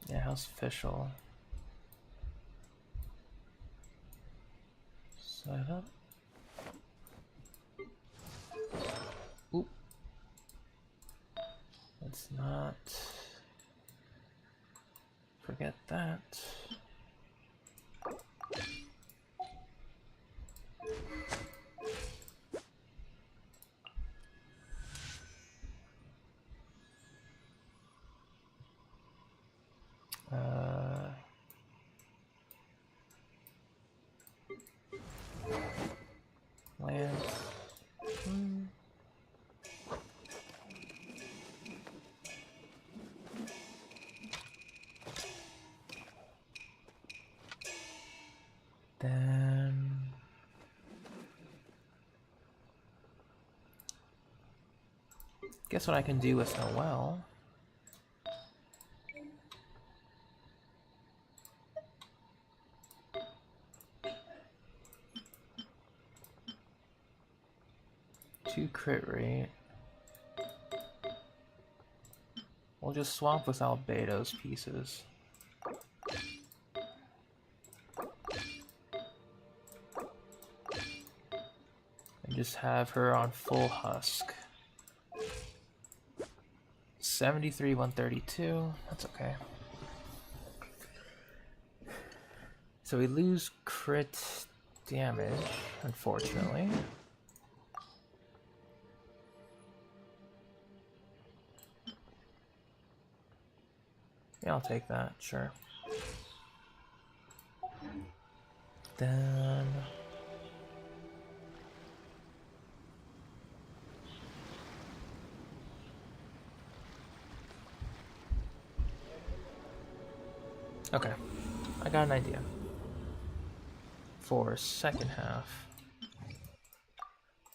Yeah, how's official? Set up. Oop. Let's not forget that. Land. Then guess what I can do with Noelle. Two crit rate. We'll just swap with Albedo's pieces. And just have her on full husk. 73, 132. That's okay. So we lose crit damage, unfortunately. Yeah, I'll take that, sure. Then... okay, I got an idea. For second half.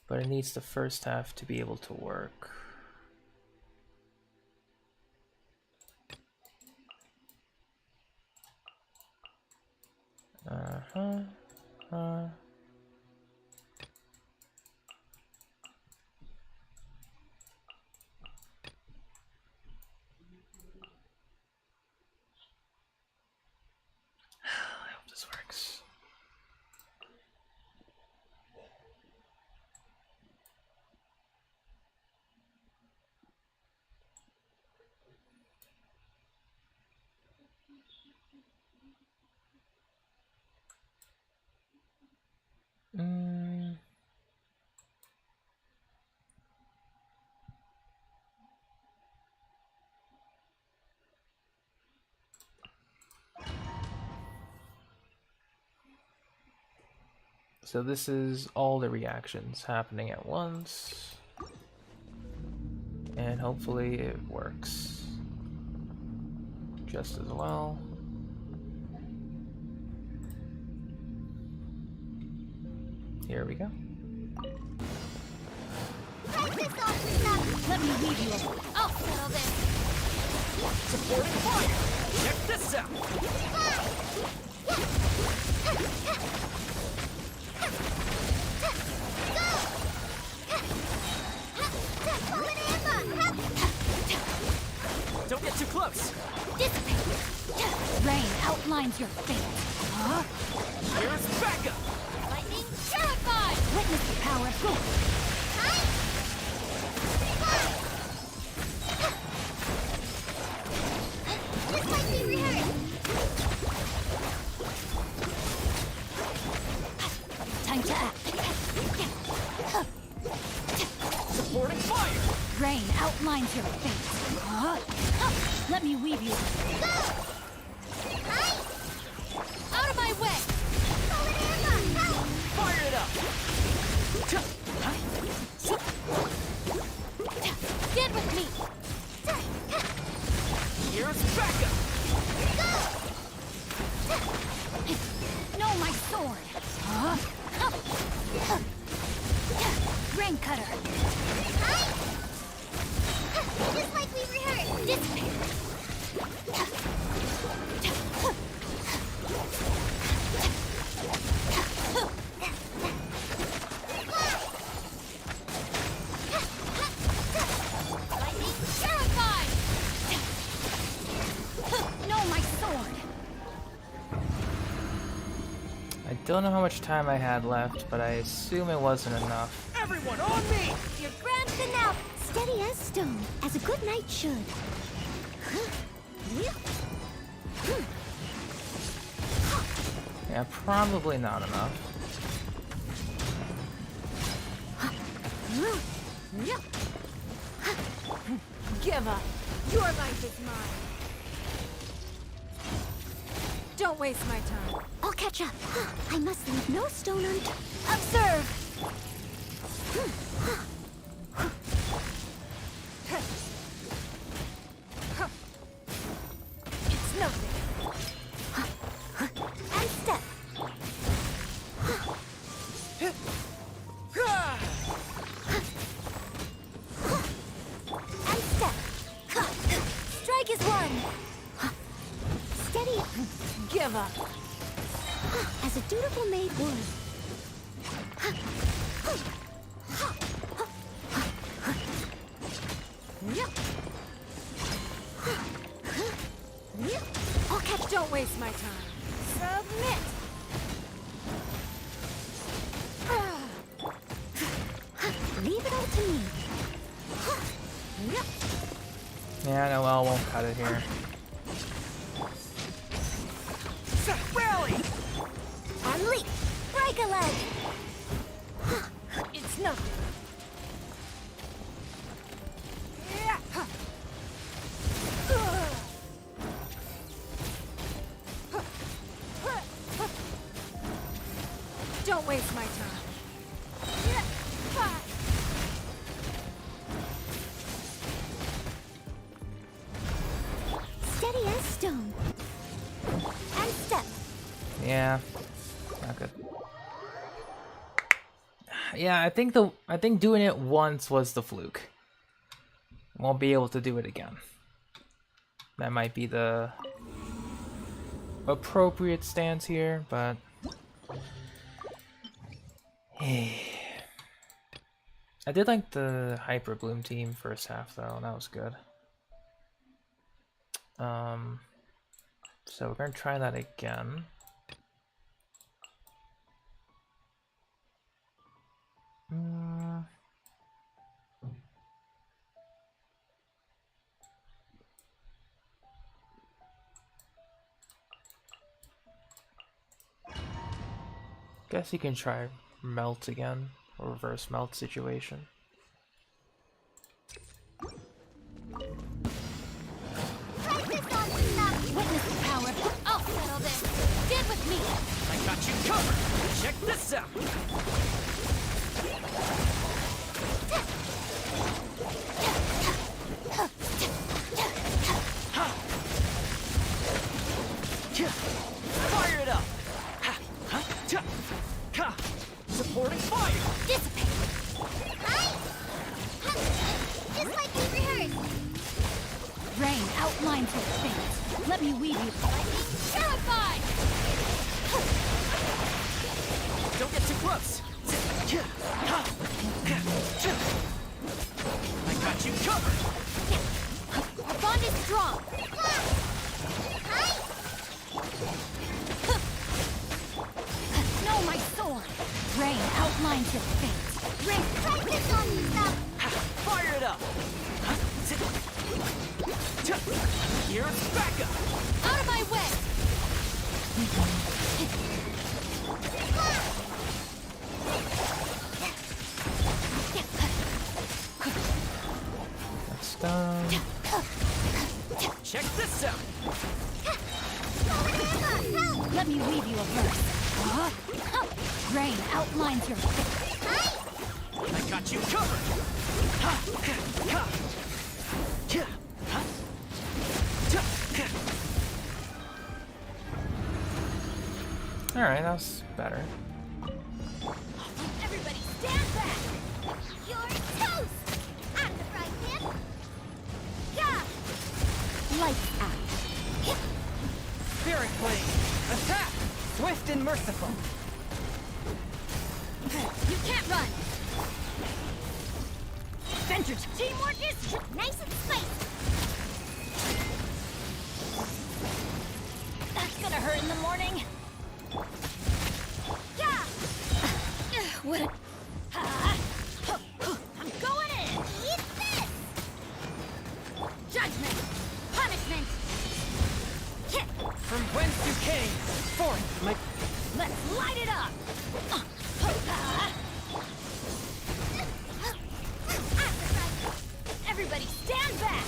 But it needs the first half to be able to work. I hope this works. So this is all the reactions happening at once, and hopefully it works just as well. Here we go. Let me leave you alone. I'll settle this. Supporting fire! Check this out! Don't get too close! Rain outlines your fate. Huh? Here's backup! Lightning terrified! Witness the power of God. Just like we rehearsed. Time to act. Supporting fire! Rain outlines your fate. Huh? Let me weave you. Out of my way! Fire it up! Get with me! Here's backup! No, my sword! Huh? Rain cutter! Just like we rehearsed! Dissipate! Lightning terrified! No, my sword! I don't know how much time I had left, but I assume it wasn't enough. Everyone on me! You're grand enough! Steady as stone, as a good knight should. Yeah, probably not enough. Give up. Your life is mine. Don't waste my time. I'll catch up. I must leave no stone unturned. Observe! It's nothing. And step. And step. Strike is one. Steady Give up. as a dutiful maid would. Don't waste my time. Submit! Leave it all to me. Yeah, Noelle won't cut it here. Rally! Unleash! Break a leg! It's nothing. Don't waste my time. Steady as stone. And step. Yeah, not good. Yeah, I think doing it once was the fluke. Won't be able to do it again. That might be the appropriate stance here, but I did like the Hyper Bloom team first half though. That was good. So we're gonna try that again. Guess you can try melt again, or reverse melt situation. Witness the power. I'll settle this. Stand with me. I got you covered! Check this out! Fire it up! Supporting fire! Dissipate. Just like we rehearsed. Rain outlines your face. Let me weave you. Lightning terrified. Don't get too close! I got you covered! Our bond is strong. Know my sword. Rain outlines your fate. Rain, practice on yourself. Fire it up! Here's backup! Out of my way. That's done. Check this out! Let me weave you a verse. Rain outlines your fate. I got you covered! Alright, that was better. Everybody stand back. You're toast. I'm the right man. Yeah. Lights out. Spirit Blade! Attack! Swift and merciful! You can't run. Venture. Teamwork is nice and spicy. That's gonna hurt in the morning. Yeah. What? I'm going in. Eat this. Judgment. Punishment. From whence you came, forth my... Let's light it up. Everybody stand back.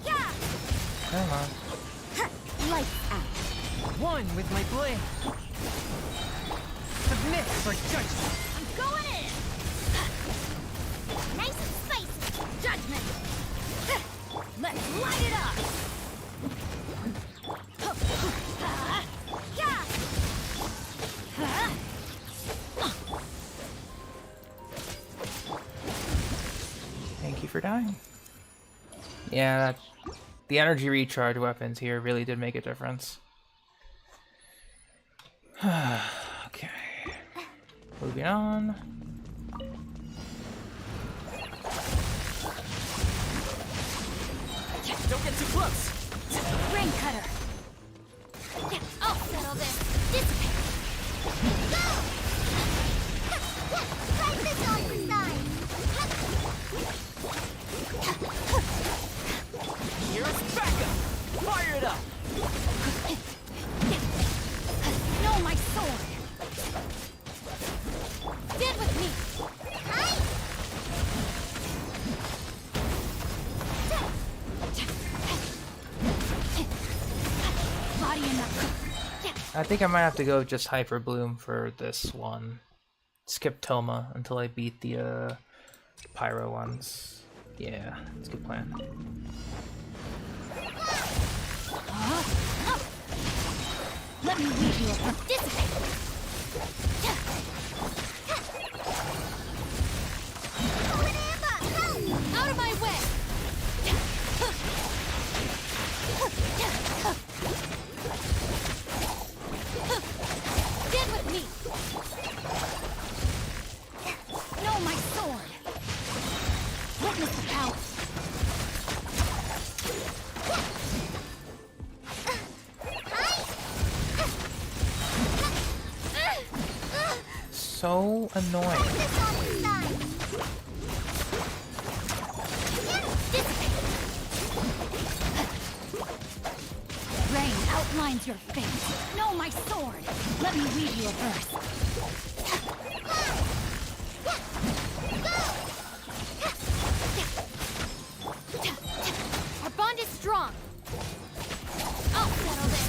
Yeah. Come on. Lights out. One with my blade. Submit for judgment. I'm going in. Nice and spicy. Judgment. Let's light it up. Yeah. Thank you for dying. Yeah, the energy recharge weapons here really did make a difference. Okay. Moving on. Don't get too close. Rain cutter. I'll settle this. Dissipate. Go! Try this on your side. Here's backup. Fire it up. No, my sword. Stand with me. Body in the... I think I might have to go just Hyper Bloom for this one. Skip Toma until I beat the Pyro ones. Yeah, that's a good plan. Let me leave you a dissipate. Out of my way. Stand with me. No, my sword. Witness the power. So annoying. Rain outlines your face. No, my sword. Let me read you a verse. Our bond is strong. I'll settle this.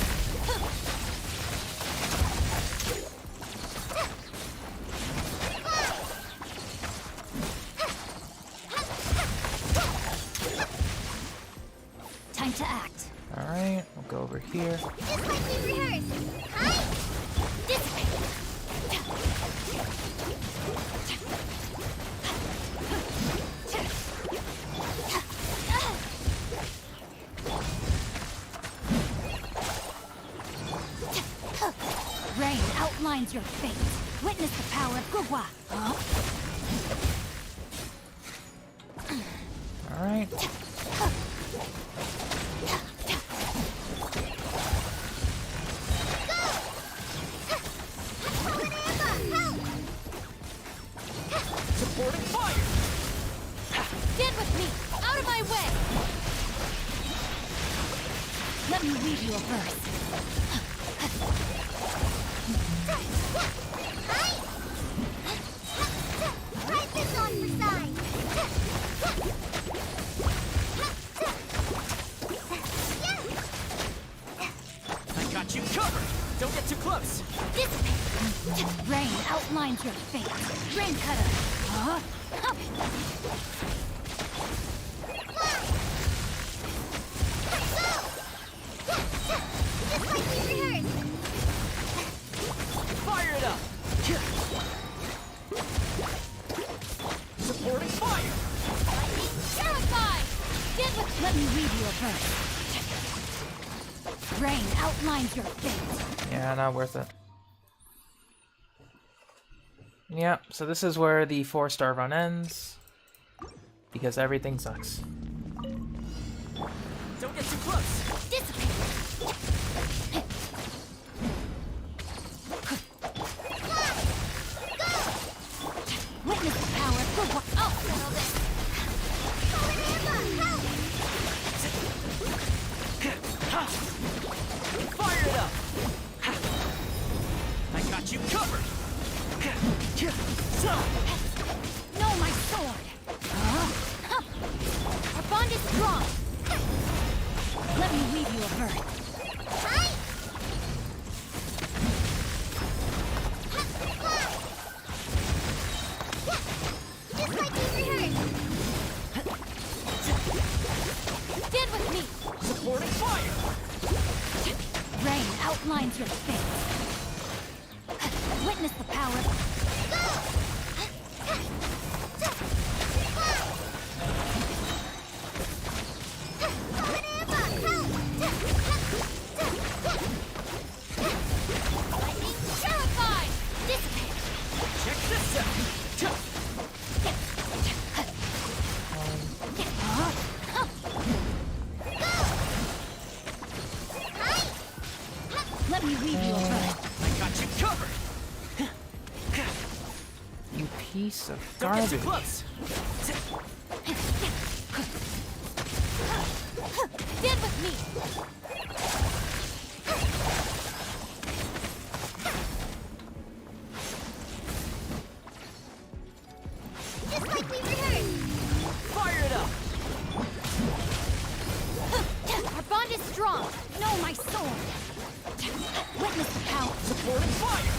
Time to act. Alright, we'll go over here. Just like we rehearsed. Hi! Dissipate. Rain outlines your fate. Witness the power of Gugwa. Alright. Supporting fire. Stand with me! Out of my way! Let me read you a verse. Write this on your side! I got you covered. Don't get too close. Dissipate! Rain outlines your fate. Rain cutter! Huh? Just like we rehearsed! Fire it up. Supporting fire. Terrified! Stand with... Let me read you a verse. Rain outlines your fate. Yeah, not worth it. Yep, so this is where the 4-star run ends. Because everything sucks. Don't get too close. Dissipate! Witness the power of good one. I'll settle this. Fire it up. I got you covered. No, my sword! Our bond is strong! Let me weave you a verse. Just like we rehearsed! Stand with me! Supporting fire. Rain outlines your face. Witness the power of... piece of Don't get too garbage. close. Stand with me. Just like we rehearsed. Fire it up. Our bond is strong. Know my sword. Witness the power. Supporting fire.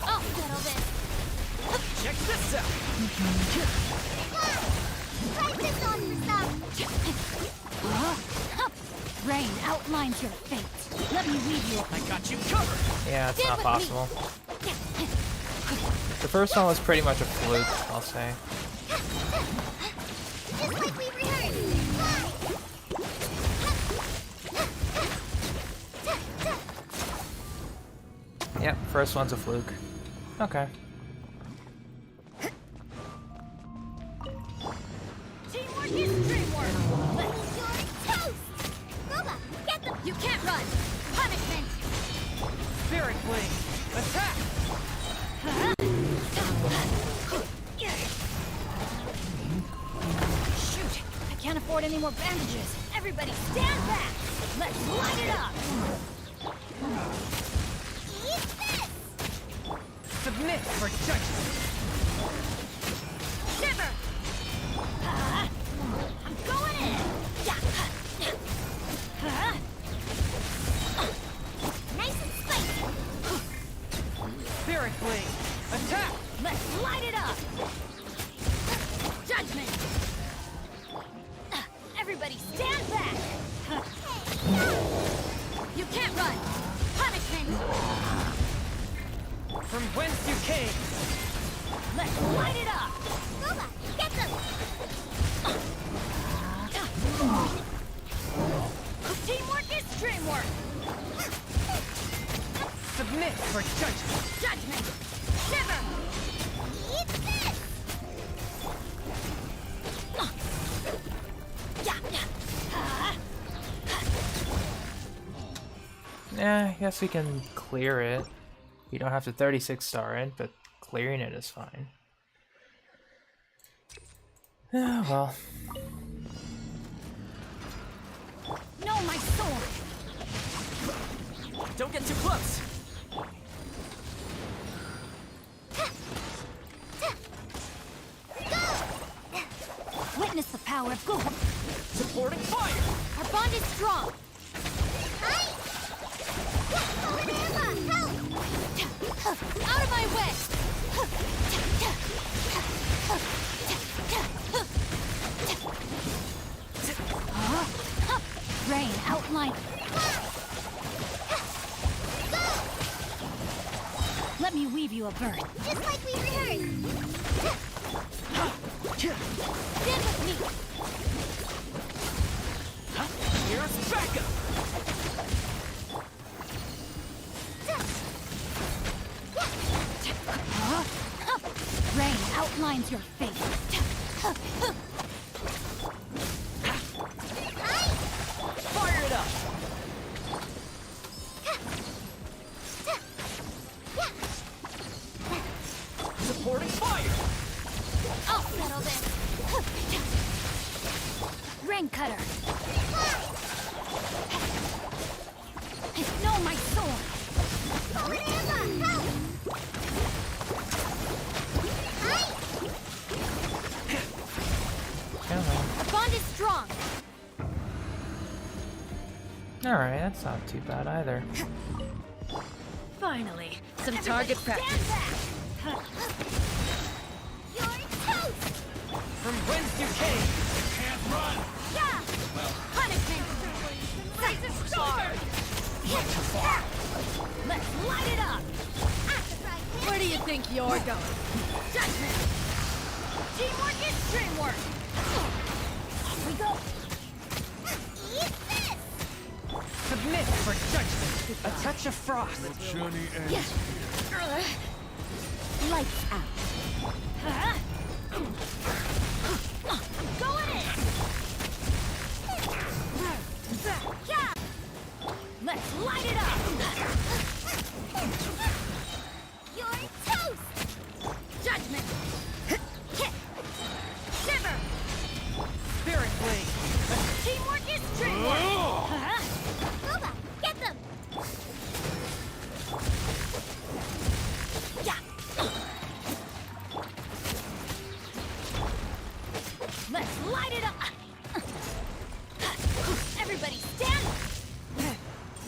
I'll settle this. Check this out. Try this on for some. Rain outlines your fate. Let me lead you. I got you covered. Yeah, it's Stand not with me. possible. The first one was pretty much a fluke, I'll say. Just like we rehearsed. Yep, first one's a fluke. Okay. Teamwork is dreamwork. Let's your toast. Roba, get them. You can't run. Punishment. Spirit Wing. Attack. Shoot! I can't afford any more bandages. Everybody stand back. Let's light it up. Eat this. Submit for judgment. Shiver. I'm going in. Nice and spicy. Spirit Wing. Attack. Let's light it up. Judgment. Everybody stand back. You can't run. Punishment. From whence you came. Let's light it up. Roba, get them. Teamwork is dreamwork. Submit for judgment. Judgment. Shiver. Eat this. Yeah, I guess we can clear it. You don't have to 36 star it, but clearing it is fine. Yeah, well. Know my sword. Don't get too close. Witness the power of good. Supporting fire. Our bond is strong. Out of my way! Rain outline. Let me weave you a bird. Just like we rehearsed. Stand with me. Here's backup. Rain outlines your face. Fire it up. Supporting fire. I'll settle this. Rain cutter. Know my sword. Our bond is strong. Alright, that's not too bad either. Finally, some target Stand practice. back. You're toast. From whence you came. Yeah. Punishment. Raise a star. Let's light it up. Where do you think you're going? Judgment. Teamwork is dreamwork. Off we go. Eat this. Submit for judgment. A touch of frost. Lights out. light it up! Everybody stand!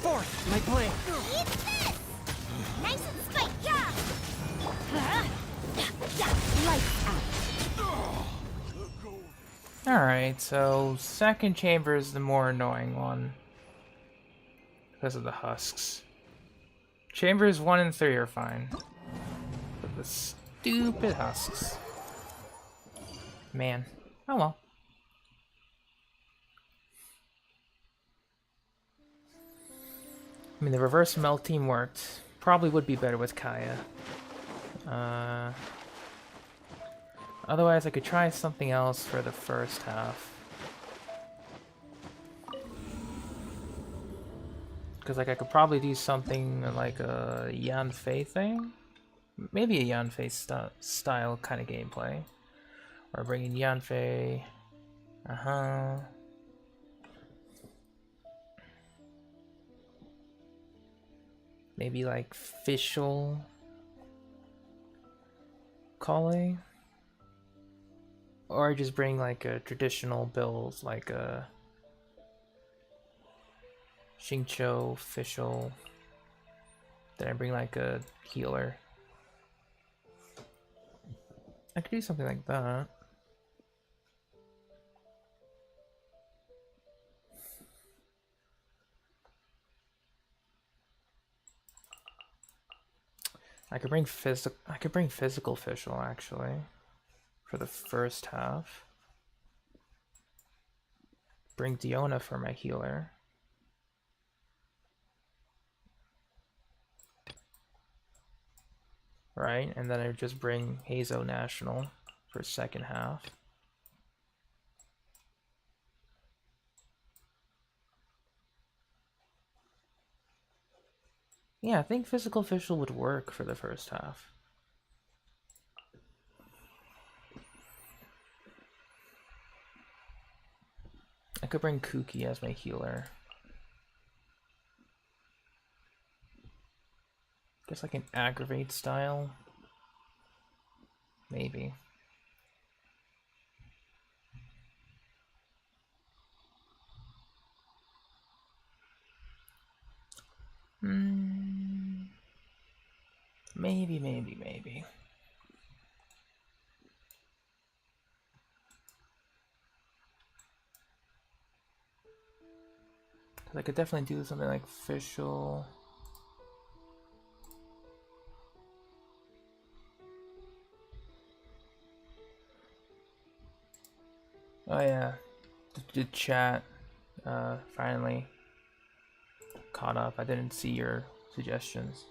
Fourth, my plan. Eat this! Nice and spiky! Yeah! Lights out! Alright, so second chamber is the more annoying one. Because of the husks. Chambers 1 and 3 are fine. But the stupid husks. Man. Oh well. I mean, the reverse melt team worked. Probably would be better with Kaya. Otherwise, I could try something else for the first half. Because, like, I could probably do something like a Yanfei thing? Maybe a Yanfei style kind of gameplay. Or bring in Yanfei. Maybe like Fischl Kale? Or just bring like a traditional builds like a Xingqiu, Fischl. Then I bring like a healer. I could do something like that. I could bring physical Fischl actually for the first half. Bring Diona for my healer. Right, and then I would just bring Hazo National for second half. Yeah, I think physical Fischl would work for the first half. I could bring Kuki as my healer. Guess like an aggravate style? Maybe. Maybe. Because I could definitely do something like Fischl. Oh yeah, the chat finally caught up. I didn't see your suggestions.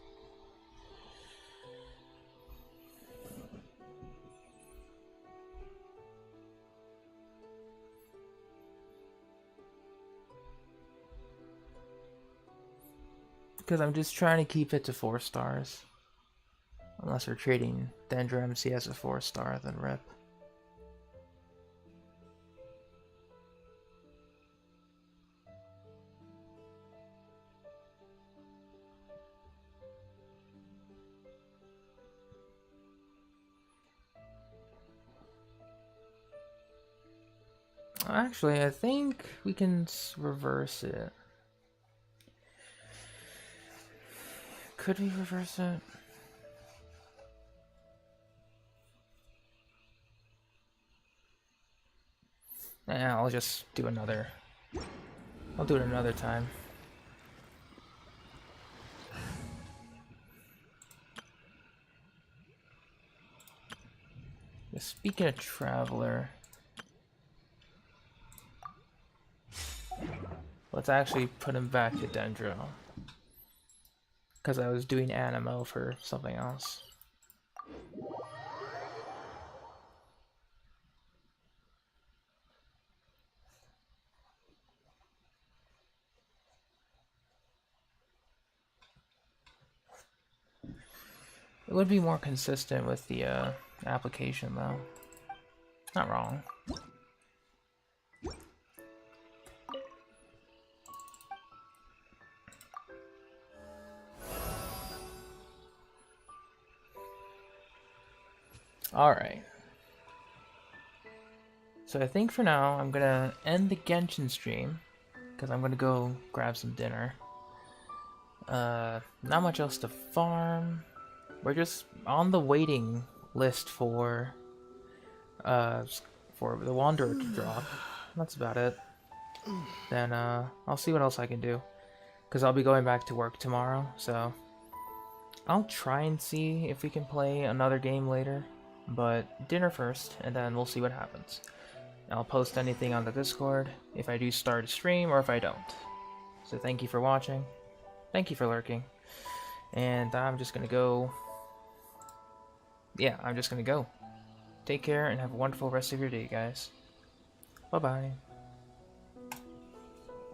Because I'm just trying to keep it to 4 stars. Unless we're treating Dendro MC as a 4-star, then rip. Actually, I think we can reverse it. Could we reverse it? Yeah, I'll just do another. I'll do it another time. Yeah, speaking of Traveler, let's actually put him back to Dendro. Because I was doing Animo for something else. It would be more consistent with the application though. Not wrong. Alright. So I think for now I'm gonna end the Genshin stream because I'm gonna go grab some dinner. Not much else to farm. We're just on the waiting list for the Wanderer to drop. That's about it. Then I'll see what else I can do, because I'll be going back to work tomorrow, so I'll try and see if we can play another game later, but dinner first, and then we'll see what happens. I'll post anything on the Discord if I do start a stream or if I don't. So thank you for watching, thank you for lurking, and I'm just gonna go. Yeah, I'm just gonna go. Take care and have a wonderful rest of your day, guys. Bye-bye.